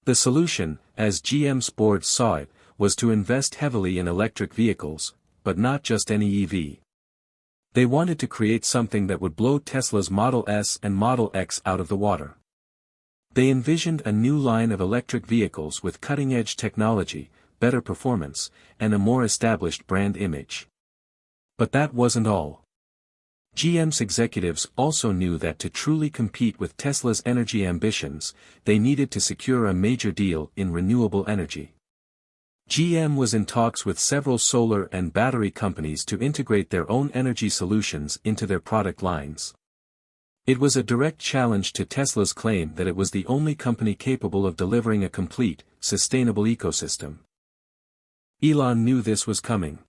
The solution, as GM's board saw it, was to invest heavily in electric vehicles, but not just any EV. They wanted to create something that would blow Tesla's Model S and Model X out of the water. They envisioned a new line of electric vehicles with cutting-edge technology, better performance, and a more established brand image. But that wasn't all. GM's executives also knew that to truly compete with Tesla's energy ambitions, they needed to secure a major deal in renewable energy. GM was in talks with several solar and battery companies to integrate their own energy solutions into their product lines. It was a direct challenge to Tesla's claim that it was the only company capable of delivering a complete, sustainable ecosystem. Elon knew this was coming.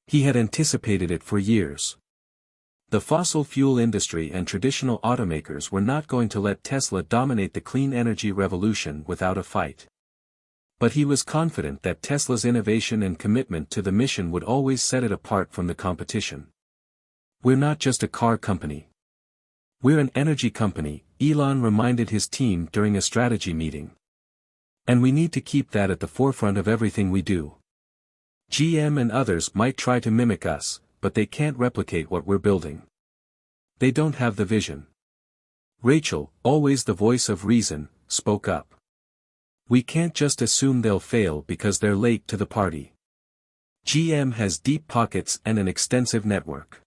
He had anticipated it for years. The fossil fuel industry and traditional automakers were not going to let Tesla dominate the clean energy revolution without a fight. But he was confident that Tesla's innovation and commitment to the mission would always set it apart from the competition. "We're not just a car company. We're an energy company," Elon reminded his team during a strategy meeting. "And we need to keep that at the forefront of everything we do. GM and others might try to mimic us, but they can't replicate what we're building. They don't have the vision." Rachel, always the voice of reason, spoke up. "We can't just assume they'll fail because they're late to the party. GM has deep pockets and an extensive network.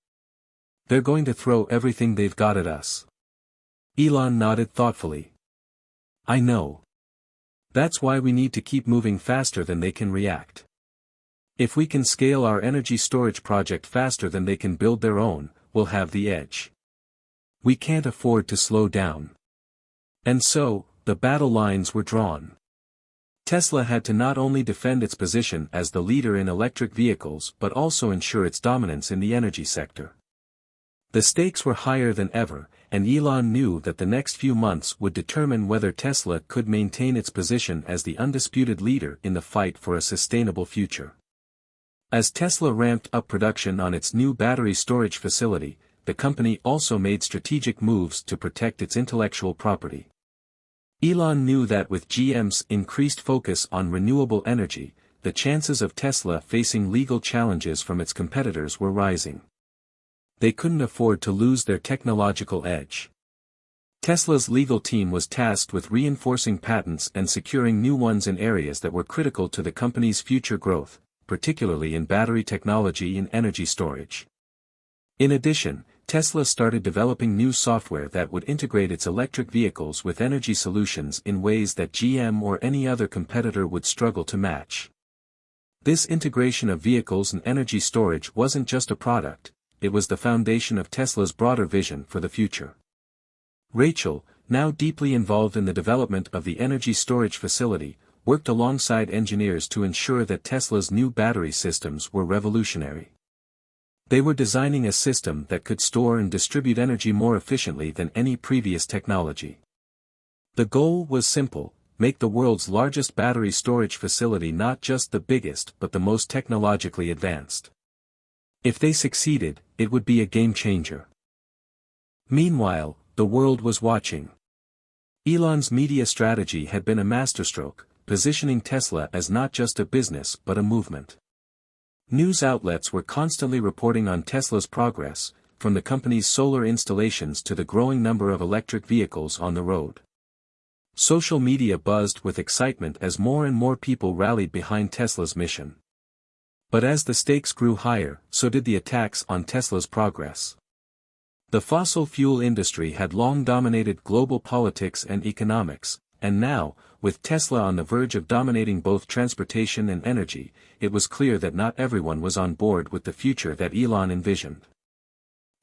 They're going to throw everything they've got at us." Elon nodded thoughtfully. "I know. That's why we need to keep moving faster than they can react. If we can scale our energy storage project faster than they can build their own, we'll have the edge. We can't afford to slow down." And so, the battle lines were drawn. Tesla had to not only defend its position as the leader in electric vehicles but also ensure its dominance in the energy sector. The stakes were higher than ever, and Elon knew that the next few months would determine whether Tesla could maintain its position as the undisputed leader in the fight for a sustainable future. As Tesla ramped up production on its new battery storage facility, the company also made strategic moves to protect its intellectual property. Elon knew that with GM's increased focus on renewable energy, the chances of Tesla facing legal challenges from its competitors were rising. They couldn't afford to lose their technological edge. Tesla's legal team was tasked with reinforcing patents and securing new ones in areas that were critical to the company's future growth, particularly in battery technology and energy storage. In addition, Tesla started developing new software that would integrate its electric vehicles with energy solutions in ways that GM or any other competitor would struggle to match. This integration of vehicles and energy storage wasn't just a product, it was the foundation of Tesla's broader vision for the future. Rachel, now deeply involved in the development of the energy storage facility, worked alongside engineers to ensure that Tesla's new battery systems were revolutionary. They were designing a system that could store and distribute energy more efficiently than any previous technology. The goal was simple: make the world's largest battery storage facility not just the biggest but the most technologically advanced. If they succeeded, it would be a game changer. Meanwhile, the world was watching. Elon's media strategy had been a masterstroke, positioning Tesla as not just a business but a movement. News outlets were constantly reporting on Tesla's progress, from the company's solar installations to the growing number of electric vehicles on the road. Social media buzzed with excitement as more and more people rallied behind Tesla's mission. But as the stakes grew higher, so did the attacks on Tesla's progress. The fossil fuel industry had long dominated global politics and economics, and now, with Tesla on the verge of dominating both transportation and energy, it was clear that not everyone was on board with the future that Elon envisioned.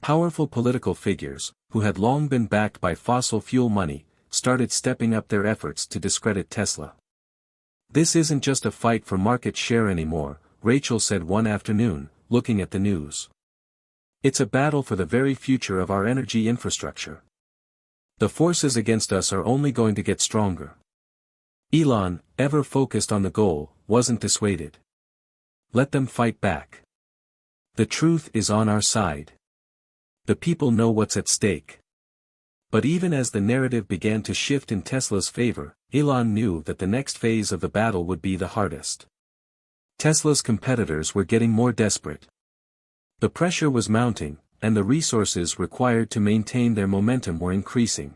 Powerful political figures, who had long been backed by fossil fuel money, started stepping up their efforts to discredit Tesla. "This isn't just a fight for market share anymore," Rachel said one afternoon, looking at the news. "It's a battle for the very future of our energy infrastructure. The forces against us are only going to get stronger." Elon, ever focused on the goal, wasn't dissuaded. "Let them fight back. The truth is on our side. The people know what's at stake." But even as the narrative began to shift in Tesla's favor, Elon knew that the next phase of the battle would be the hardest. Tesla's competitors were getting more desperate. The pressure was mounting, and the resources required to maintain their momentum were increasing.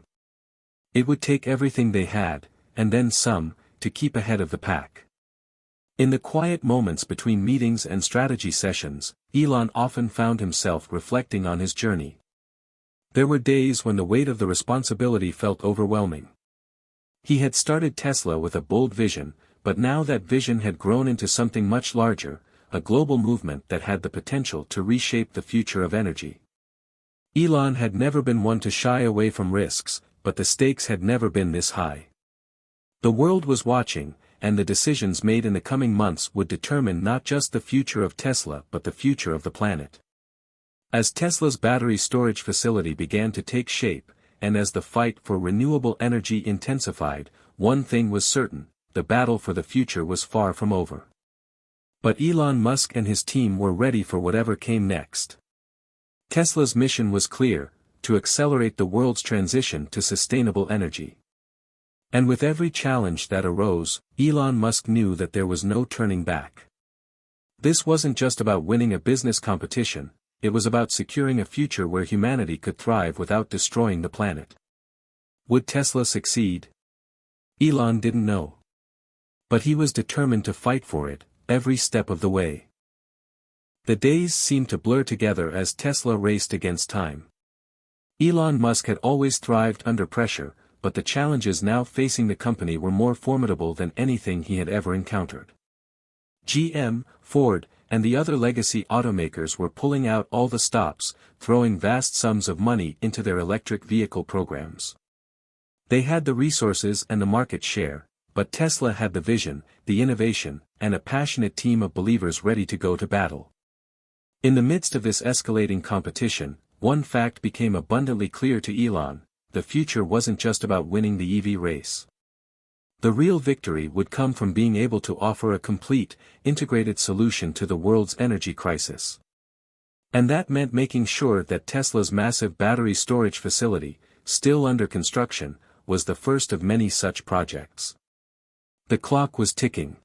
It would take everything they had, and then some, to keep ahead of the pack. In the quiet moments between meetings and strategy sessions, Elon often found himself reflecting on his journey. There were days when the weight of the responsibility felt overwhelming. He had started Tesla with a bold vision, but now that vision had grown into something much larger, a global movement that had the potential to reshape the future of energy. Elon had never been one to shy away from risks, but the stakes had never been this high. The world was watching, and the decisions made in the coming months would determine not just the future of Tesla but the future of the planet. As Tesla's battery storage facility began to take shape, and as the fight for renewable energy intensified, one thing was certain: the battle for the future was far from over. But Elon Musk and his team were ready for whatever came next. Tesla's mission was clear: to accelerate the world's transition to sustainable energy. And with every challenge that arose, Elon Musk knew that there was no turning back. This wasn't just about winning a business competition, it was about securing a future where humanity could thrive without destroying the planet. Would Tesla succeed? Elon didn't know. But he was determined to fight for it, every step of the way. The days seemed to blur together as Tesla raced against time. Elon Musk had always thrived under pressure, but the challenges now facing the company were more formidable than anything he had ever encountered. GM, Ford, and the other legacy automakers were pulling out all the stops, throwing vast sums of money into their electric vehicle programs. They had the resources and the market share, but Tesla had the vision, the innovation, and a passionate team of believers ready to go to battle. In the midst of this escalating competition, one fact became abundantly clear to Elon: the future wasn't just about winning the EV race. The real victory would come from being able to offer a complete, integrated solution to the world's energy crisis. And that meant making sure that Tesla's massive battery storage facility, still under construction, was the first of many such projects. The clock was ticking.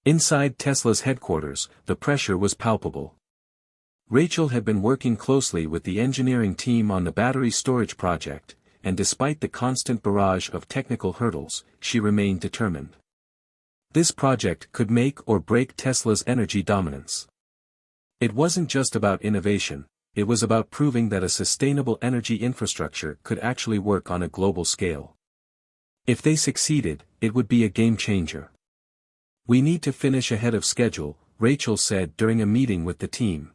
Inside Tesla's headquarters, the pressure was palpable. Rachel had been working closely with the engineering team on the battery storage project, and despite the constant barrage of technical hurdles, she remained determined. This project could make or break Tesla's energy dominance. It wasn't just about innovation, it was about proving that a sustainable energy infrastructure could actually work on a global scale. If they succeeded, it would be a game changer. "We need to finish ahead of schedule," Rachel said during a meeting with the team.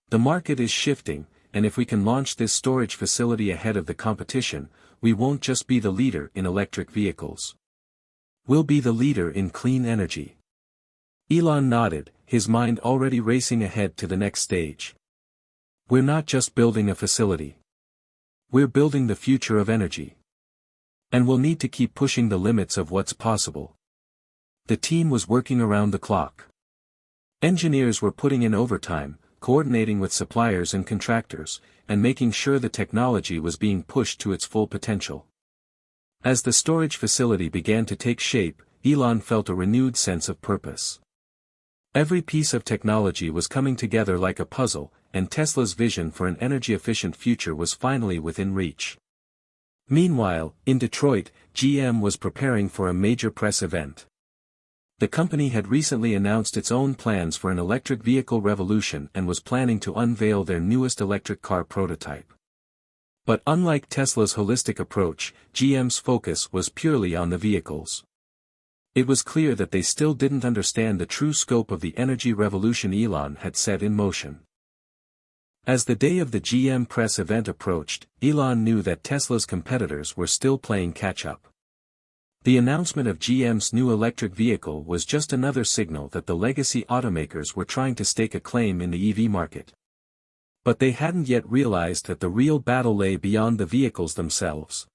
"The market is shifting, and if we can launch this storage facility ahead of the competition, we won't just be the leader in electric vehicles. We'll be the leader in clean energy." Elon nodded, his mind already racing ahead to the next stage. "We're not just building a facility. We're building the future of energy. And we'll need to keep pushing the limits of what's possible." The team was working around the clock. Engineers were putting in overtime, coordinating with suppliers and contractors, and making sure the technology was being pushed to its full potential. As the storage facility began to take shape, Elon felt a renewed sense of purpose. Every piece of technology was coming together like a puzzle, and Tesla's vision for an energy-efficient future was finally within reach. Meanwhile, in Detroit, GM was preparing for a major press event. The company had recently announced its own plans for an electric vehicle revolution and was planning to unveil their newest electric car prototype. But unlike Tesla's holistic approach, GM's focus was purely on the vehicles. It was clear that they still didn't understand the true scope of the energy revolution Elon had set in motion. As the day of the GM press event approached, Elon knew that Tesla's competitors were still playing catch-up. The announcement of GM's new electric vehicle was just another signal that the legacy automakers were trying to stake a claim in the EV market. But they hadn't yet realized that the real battle lay beyond the vehicles themselves.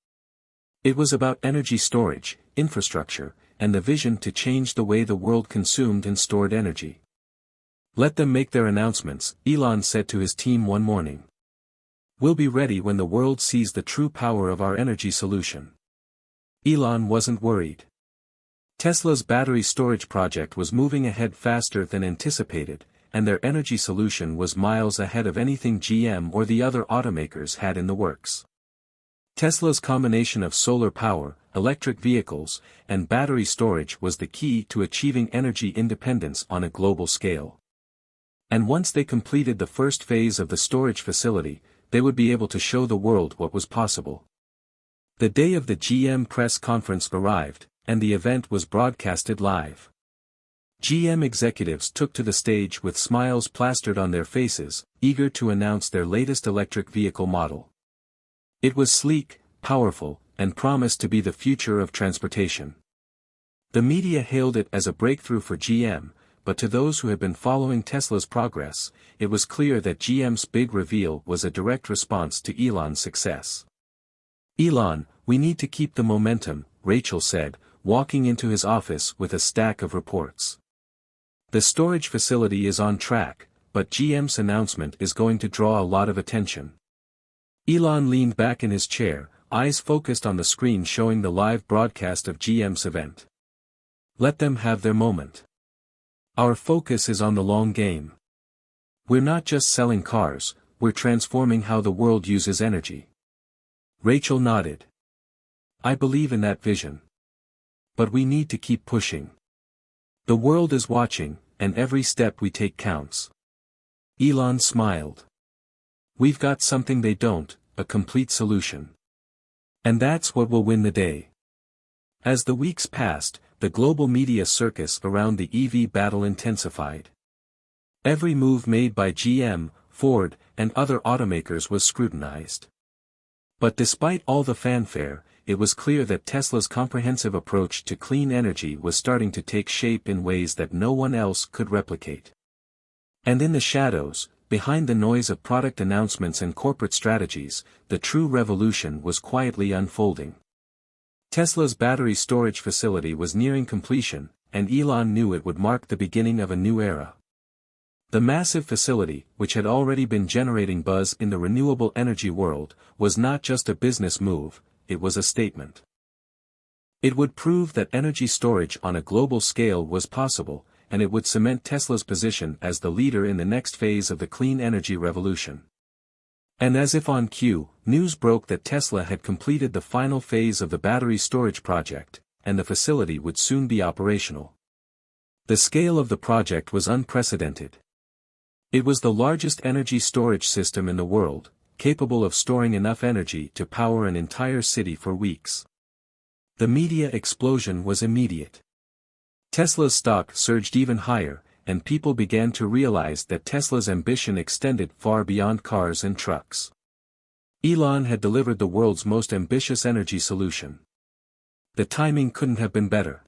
It was about energy storage, infrastructure, and the vision to change the way the world consumed and stored energy. "Let them make their announcements," Elon said to his team one morning. "We'll be ready when the world sees the true power of our energy solution." Elon wasn't worried. Tesla's battery storage project was moving ahead faster than anticipated, and their energy solution was miles ahead of anything GM or the other automakers had in the works. Tesla's combination of solar power, electric vehicles, and battery storage was the key to achieving energy independence on a global scale. And once they completed the first phase of the storage facility, they would be able to show the world what was possible. The day of the GM press conference arrived, and the event was broadcasted live. GM executives took to the stage with smiles plastered on their faces, eager to announce their latest electric vehicle model. It was sleek, powerful, and promised to be the future of transportation. The media hailed it as a breakthrough for GM, but to those who had been following Tesla's progress, it was clear that GM's big reveal was a direct response to Elon's success. "Elon, we need to keep the momentum," Rachel said, walking into his office with a stack of reports. "The storage facility is on track, but GM's announcement is going to draw a lot of attention." Elon leaned back in his chair, eyes focused on the screen showing the live broadcast of GM's event. "Let them have their moment. Our focus is on the long game. We're not just selling cars, we're transforming how the world uses energy." Rachel nodded. "I believe in that vision. But we need to keep pushing. The world is watching, and every step we take counts." Elon smiled. "We've got something they don't, a complete solution. And that's what will win the day." As the weeks passed, the global media circus around the EV battle intensified. Every move made by GM, Ford, and other automakers was scrutinized. But despite all the fanfare, it was clear that Tesla's comprehensive approach to clean energy was starting to take shape in ways that no one else could replicate. And in the shadows, behind the noise of product announcements and corporate strategies, the true revolution was quietly unfolding. Tesla's battery storage facility was nearing completion, and Elon knew it would mark the beginning of a new era. The massive facility, which had already been generating buzz in the renewable energy world, was not just a business move, it was a statement. It would prove that energy storage on a global scale was possible, and it would cement Tesla's position as the leader in the next phase of the clean energy revolution. And as if on cue, news broke that Tesla had completed the final phase of the battery storage project, and the facility would soon be operational. The scale of the project was unprecedented. It was the largest energy storage system in the world, capable of storing enough energy to power an entire city for weeks. The media explosion was immediate. Tesla's stock surged even higher, and people began to realize that Tesla's ambition extended far beyond cars and trucks. Elon had delivered the world's most ambitious energy solution. The timing couldn't have been better.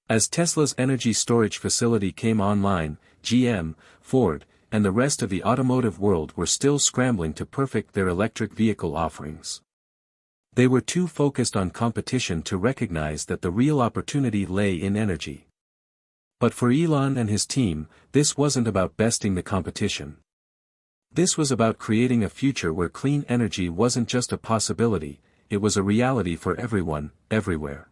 As Tesla's energy storage facility came online, GM, Ford, and the rest of the automotive world were still scrambling to perfect their electric vehicle offerings. They were too focused on competition to recognize that the real opportunity lay in energy. But for Elon and his team, this wasn't about besting the competition. This was about creating a future where clean energy wasn't just a possibility, it was a reality for everyone, everywhere.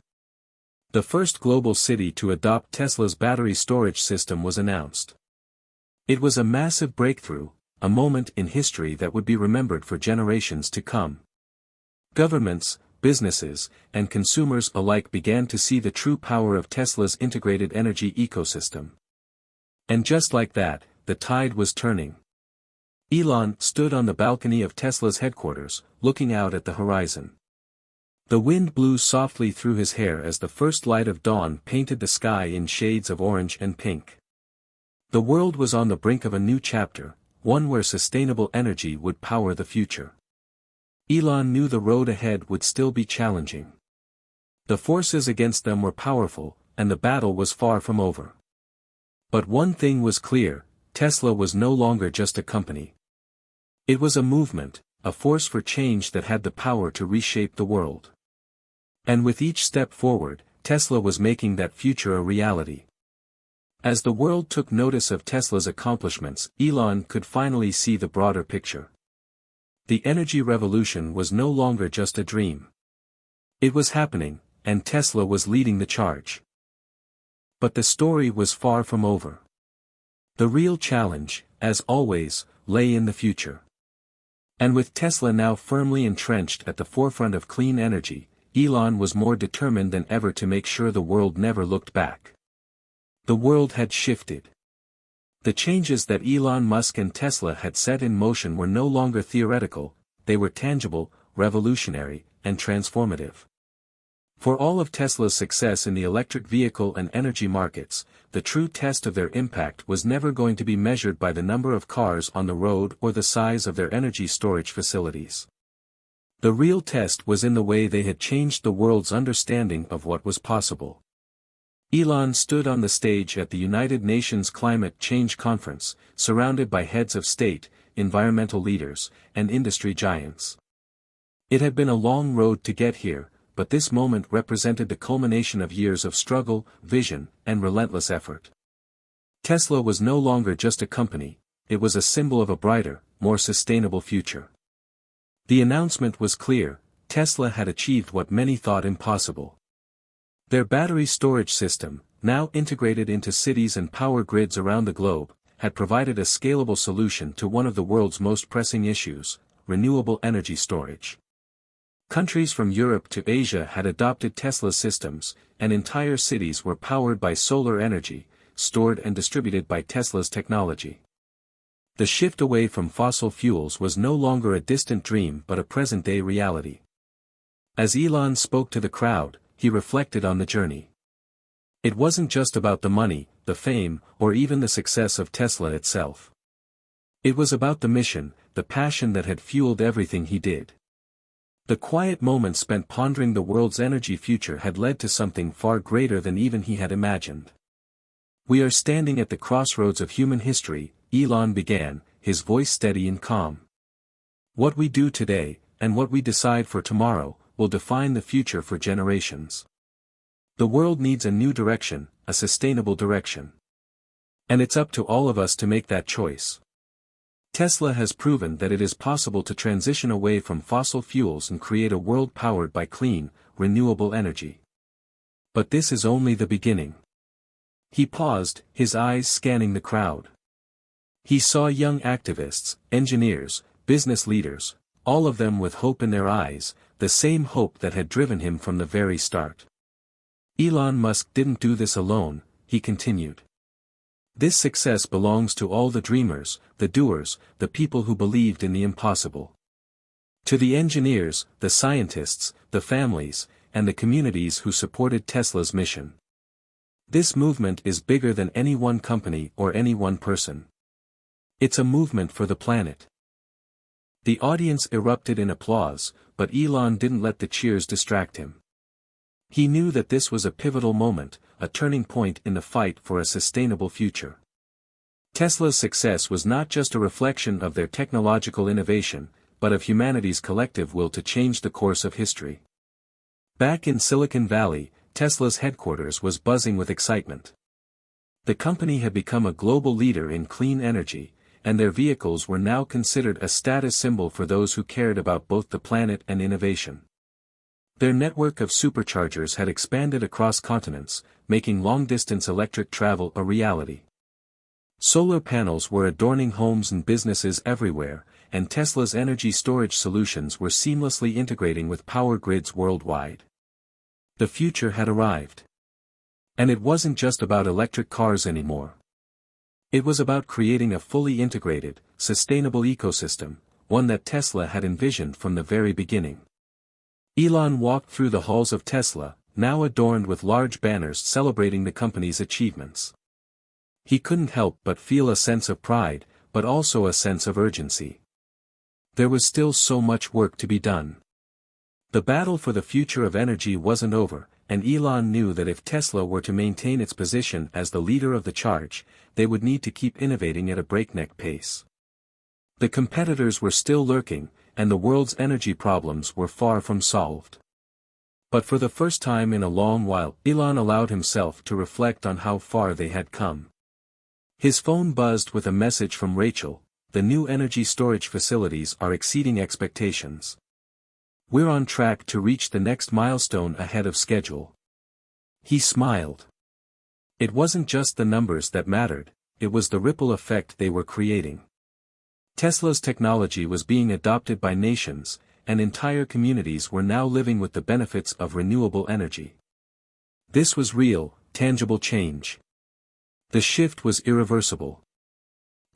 The first global city to adopt Tesla's battery storage system was announced. It was a massive breakthrough, a moment in history that would be remembered for generations to come. Governments, businesses, and consumers alike began to see the true power of Tesla's integrated energy ecosystem. And just like that, the tide was turning. Elon stood on the balcony of Tesla's headquarters, looking out at the horizon. The wind blew softly through his hair as the first light of dawn painted the sky in shades of orange and pink. The world was on the brink of a new chapter, one where sustainable energy would power the future. Elon knew the road ahead would still be challenging. The forces against them were powerful, and the battle was far from over. But one thing was clear, Tesla was no longer just a company. It was a movement, a force for change that had the power to reshape the world. And with each step forward, Tesla was making that future a reality. As the world took notice of Tesla's accomplishments, Elon could finally see the broader picture. The energy revolution was no longer just a dream. It was happening, and Tesla was leading the charge. But the story was far from over. The real challenge, as always, lay in the future. And with Tesla now firmly entrenched at the forefront of clean energy, Elon was more determined than ever to make sure the world never looked back. The world had shifted. The changes that Elon Musk and Tesla had set in motion were no longer theoretical, they were tangible, revolutionary, and transformative. For all of Tesla's success in the electric vehicle and energy markets, the true test of their impact was never going to be measured by the number of cars on the road or the size of their energy storage facilities. The real test was in the way they had changed the world's understanding of what was possible. Elon stood on the stage at the United Nations Climate Change Conference, surrounded by heads of state, environmental leaders, and industry giants. It had been a long road to get here, but this moment represented the culmination of years of struggle, vision, and relentless effort. Tesla was no longer just a company, it was a symbol of a brighter, more sustainable future. The announcement was clear: Tesla had achieved what many thought impossible. Their battery storage system, now integrated into cities and power grids around the globe, had provided a scalable solution to one of the world's most pressing issues: renewable energy storage. Countries from Europe to Asia had adopted Tesla systems, and entire cities were powered by solar energy, stored and distributed by Tesla's technology. The shift away from fossil fuels was no longer a distant dream but a present-day reality. As Elon spoke to the crowd, he reflected on the journey. It wasn't just about the money, the fame, or even the success of Tesla itself. It was about the mission, the passion that had fueled everything he did. The quiet moments spent pondering the world's energy future had led to something far greater than even he had imagined. "We are standing at the crossroads of human history," Elon began, his voice steady and calm. "What we do today, and what we decide for tomorrow, will define the future for generations. The world needs a new direction, a sustainable direction. And it's up to all of us to make that choice. Tesla has proven that it is possible to transition away from fossil fuels and create a world powered by clean, renewable energy. But this is only the beginning." He paused, his eyes scanning the crowd. He saw young activists, engineers, business leaders, all of them with hope in their eyes, the same hope that had driven him from the very start. "Elon Musk didn't do this alone," he continued. "This success belongs to all the dreamers, the doers, the people who believed in the impossible. To the engineers, the scientists, the families, and the communities who supported Tesla's mission. This movement is bigger than any one company or any one person. It's a movement for the planet." The audience erupted in applause, but Elon didn't let the cheers distract him. He knew that this was a pivotal moment, a turning point in the fight for a sustainable future. Tesla's success was not just a reflection of their technological innovation, but of humanity's collective will to change the course of history. Back in Silicon Valley, Tesla's headquarters was buzzing with excitement. The company had become a global leader in clean energy, and their vehicles were now considered a status symbol for those who cared about both the planet and innovation. Their network of superchargers had expanded across continents, making long-distance electric travel a reality. Solar panels were adorning homes and businesses everywhere, and Tesla's energy storage solutions were seamlessly integrating with power grids worldwide. The future had arrived. And it wasn't just about electric cars anymore. It was about creating a fully integrated, sustainable ecosystem, one that Tesla had envisioned from the very beginning. Elon walked through the halls of Tesla, now adorned with large banners celebrating the company's achievements. He couldn't help but feel a sense of pride, but also a sense of urgency. There was still so much work to be done. The battle for the future of energy wasn't over, and Elon knew that if Tesla were to maintain its position as the leader of the charge, they would need to keep innovating at a breakneck pace. The competitors were still lurking, and the world's energy problems were far from solved. But for the first time in a long while, Elon allowed himself to reflect on how far they had come. His phone buzzed with a message from Rachel: "The new energy storage facilities are exceeding expectations. We're on track to reach the next milestone ahead of schedule." He smiled. It wasn't just the numbers that mattered, it was the ripple effect they were creating. Tesla's technology was being adopted by nations, and entire communities were now living with the benefits of renewable energy. This was real, tangible change. The shift was irreversible.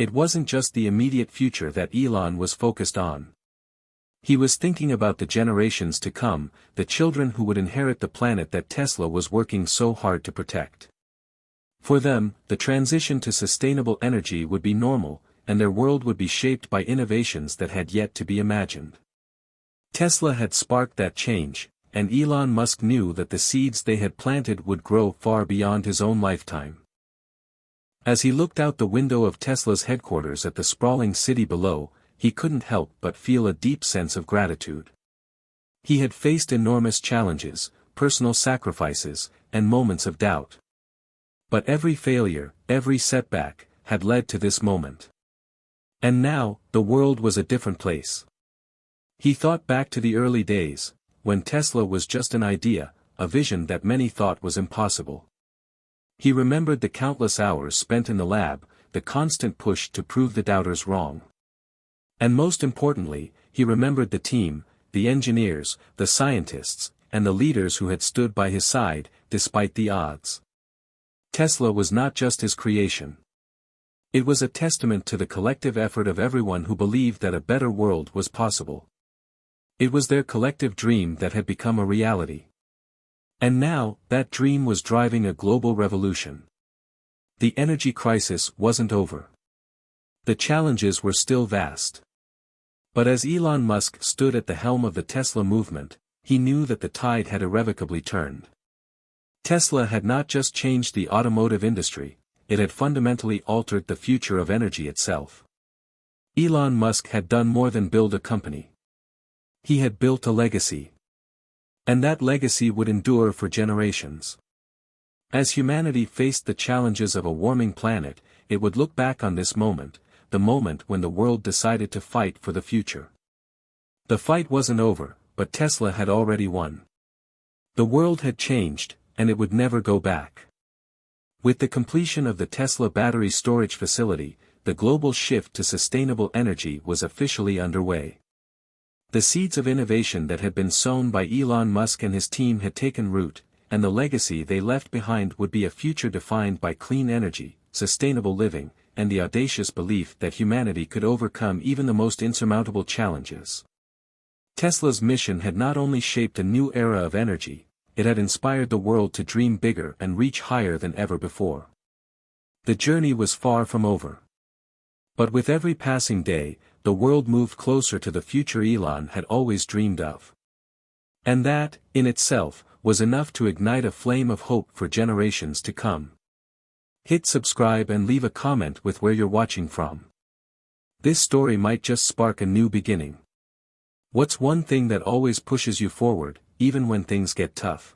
It wasn't just the immediate future that Elon was focused on. He was thinking about the generations to come, the children who would inherit the planet that Tesla was working so hard to protect. For them, the transition to sustainable energy would be normal, and their world would be shaped by innovations that had yet to be imagined. Tesla had sparked that change, and Elon Musk knew that the seeds they had planted would grow far beyond his own lifetime. As he looked out the window of Tesla's headquarters at the sprawling city below, he couldn't help but feel a deep sense of gratitude. He had faced enormous challenges, personal sacrifices, and moments of doubt. But every failure, every setback, had led to this moment. And now, the world was a different place. He thought back to the early days, when Tesla was just an idea, a vision that many thought was impossible. He remembered the countless hours spent in the lab, the constant push to prove the doubters wrong. And most importantly, he remembered the team, the engineers, the scientists, and the leaders who had stood by his side, despite the odds. Tesla was not just his creation. It was a testament to the collective effort of everyone who believed that a better world was possible. It was their collective dream that had become a reality. And now, that dream was driving a global revolution. The energy crisis wasn't over. The challenges were still vast. But as Elon Musk stood at the helm of the Tesla movement, he knew that the tide had irrevocably turned. Tesla had not just changed the automotive industry, it had fundamentally altered the future of energy itself. Elon Musk had done more than build a company. He had built a legacy. And that legacy would endure for generations. As humanity faced the challenges of a warming planet, it would look back on this moment, the moment when the world decided to fight for the future. The fight wasn't over, but Tesla had already won. The world had changed, and it would never go back. With the completion of the Tesla battery storage facility, the global shift to sustainable energy was officially underway. The seeds of innovation that had been sown by Elon Musk and his team had taken root, and the legacy they left behind would be a future defined by clean energy, sustainable living, and the audacious belief that humanity could overcome even the most insurmountable challenges. Tesla's mission had not only shaped a new era of energy, it had inspired the world to dream bigger and reach higher than ever before. The journey was far from over. But with every passing day, the world moved closer to the future Elon had always dreamed of. And that, in itself, was enough to ignite a flame of hope for generations to come. Hit subscribe and leave a comment with where you're watching from. This story might just spark a new beginning. What's one thing that always pushes you forward, even when things get tough?